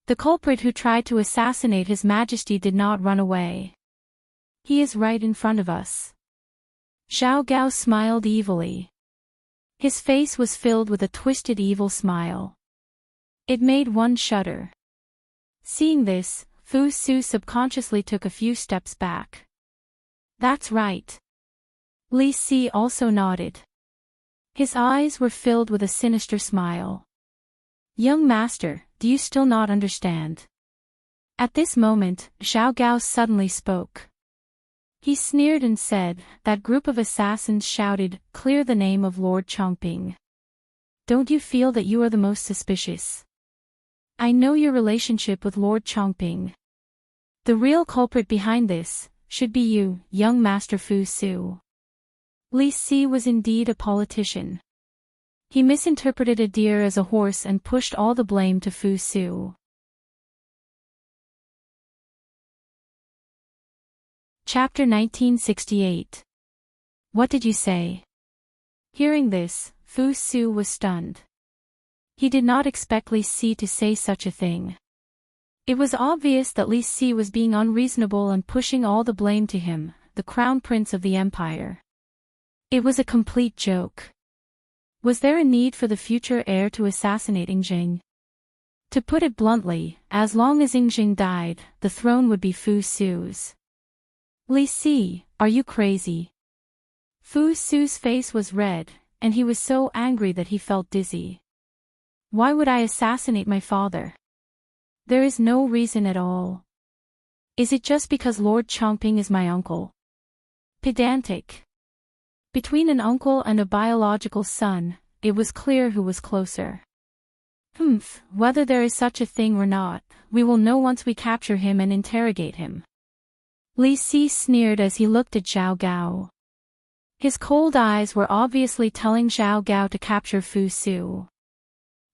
The culprit who tried to assassinate His Majesty did not run away. He is right in front of us. Xiao Gao smiled evilly. His face was filled with a twisted evil smile. It made one shudder. Seeing this, Fu Su subconsciously took a few steps back. That's right. Li Si also nodded. His eyes were filled with a sinister smile. Young master, do you still not understand? At this moment, Xiao Gao suddenly spoke. He sneered and said, that group of assassins shouted, clear the name of Lord Chongping. Don't you feel that you are the most suspicious? I know your relationship with Lord Chongping. The real culprit behind this, should be you, young master Fu Su. Li Si was indeed a politician. He misinterpreted a deer as a horse and pushed all the blame to Fu Su. Chapter 1968. What did you say? Hearing this, Fu Su was stunned. He did not expect Li Si to say such a thing. It was obvious that Li Si was being unreasonable and pushing all the blame to him, the crown prince of the empire. It was a complete joke. Was there a need for the future heir to assassinate Yingjing? To put it bluntly, as long as Yingjing died, the throne would be Fu Su's. Li Si, are you crazy? Fu Su's face was red, and he was so angry that he felt dizzy. Why would I assassinate my father? There is no reason at all. Is it just because Lord Chongping is my uncle? Pedantic. Between an uncle and a biological son, it was clear who was closer. Whether there is such a thing or not, we will know once we capture him and interrogate him. Li Si sneered as he looked at Xiao Gao. His cold eyes were obviously telling Xiao Gao to capture Fu Su.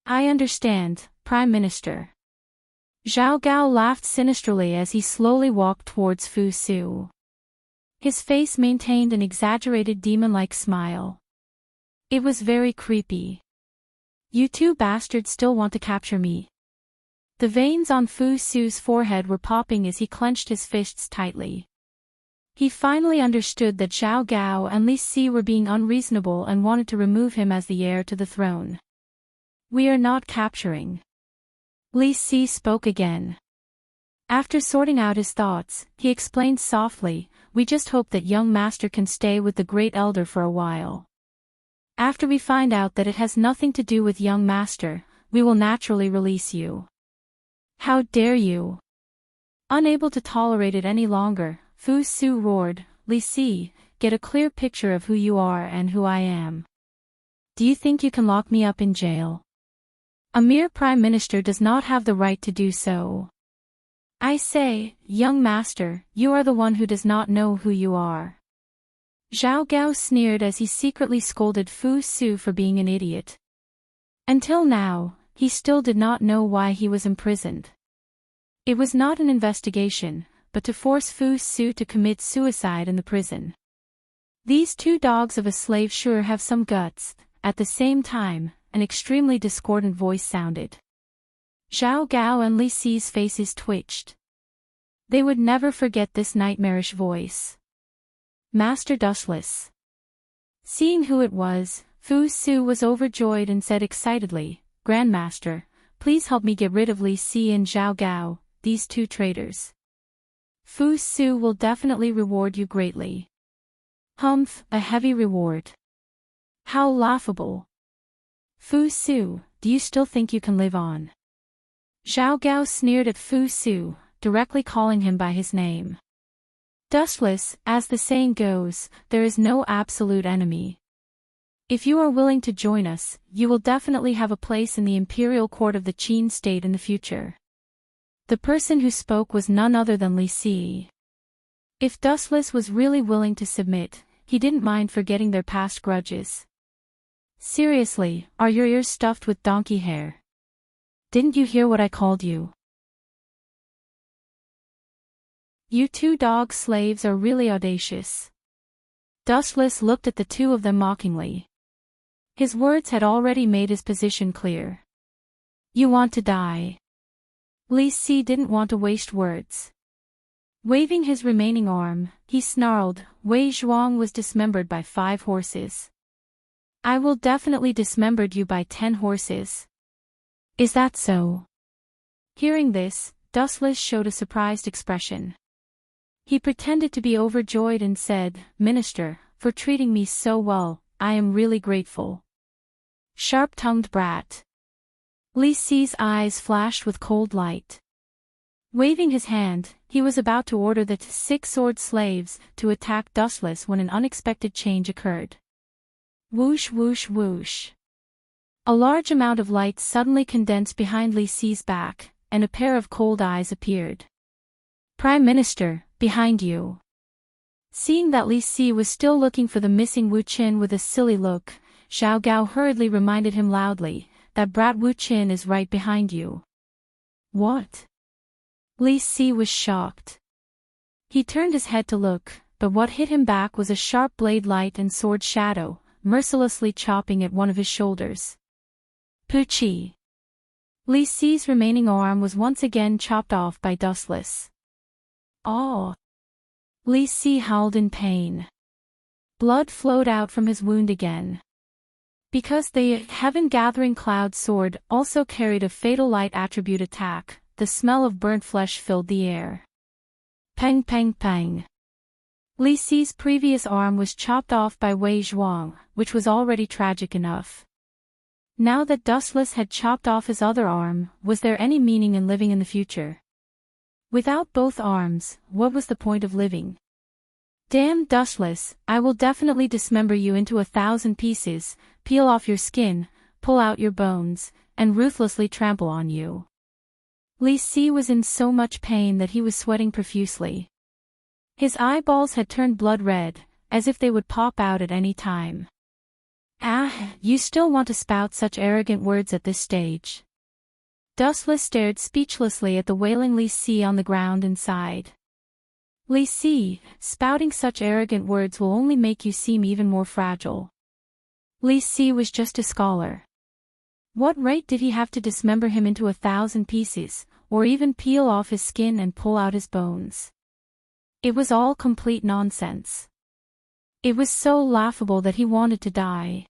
I understand, Prime Minister. Xiao Gao laughed sinisterly as he slowly walked towards Fu Su. His face maintained an exaggerated demon-like smile. It was very creepy. You two bastards still want to capture me. The veins on Fu Su's forehead were popping as he clenched his fists tightly. He finally understood that Xiao Gao and Li Si were being unreasonable and wanted to remove him as the heir to the throne. We are not capturing. Li Si spoke again. After sorting out his thoughts, he explained softly, we just hope that young master can stay with the great elder for a while. After we find out that it has nothing to do with young master, we will naturally release you. How dare you? Unable to tolerate it any longer, Fu Su roared, Li Si, get a clear picture of who you are and who I am. Do you think you can lock me up in jail? A mere prime minister does not have the right to do so. I say, young master, you are the one who does not know who you are. Xiao Gao sneered as he secretly scolded Fu Su for being an idiot. Until now, he still did not know why he was imprisoned. It was not an investigation, but to force Fu Su to commit suicide in the prison. These two dogs of a slave sure have some guts. At the same time, an extremely discordant voice sounded. Xiao Gao and Li Si's faces twitched. They would never forget this nightmarish voice. Master Dustless. Seeing who it was, Fu Su was overjoyed and said excitedly, Grandmaster, please help me get rid of Li Si and Xiao Gao, these two traitors. Fu Su will definitely reward you greatly. Humph, a heavy reward. How laughable. Fu Su, do you still think you can live on? Zhao Gao sneered at Fu Su, directly calling him by his name. Dustless, as the saying goes, there is no absolute enemy. If you are willing to join us, you will definitely have a place in the imperial court of the Qin state in the future. The person who spoke was none other than Li Si. If Dustless was really willing to submit, he didn't mind forgetting their past grudges. Seriously, are your ears stuffed with donkey hair? Didn't you hear what I called you? You two dog slaves are really audacious. Dustless looked at the two of them mockingly. His words had already made his position clear. You want to die. Li Si didn't want to waste words. Waving his remaining arm, he snarled, Wei Zhuang was dismembered by 5 horses. I will definitely dismember you by 10 horses. Is that so? Hearing this, Dustless showed a surprised expression. He pretended to be overjoyed and said, Minister, for treating me so well, I am really grateful. Sharp-tongued brat. Li Si's eyes flashed with cold light. Waving his hand, he was about to order the 6 sword slaves to attack Dustless when an unexpected change occurred. Whoosh whoosh whoosh. A large amount of light suddenly condensed behind Li Si's back, and a pair of cold eyes appeared. Prime Minister, behind you. Seeing that Li Si was still looking for the missing Wu Qin with a silly look, Zhao Gao hurriedly reminded him loudly, that brat Wu Qin is right behind you. What? Li Si was shocked. He turned his head to look, but what hit him back was a sharp blade light and sword shadow, mercilessly chopping at one of his shoulders. Puchi. Li Si's remaining arm was once again chopped off by Dustless. Oh! Li Si howled in pain. Blood flowed out from his wound again. Because the heaven-gathering cloud sword also carried a fatal light attribute attack, the smell of burnt flesh filled the air. Pang pang pang. Li Si's previous arm was chopped off by Wei Zhuang, which was already tragic enough. Now that Dustless had chopped off his other arm, was there any meaning in living in the future? Without both arms, what was the point of living? Damn Dustless, I will definitely dismember you into 1,000 pieces, peel off your skin, pull out your bones, and ruthlessly trample on you. Li Si was in so much pain that he was sweating profusely. His eyeballs had turned blood red, as if they would pop out at any time. Ah, you still want to spout such arrogant words at this stage? Dustless stared speechlessly at the wailing Li Si on the ground and sighed. Li Si, spouting such arrogant words will only make you seem even more fragile. Li Si was just a scholar. What right did he have to dismember him into 1,000 pieces, or even peel off his skin and pull out his bones? It was all complete nonsense. It was so laughable that he wanted to die.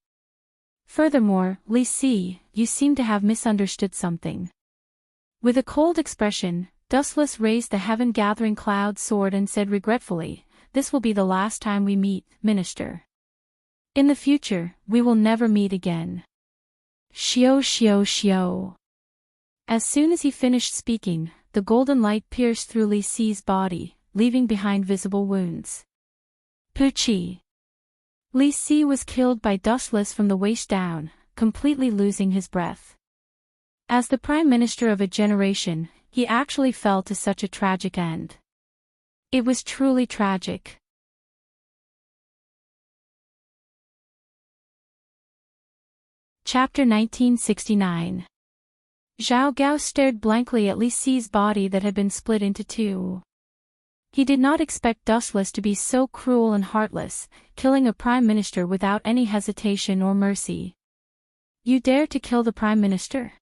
Furthermore, Li Si, you seem to have misunderstood something. With a cold expression, Dustless raised the heaven-gathering cloud sword and said regretfully, This will be the last time we meet, Minister. In the future, we will never meet again. Shio shio shio. As soon as he finished speaking, the golden light pierced through Li Si's body, leaving behind visible wounds. Puchi. Li Si was killed by Dustless from the waist down, completely losing his breath. As the Prime Minister of a generation, he actually fell to such a tragic end. It was truly tragic. Chapter 1969. Zhao Gao stared blankly at Li Si's body that had been split into 2. He did not expect Dustless to be so cruel and heartless, killing a prime minister without any hesitation or mercy. You dare to kill the prime minister?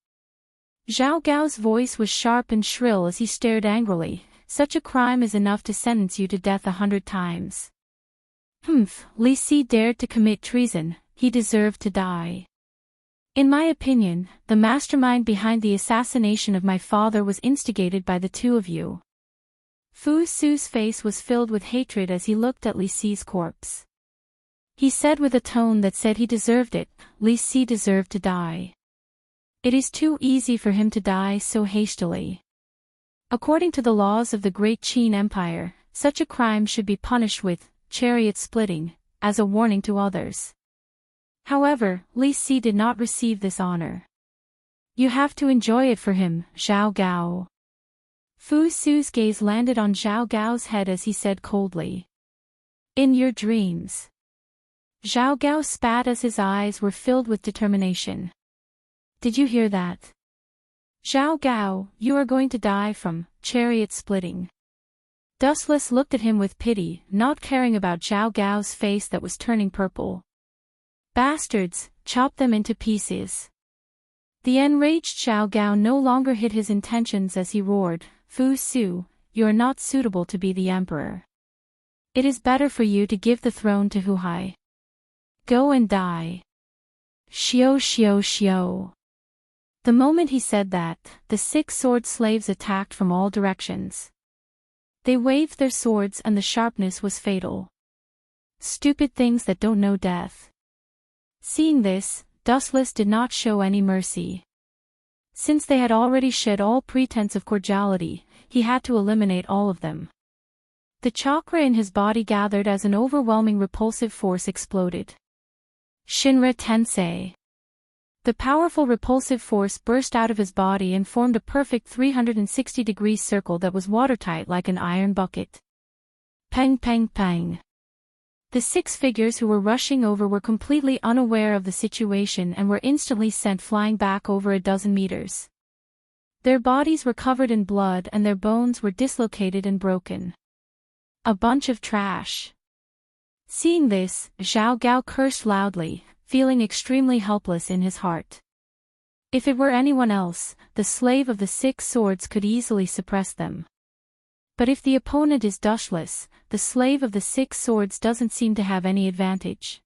Zhao Gao's voice was sharp and shrill as he stared angrily. Such a crime is enough to sentence you to death 100 times. Humph, Li Si dared to commit treason, he deserved to die. In my opinion, the mastermind behind the assassination of my father was instigated by the 2 of you. Fu Su's face was filled with hatred as he looked at Li Si's corpse. He said with a tone that said he deserved it, Li Si deserved to die. It is too easy for him to die so hastily. According to the laws of the Great Qin Empire, such a crime should be punished with chariot splitting, as a warning to others. However, Li Si did not receive this honor. You have to enjoy it for him, Zhao Gao. Fu Su's gaze landed on Zhao Gao's head as he said coldly. In your dreams. Zhao Gao spat as his eyes were filled with determination. Did you hear that? Zhao Gao, you are going to die from chariot splitting. Dustless looked at him with pity, not caring about Zhao Gao's face that was turning purple. Bastards, chop them into pieces. The enraged Zhao Gao no longer hid his intentions as he roared, Fu Su, you are not suitable to be the emperor. It is better for you to give the throne to Hu Hai. Go and die. Xiao xiao xiao. The moment he said that, the 6 sword slaves attacked from all directions. They waved their swords and the sharpness was fatal. Stupid things that don't know death. Seeing this, Dustless did not show any mercy. Since they had already shed all pretense of cordiality, he had to eliminate all of them. The chakra in his body gathered as an overwhelming repulsive force exploded. Shinra Tensei. The powerful repulsive force burst out of his body and formed a perfect 360-degree circle that was watertight like an iron bucket. Pang pang pang. The 6 figures who were rushing over were completely unaware of the situation and were instantly sent flying back over a dozen meters. Their bodies were covered in blood and their bones were dislocated and broken. A bunch of trash. Seeing this, Zhao Gao cursed loudly, feeling extremely helpless in his heart. If it were anyone else, the slave of the 6 swords could easily suppress them. But if the opponent is Dustless, the slave of the 6 swords doesn't seem to have any advantage.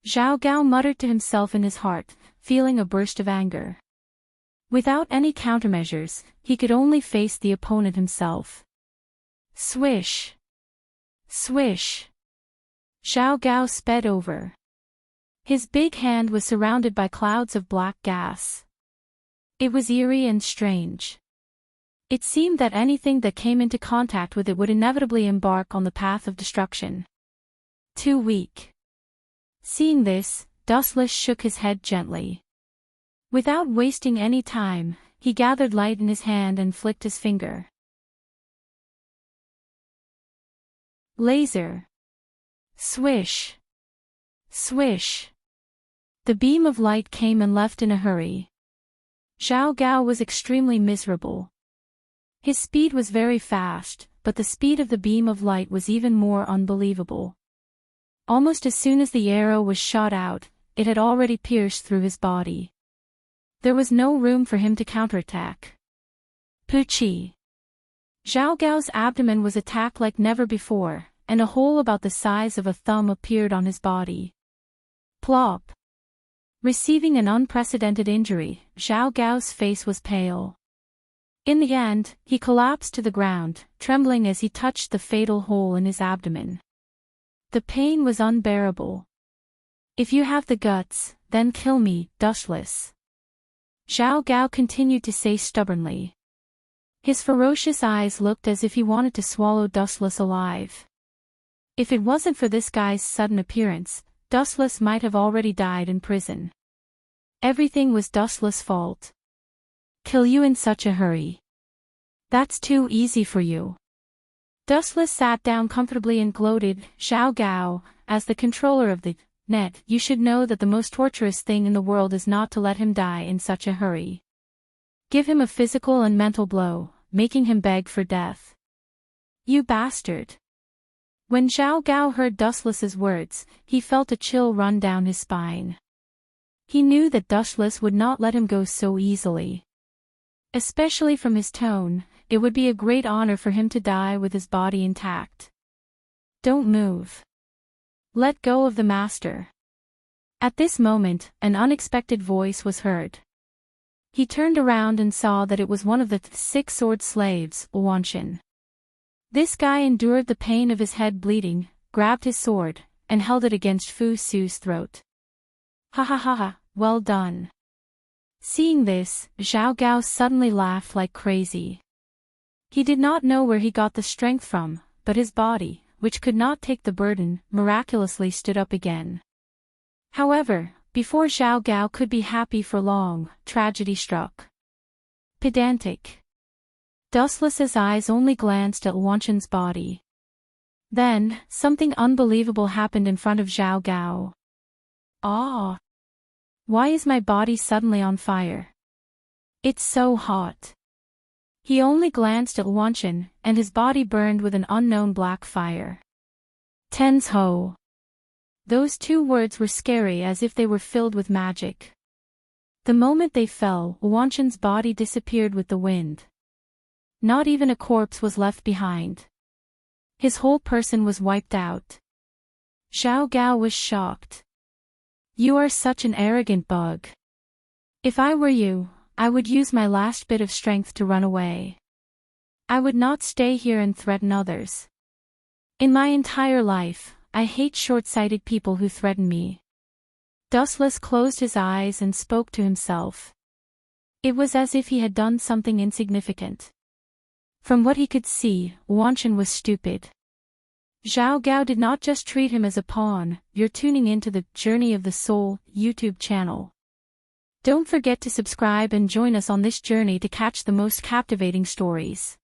Zhao Gao muttered to himself in his heart, feeling a burst of anger. Without any countermeasures, he could only face the opponent himself. Swish! Swish! Zhao Gao sped over. His big hand was surrounded by clouds of black gas. It was eerie and strange. It seemed that anything that came into contact with it would inevitably embark on the path of destruction. Too weak. Seeing this, Dustless shook his head gently. Without wasting any time, he gathered light in his hand and flicked his finger. Laser. Swish. Swish. The beam of light came and left in a hurry. Zhao Gao was extremely miserable. His speed was very fast, but the speed of the beam of light was even more unbelievable. Almost as soon as the arrow was shot out, it had already pierced through his body. There was no room for him to counterattack. Puchi. Zhao Gao's abdomen was attacked like never before, and a hole about the size of a thumb appeared on his body. Plop. Receiving an unprecedented injury, Zhao Gao's face was pale. In the end, he collapsed to the ground, trembling as he touched the fatal hole in his abdomen. The pain was unbearable. If you have the guts, then kill me, Dustless. Zhao Gao continued to say stubbornly. His ferocious eyes looked as if he wanted to swallow Dustless alive. If it wasn't for this guy's sudden appearance, Dustless might have already died in prison. Everything was Dustless' fault. Kill you in such a hurry. That's too easy for you. Dustless sat down comfortably and gloated, Zhao Gao, as the controller of the net, you should know that the most torturous thing in the world is not to let him die in such a hurry. Give him a physical and mental blow, making him beg for death. You bastard. When Zhao Gao heard Dustless's words, he felt a chill run down his spine. He knew that Dustless would not let him go so easily. Especially from his tone, it would be a great honor for him to die with his body intact. Don't move. Let go of the master. At this moment, an unexpected voice was heard. He turned around and saw that it was one of the 6 sword slaves, Wanshin. This guy endured the pain of his head bleeding, grabbed his sword, and held it against Fu Su's throat. Ha ha ha ha, well done. Seeing this, Zhao Gao suddenly laughed like crazy. He did not know where he got the strength from, but his body, which could not take the burden, miraculously stood up again. However, before Zhao Gao could be happy for long, tragedy struck. Pedantic. Dustless's eyes only glanced at Wanchen's body. Then, something unbelievable happened in front of Zhao Gao. Ah! Why is my body suddenly on fire? It's so hot. He only glanced at Wanchen, and his body burned with an unknown black fire. Tens Ho. Those two words were scary as if they were filled with magic. The moment they fell, Wanchen's body disappeared with the wind. Not even a corpse was left behind. His whole person was wiped out. Zhao Gao was shocked. You are such an arrogant bug. If I were you, I would use my last bit of strength to run away. I would not stay here and threaten others. In my entire life, I hate short-sighted people who threaten me. Dustless closed his eyes and spoke to himself. It was as if he had done something insignificant. From what he could see, Wanchen was stupid. Zhao Gao did not just treat him as a pawn. You're tuning into the Journey of the Soul YouTube channel. Don't forget to subscribe and join us on this journey to catch the most captivating stories.